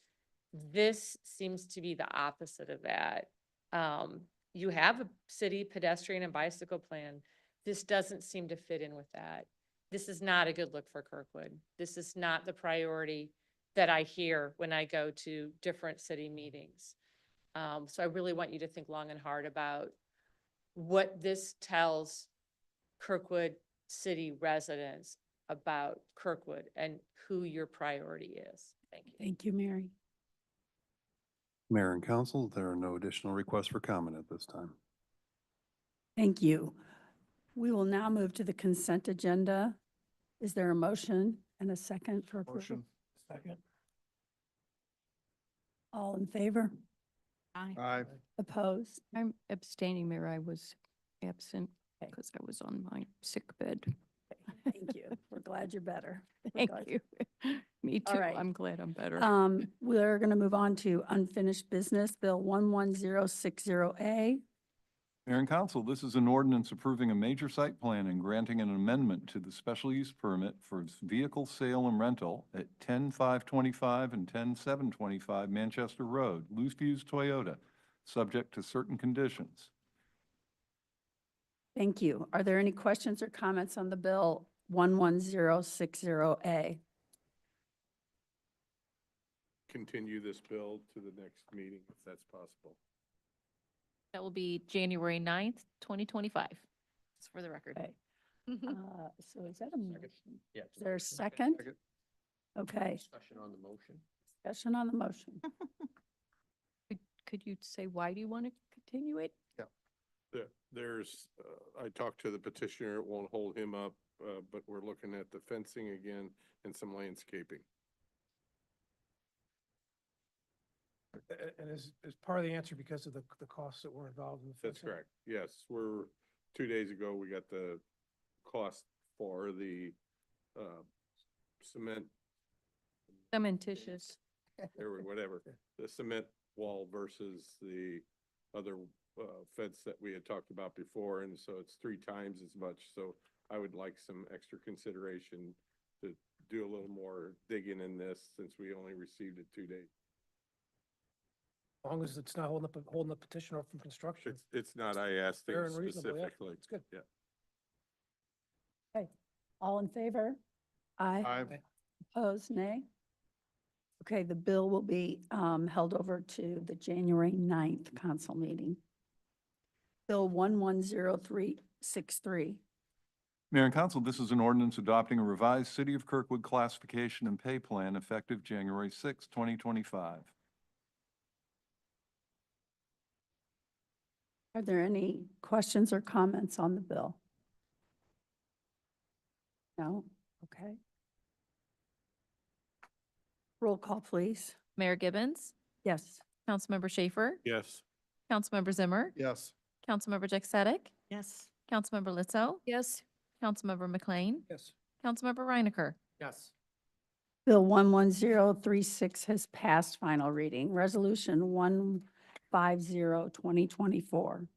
This seems to be the opposite of that. You have a city pedestrian and bicycle plan. This doesn't seem to fit in with that. This is not a good look for Kirkwood. This is not the priority that I hear when I go to different city meetings. So I really want you to think long and hard about what this tells Kirkwood city residents about Kirkwood and who your priority is. Thank you. Thank you, Mary. Mayor and council, there are no additional requests for comment at this time. Thank you. We will now move to the consent agenda. Is there a motion and a second for approval? Motion. Second. All in favor? Aye. Opposed? I'm abstaining, Mayor. I was absent because I was on my sick bed. Thank you. We're glad you're better. Thank you. Me All too. right. I'm glad I'm better. We're going to move on to unfinished business, Bill 11060A. Mayor and council, this is an ordinance approving a major site plan and granting an amendment to the special use permit for vehicle sale and rental at 10-525 and 10-725 Manchester Road, Loose Views, Toyota, subject to certain conditions. Thank you. Are there any questions or comments on the bill 11060A? Continue this bill to the next meeting if that's possible. That will be January 9th, 2025. Just for the record. Okay. So is that a motion? Yeah. Is there a second? Okay, Discussion on the motion. discussion on the motion. Could you say, why do you want to continue it? There's, I talked to the petitioner, it won't hold him up, but we're looking at the fencing again and some landscaping. And is part of the answer because of the costs that were involved in the That's fencing? correct. Yes, 2 days ago, we got the cost for the cement, Cementitious. or whatever, the cement wall versus the other fence that we had talked about before, and so it's 3 times as much. So I would like some extra consideration to do a little more digging in this since we only received it 2 days. As long as it's not holding the petitioner up from construction. It's not, I asked Fair him and reasonable, yeah. specifically. It's good. Yeah. Okay, all in favor? Aye. Aye. Opposed, nay? Okay, the bill will be held over to the January 9th council meeting. Bill 110363. Mayor and Council, this is an ordinance adopting a revised City of Kirkwood classification and pay plan effective January 6, 2025. Are there any questions or comments on the bill? No? Okay. Roll call, please. Mayor Gibbons, Yes. Councilmember Schaefer, Yes. Councilmember Zimmer, Yes. Councilmember Jack Sadek, Yes. Councilmember Lizzo, Yes. Councilmember McLean, Yes. Councilmember Reinecker. Yes. Bill 11036 has passed final reading. Resolution 150, 2024.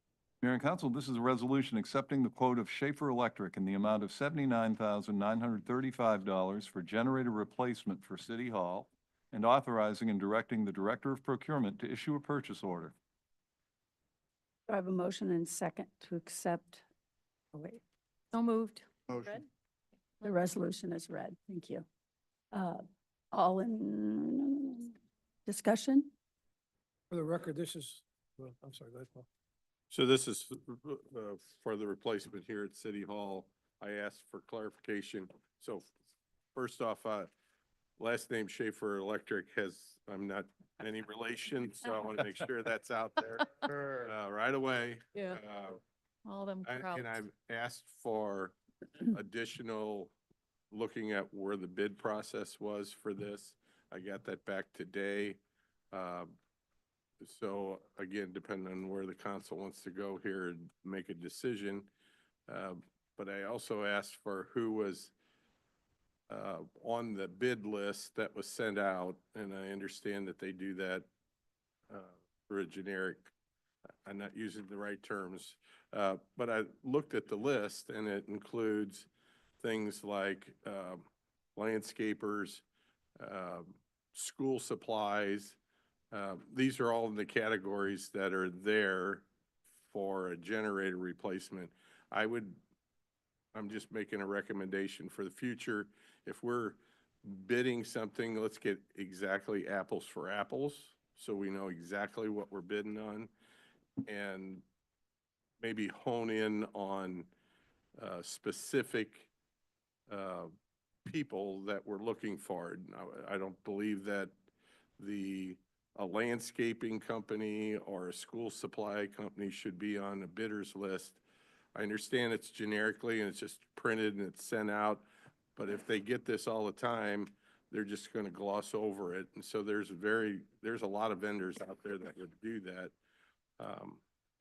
Mayor and Council, this is a resolution accepting the quote of Schaefer Electric in the amount of $79,935 for generator replacement for City Hall and authorizing and directing the Director of Procurement to issue a purchase order. Do I have a motion and second to accept? Oh, wait, So moved. Motion. the resolution is read. Thank you. All in discussion? For the record, this is, well, I'm sorry, go ahead, Paul. So this is for the replacement here at City Hall. I asked for clarification. So first off, last name Schaefer Electric I'm not any relation, so I want to make sure that's out there right away. Yeah. All them And crowds. I've asked for additional, looking at where the bid process was for this. I got that back today. So again, depending on where the council wants to go here and make a decision. But I also asked for who was on the bid list that was sent out, and I understand that they do that for a generic, I'm not using the right terms, but I looked at the list and it includes things like landscapers, school supplies. These are all in the categories that are there for a generator replacement. I'm just making a recommendation for the future. If we're bidding something, let's get exactly apples for apples, so we know exactly what we're bidding on, and maybe hone in on specific people that we're looking for. Now, I don't believe that a landscaping company or a school supply company should be on a bidder's list. I understand it's generically and it's just printed and it's sent out, but if they get this all the time, they're just going to gloss over it. And so there's a lot of vendors out there that would do that.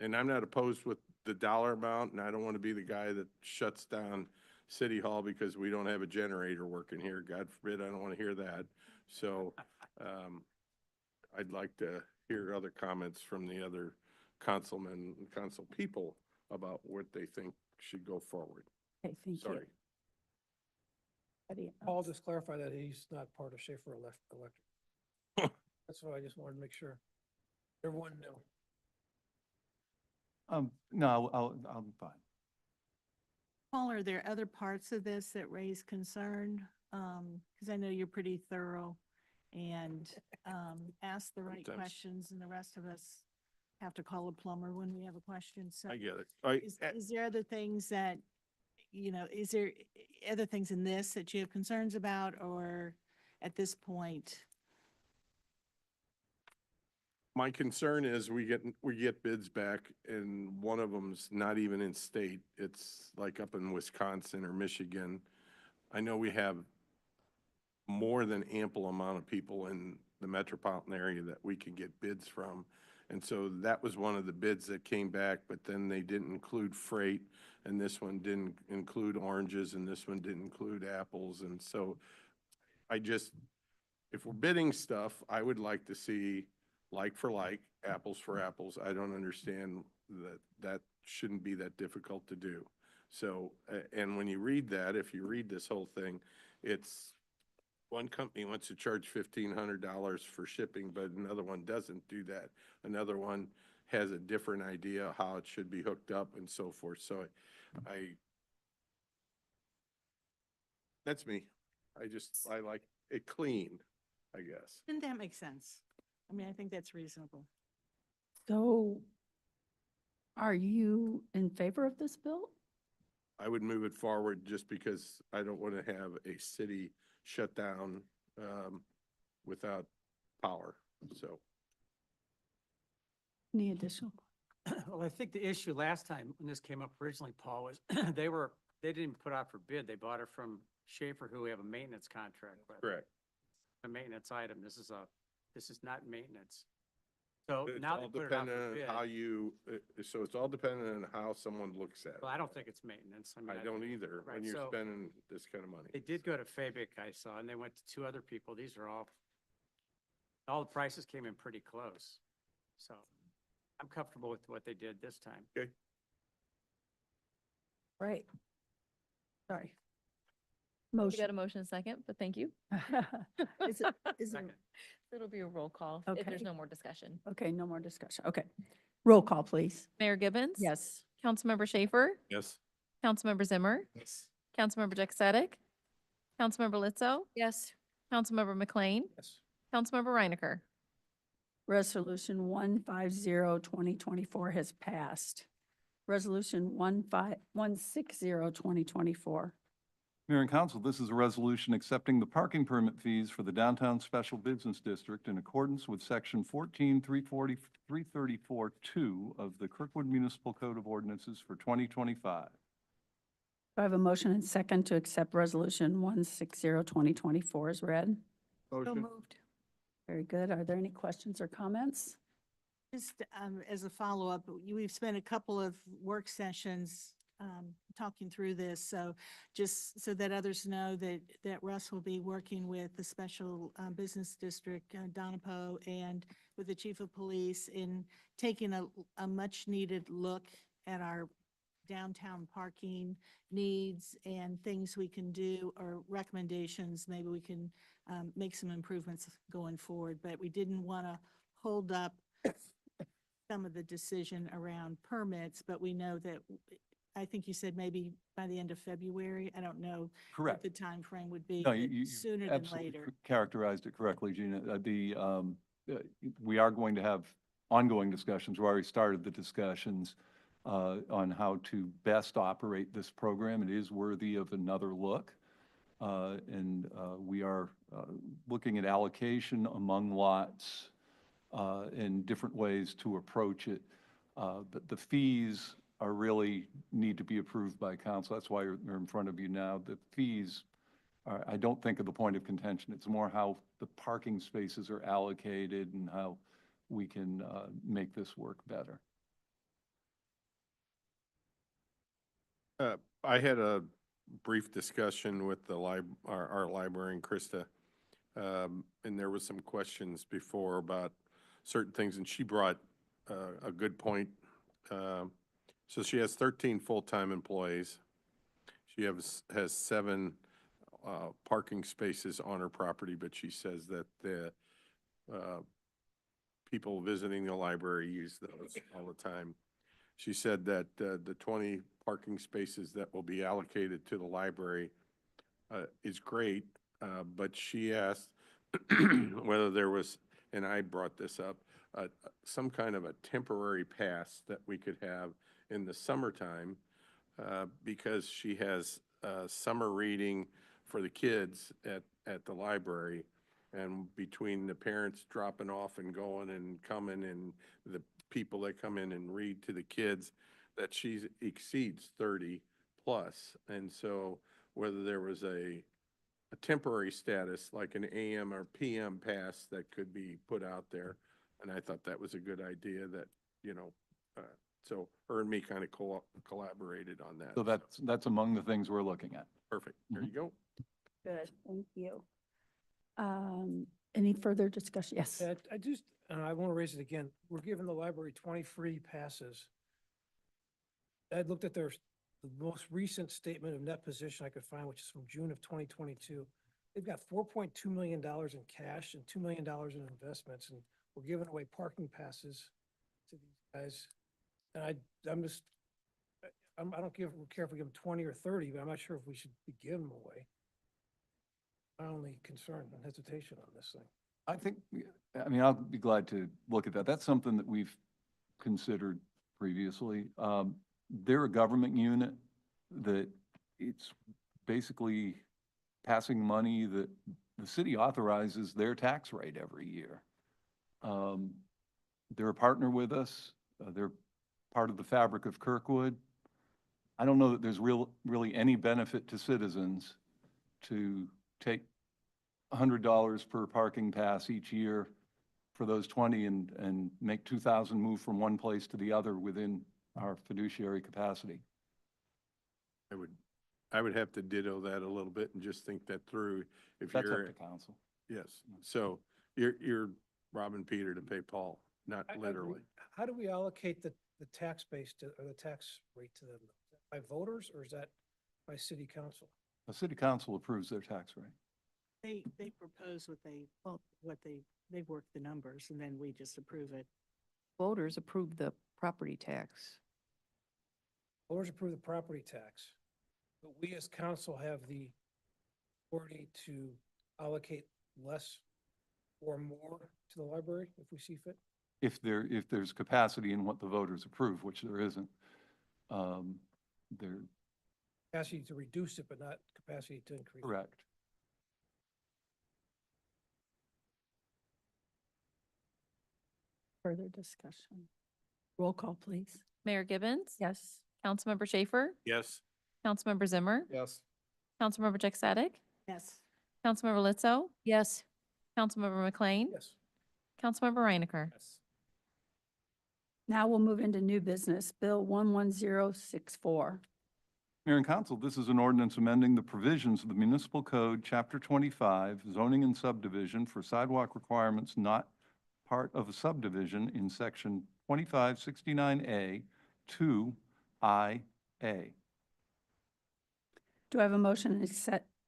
And I'm not opposed with the dollar amount, and I don't want to be the guy that shuts down City Hall because we don't have a generator working here. God forbid, I don't want to hear that. So I'd like to hear other comments from the other councilmen and council people about what they think should go forward. Okay, thank you. Sorry. Anybody Paul else? just clarify that he's not part of Schaefer Electric. That's what I just wanted to make sure. Everyone knew. No, I'm fine. Paul, are there other parts of this that raise concern? Because I know you're pretty thorough and ask the right Sometimes. questions, and the rest of us have to call a plumber when we have a question. So I get it. is there other things that, is there other things in this that you have concerns about, or at this point? My concern is we get bids back and one of them's not even in state. It's like up in Wisconsin or Michigan. I know we have more than ample amount of people in the metropolitan area that we can get bids from. And so that was one of the bids that came back, but then they didn't include freight, and this one didn't include oranges, and this one didn't include apples. And so if we're bidding stuff, I would like to see like for like, apples for apples. I don't understand that shouldn't be that difficult to do. So, and when you read that, if you read this whole thing, it's one company wants to charge $1,500 for shipping, but another one doesn't do that. Another one has a different idea how it should be hooked up and so forth. So that's me. I like it clean, I guess. Didn't that make sense? I mean, I think that's reasonable. So are you in favor of this bill? I would move it forward just because I don't want to have a city shut down, without power, so. Any additional? Well, I think the issue last time when this came up originally, Paul, was they didn't even put out for bid. They bought it from Schaefer, who we have a maintenance contract with. Correct. A maintenance item. This is not maintenance. So It's now they all put it out dependent for on bid. how you, so it's all dependent on how someone looks at it. Well, I don't think it's maintenance. mean, I don't either, Right, when you're so spending this kind of money. They did go to Fabic, I saw, and they went to two other people. These are all the prices came in pretty close. So I'm comfortable with what they did this time. Okay. Right. Sorry. We got Motion. a motion second, but thank you. Is it, is it, Second. It'll be a roll call if there's Okay. no more discussion. okay, no more discussion. Okay. Roll call, please. Mayor Gibbons? Yes. Councilmember Schaefer? Yes. Councilmember Zimmer? Yes. Councilmember Jack Sadek? Councilmember Lizzo? Yes. Councilmember McLean? Yes. Councilmember Reinecker? Resolution 150-2024 has passed. Resolution 160-2024. Mayor and Council, this is a resolution accepting the parking permit fees for the Downtown Special Business District in accordance with Section 14-334-2 of the Kirkwood Municipal Code of Ordinances for 2025. Do I have a motion and second to accept Resolution 160-2024 as read? Motion. Very good. Are there any questions or comments? Just as a follow-up, we've spent a couple of work sessions talking through this, so just so that others know that Russ will be working with the Special Business District, Donapo, and with the Chief of Police in taking a much-needed look at our downtown parking needs and things we can do or recommendations. Maybe we can make some improvements going forward, but we didn't want to hold up some of the decision around permits, but we know that, I think you said maybe by the end of February. I don't know Correct. what the time frame would be, No, but you sooner than absolutely later. characterized it correctly, Gina. We are going to have ongoing discussions. We already started the discussions on how to best operate this program. It is worthy of another look. And we are looking at allocation among lots and different ways to approach it. But the fees are really need to be approved by council. That's why they're in front of you now. The fees are, I don't think, are the point of contention. It's more how the parking spaces are allocated and how we can make this work better. I had a brief discussion with the our librarian, Krista, and there was some questions before about certain things, and she brought a good point. So she has 13 full-time employees. She has 7 parking spaces on her property, but she says that the people visiting the library use those all the time. She said that the 20 parking spaces that will be allocated to the library is great, but she asked whether there was, and I brought this up, some kind of a temporary pass that we could have in the summertime, because she has summer reading for the kids at the library. And between the parents dropping off and going and coming and the people that come in and read to the kids, that she exceeds 30 plus. And so whether there was a temporary status like an AM or PM pass that could be put out there. And I thought that was a good idea that, so her and me kind of collaborated on that. So that's among the things we're looking at. Perfect. There you go. Good, thank you. Any further discussion? Yes. I want to raise it again. We're giving the library 20 free passes. I looked at the most recent statement of net position I could find, which is from June of 2022. They've got $4.2 million in cash and $2 million in investments, and we're giving away parking passes to these guys. And I don't care if we give them 20 or 30, but I'm not sure if we should be giving them away. My only concern and hesitation on this thing. I think, I'll be glad to look at that. That's something that we've considered previously. They're a government unit. that it's basically passing money that the city authorizes their tax rate every year. They're a partner with us. They're part of the fabric of Kirkwood. I don't know that there's really any benefit to citizens to take $100 per parking pass each year for those 20 and make 2,000 move from one place to the other within our fiduciary capacity. I would have to ditto that a little bit and just think that through. If That's up you're, to council. yes, so you're robbing Peter to pay Paul, not I agree. literally. How do we allocate the tax base to, or the tax rate to them? By voters, or is that by city council? The city council approves their tax rate. They propose they've worked the numbers and then we just approve it. Voters approve the property tax. Voters approve the property tax, but we as council have the authority to allocate less or more to the library if we see fit. If there's capacity in what the voters approve, which there isn't, they're Capacity to reduce it, but not capacity to increase. correct. Further discussion. Roll call, please. Mayor Gibbons? Yes. Councilmember Schaefer? Yes. Councilmember Zimmer? Yes. Councilmember Jack Sadek? Yes. Councilmember Lizzo? Yes. Councilmember McLean? Yes. Councilmember Reinecker? Now we'll move into new business, Bill 11064. Mayor and council, this is an ordinance amending the provisions of the Municipal Code, Chapter 25, zoning and subdivision for sidewalk requirements not part of a subdivision in Section 2569A 2IA. Do I have a motion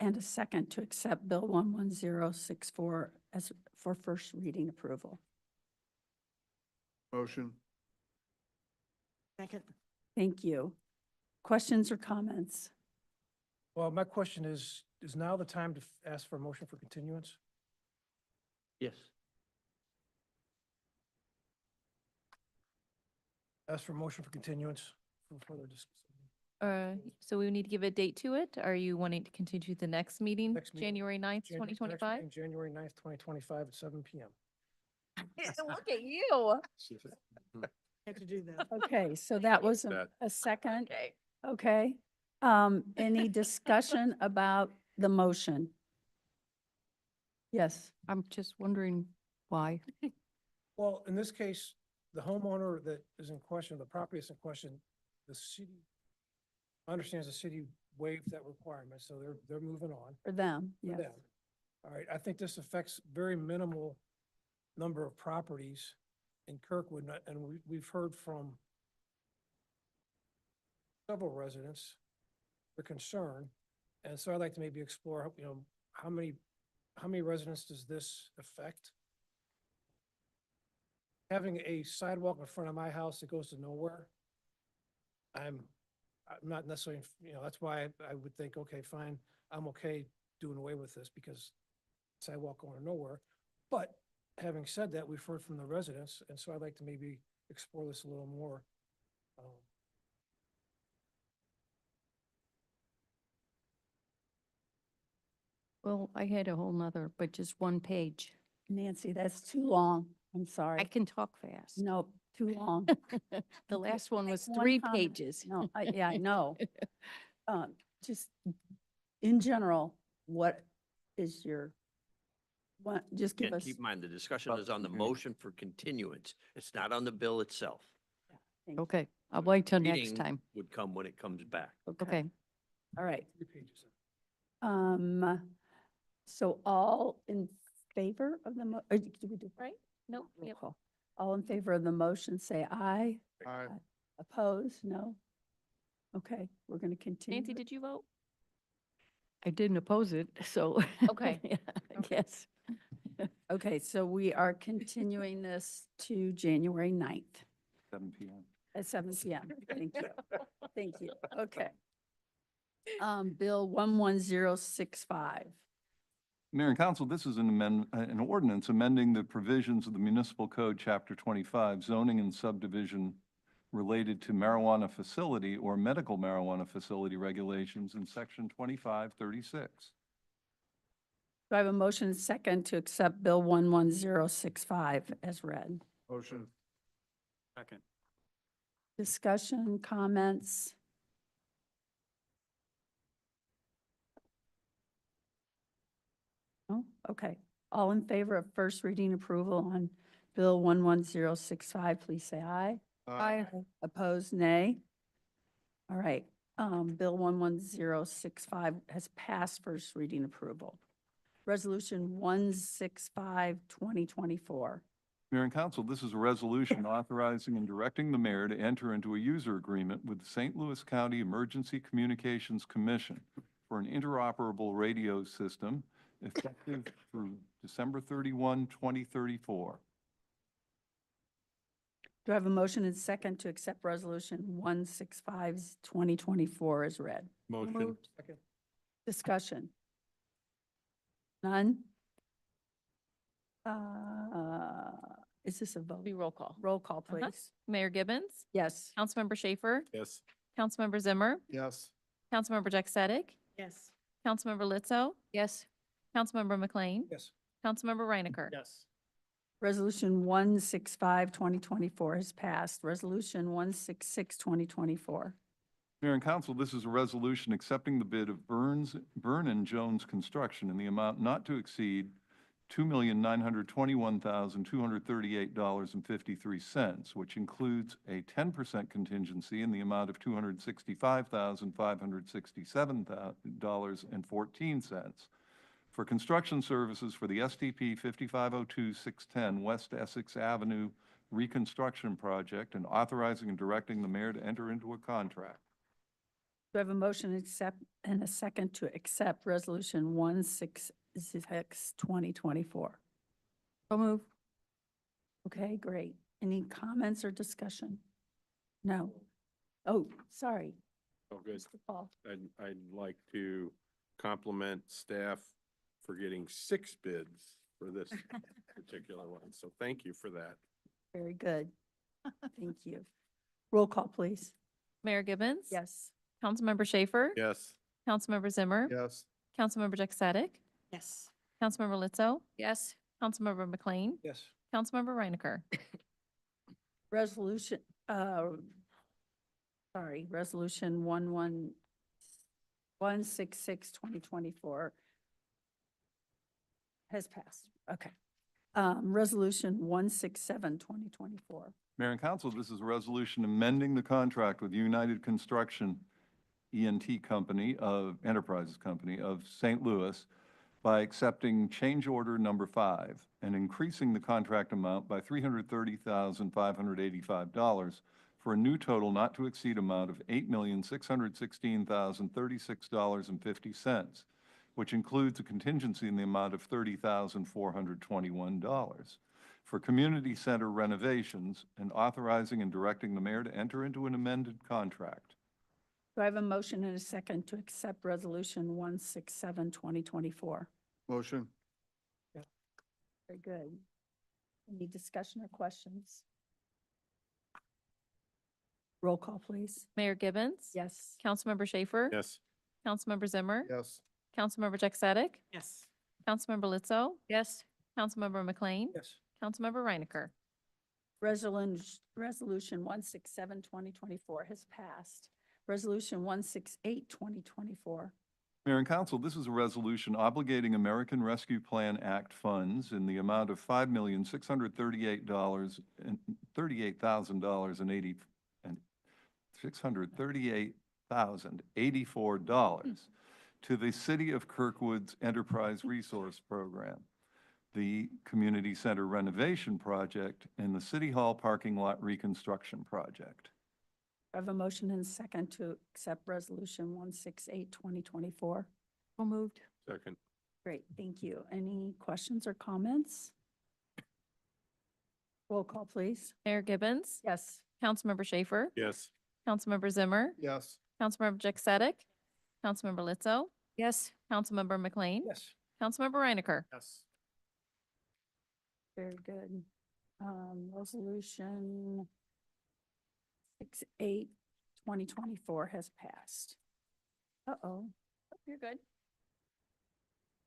and a second to accept Bill 11064 as for first reading approval? Motion. Second. Thank you. Questions or comments? Well, my question is now the time to ask for a motion for continuance? Yes. Ask for a motion for continuance for further discussion. So we need to give a date to it? Are you wanting to continue to the next meeting, Next meeting. January 9th, Jan- next 2025? meeting, January 9th, 2025 at 7 PM. Look at you. Have to do that. Okay, so that was That- a second. Okay. Any discussion about the motion? Yes. I'm just wondering why. Well, in this case, the homeowner that is in question, the property is in question, the city understands the city waived that requirement, so they're moving on For them, for yes. them. All right, I think this affects very minimal number of properties in Kirkwood, and we've heard from several residents, their concern, and so I'd like to maybe explore, how many residents does this affect? Having a sidewalk in front of my house that goes to nowhere, I'm not necessarily, that's why I would think, okay, fine, I'm okay doing away with this because sidewalk going to nowhere. But having said that, we've heard from the residents, and so I'd like to maybe explore this a little more. Well, I had a whole nother, but just one page. Nancy, that's too long. I'm I sorry. can talk fast. No, too long. The last one was Make one 3 comment. pages. No, yeah, I know. Just in general, what is just give And us. keep in mind, the discussion is on the motion for continuance. It's not on the bill itself. Thank you. Okay, I'll wait till next Reading time. would come when it comes back. Okay. All right. 3 pages. So all in favor of the did we do? Right? Nope. Roll Yep. call. All in favor of the motion, say aye. Aye. Opposed? No? Okay, we're going to continue. Nancy, did you vote? I didn't oppose it, so. Okay. Yeah, I Okay. guess. Okay, so we are continuing this to January 9th 7 PM. at 7 PM. Thank you. Thank you. Okay. Bill 11065. Mayor and council, this is an ordinance amending the provisions of the Municipal Code, Chapter 25, zoning and subdivision related to marijuana facility or medical marijuana facility regulations in section 2536. Do I have a motion and second to accept Bill 11065 as read? Motion. Second. Discussion, comments? No? Okay. All in favor of first reading approval on Bill 11065, please say aye. Aye. Opposed, nay. All right, Bill 11065 has passed first reading approval. Resolution 165, 2024. Mayor and Council, this is a resolution authorizing and directing the mayor to enter into a user agreement with the St. Louis County Emergency Communications Commission for an interoperable radio system effective through December 31, 2034. Do I have a motion and second to accept Resolution 165, 2024 as read? Motion. Discussion? None? Is this a vote? Be roll call. Roll call, Uh-huh. please. Mayor Gibbons? Yes. Councilmember Schaefer? Yes. Councilmember Zimmer? Yes. Councilmember Jack Sadek? Yes. Councilmember Lizzo? Yes. Councilmember McLean? Yes. Councilmember Reinecker? Yes. Resolution 165, 2024 has passed. Resolution 166, 2024. Mayor and Council, this is a resolution accepting the bid of Byrne and Jones Construction in the amount not to exceed $2,921,238.53, which includes a 10% contingency in the amount of $265,567.14 for construction services for the STP 5502-610 West Essex Avenue reconstruction project and authorizing and directing the mayor to enter into a contract. Do I have a motion to accept and a second to accept Resolution 166, 2024? So move. Okay, great. Any comments or discussion? No. Oh, sorry. Oh, good. Mr. Paul. I'd like to compliment staff for getting 6 bids for this particular one. So thank you for that. Very good. Thank you. Roll call, please. Mayor Gibbons? Yes. Councilmember Schaefer? Yes. Councilmember Zimmer? Yes. Councilmember Jack Sadek? Yes. Councilmember Lizzo? Yes. Councilmember McLean? Yes. Councilmember Reinecker? Resolution, Resolution 166, 2024 has passed. Okay. Resolution 167, 2024. Mayor and Council, this is a resolution amending the contract with United Construction ENT Company of Enterprises Company of St. Louis by accepting change order number 5 and increasing the contract amount by $330,585 for a new total not to exceed amount of $8,616,036.50, which includes a contingency in the amount of $30,421 for community center renovations and authorizing and directing the mayor to enter into an amended contract. Do I have a motion and a second to accept Resolution 167, 2024? Motion. Very good. Any discussion or questions? Roll call, please. Mayor Gibbons? Yes. Councilmember Schaefer? Yes. Councilmember Zimmer? Yes. Councilmember Jack Sadek? Yes. Councilmember Lizzo? Yes. Councilmember McLean? Yes. Councilmember Reinecker? Resolution 167, 2024 has passed. Resolution 168, 2024. Mayor and Council, this is a resolution obligating American Rescue Plan Act funds in the amount of $638,084 to the City of Kirkwood's Enterprise Resource Program, the Community Center Renovation Project, and the City Hall Parking Lot Reconstruction Project. I have a motion and a second to accept Resolution 168, 2024. So moved. Second. Great, thank you. Any questions or comments? Roll call, please. Mayor Gibbons? Yes. Councilmember Schaefer? Yes. Councilmember Zimmer? Yes. Councilmember Jack Sadek? Councilmember Lizzo? Yes. Councilmember McLean? Yes. Councilmember Reinecker? Yes. Very good. Resolution 6/8/2024 has passed. Uh-oh. You're good.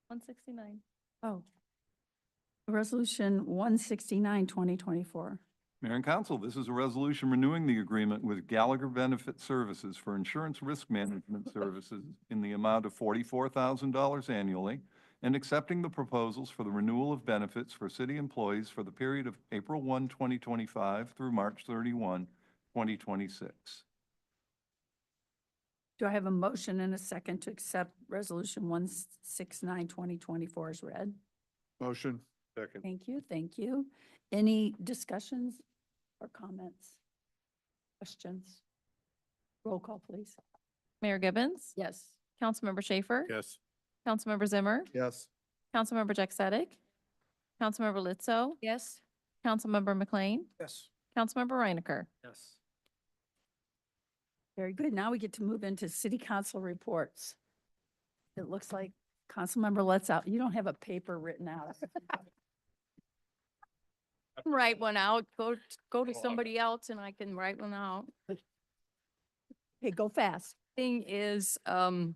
169. Oh. Resolution 169/2024. Mayor and Council, this is a resolution renewing the agreement with Gallagher Benefit Services for insurance risk management services in the amount of $44,000 annually and accepting the proposals for the renewal of benefits for city employees for the period of April 1, 2025 through March 31, 2026. Do I have a motion and a second to accept Resolution 169/2024 as read? Motion. Second. Thank you, thank you. Any discussions or comments? Questions? Roll call, please. Mayor Gibbons? Yes. Councilmember Schaefer? Yes. Councilmember Zimmer? Yes. Councilmember Jack Sadek? Councilmember Lizzo? Yes. Councilmember McLean? Yes. Councilmember Reinecker? Yes. Very good. Now we get to move into city council reports. It looks like Councilmember lets out, you don't have a paper written out. Write one out, go to somebody else and I can write one out. Okay, go fast. Thing is, that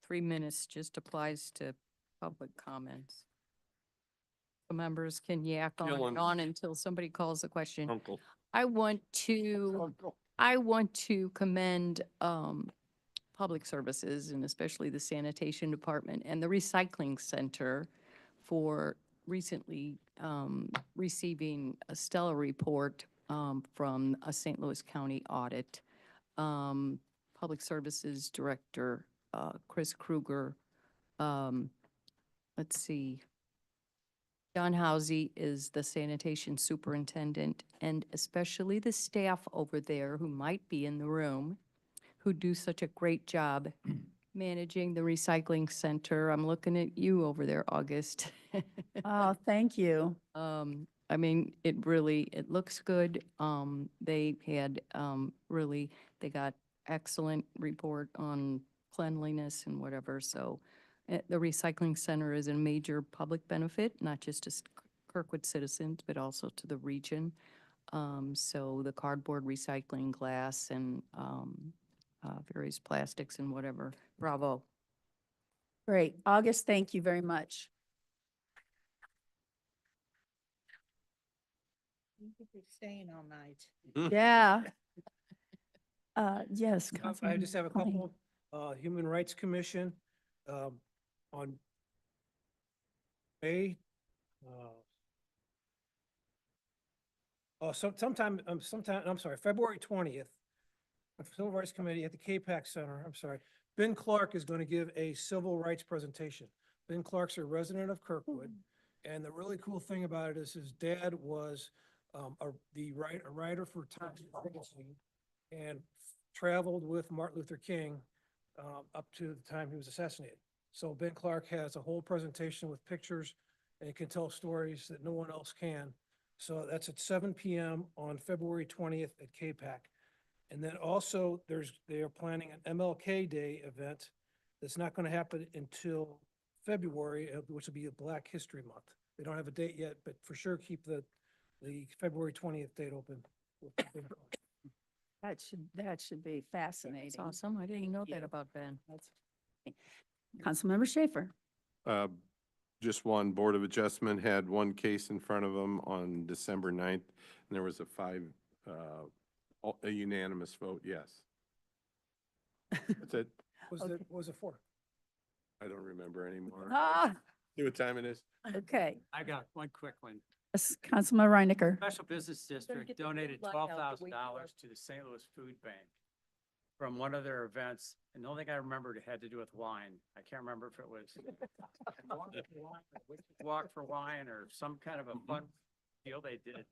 3 minutes just applies to public comments. The members can yak on and on until somebody calls a question. Uncle. I want to commend, public services and especially the sanitation department and the recycling center for recently, receiving a stellar report, from a St. Louis County audit. Public Services Director, Chris Kruger, let's see. John Housey is the sanitation superintendent, and especially the staff over there who might be in the room, who do such a great job managing the recycling center. I'm looking at you over there, August. Oh, thank you. I mean, it looks good. They had, they got excellent report on cleanliness and whatever, so the recycling center is a major public benefit, not just to Kirkwood citizens, but also to the region. So the cardboard recycling, glass, and various plastics and whatever. Bravo. Great. August, thank you very much. You're staying all night. Yeah. Yes. I Councilman just have a McLean. couple. Human Rights Commission, on May, February 20th, the Civil Rights Committee at the KPAC Center, Ben Clark is going to give a civil rights presentation. Ben Clark's a resident of Kirkwood, and the really cool thing about it is his dad was a writer for Times Magazine and traveled with Martin Luther King up to the time he was assassinated. So Ben Clark has a whole presentation with pictures and can tell stories that no one else can. So that's at 7 p.m. on February 20th at KPAC. And then also they are planning an MLK Day event that's not going to happen until February, which will be a Black History Month. They don't have a date yet, but for sure keep the February 20th date open. That should be fascinating. That's awesome. I didn't know Thank that you. about Ben. Councilmember Schaefer. Just one Board of Adjustment had one case in front of them on December 9th, and there was a unanimous vote, yes. That's it. What was it for? I don't remember anymore. Ah, See what time it is? okay. I got one quick one. Yes, Councilman Reinecker. Special Business District get the donated light out the $12,000 week to the St. Louis Food Bank from one of their events, and the only thing I remembered it had to do with wine. I can't remember if it was Walk for Wine or some kind of a fun deal they did.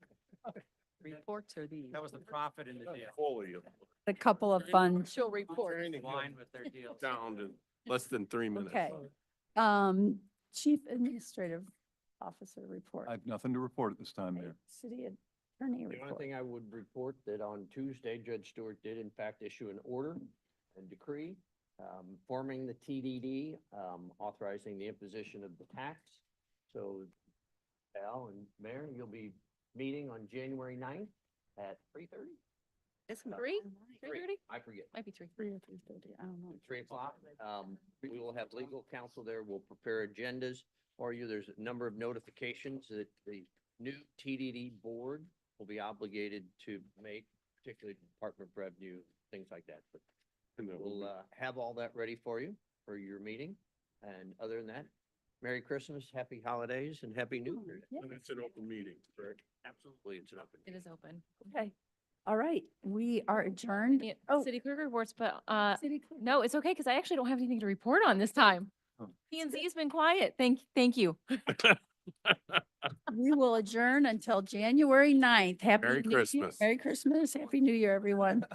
Reports are these. That was the profit in the deal. A couple of fun. She'll report. Wine with their deals. Down to less than 3 minutes. Okay. Chief Administrative Officer report. I have nothing to report at this time, Mayor. City Attorney The only report. thing I would report that on Tuesday, Judge Stewart did in fact issue an order and decree forming the TDD, authorizing the imposition of the tax. So Al and Mayor, you'll be meeting on January 9th at 3:30? It's 3:30? I forget. Might be 3. 3:30, I don't know. 3 o'clock. We will have legal counsel there. We'll prepare agendas for you. There's a number of notifications that the new TDD board will be obligated to make, particularly Department of Revenue, things like that. But And that will we'll have all that ready for you for your meeting. And other than that, Merry Christmas, Happy Holidays, and Happy New Year. And it's an open meeting, correct? Absolutely, it's an open. It is open. Okay. All right, we are adjourned. Yeah, Oh, City clerk reports, but, city clerk. no, it's okay, because I actually don't have anything to report on this time. Oh. P and Z's been quiet. Thank you. We will adjourn until January 9th. Happy Merry New Year. Christmas. Merry Christmas. Happy New Year, everyone.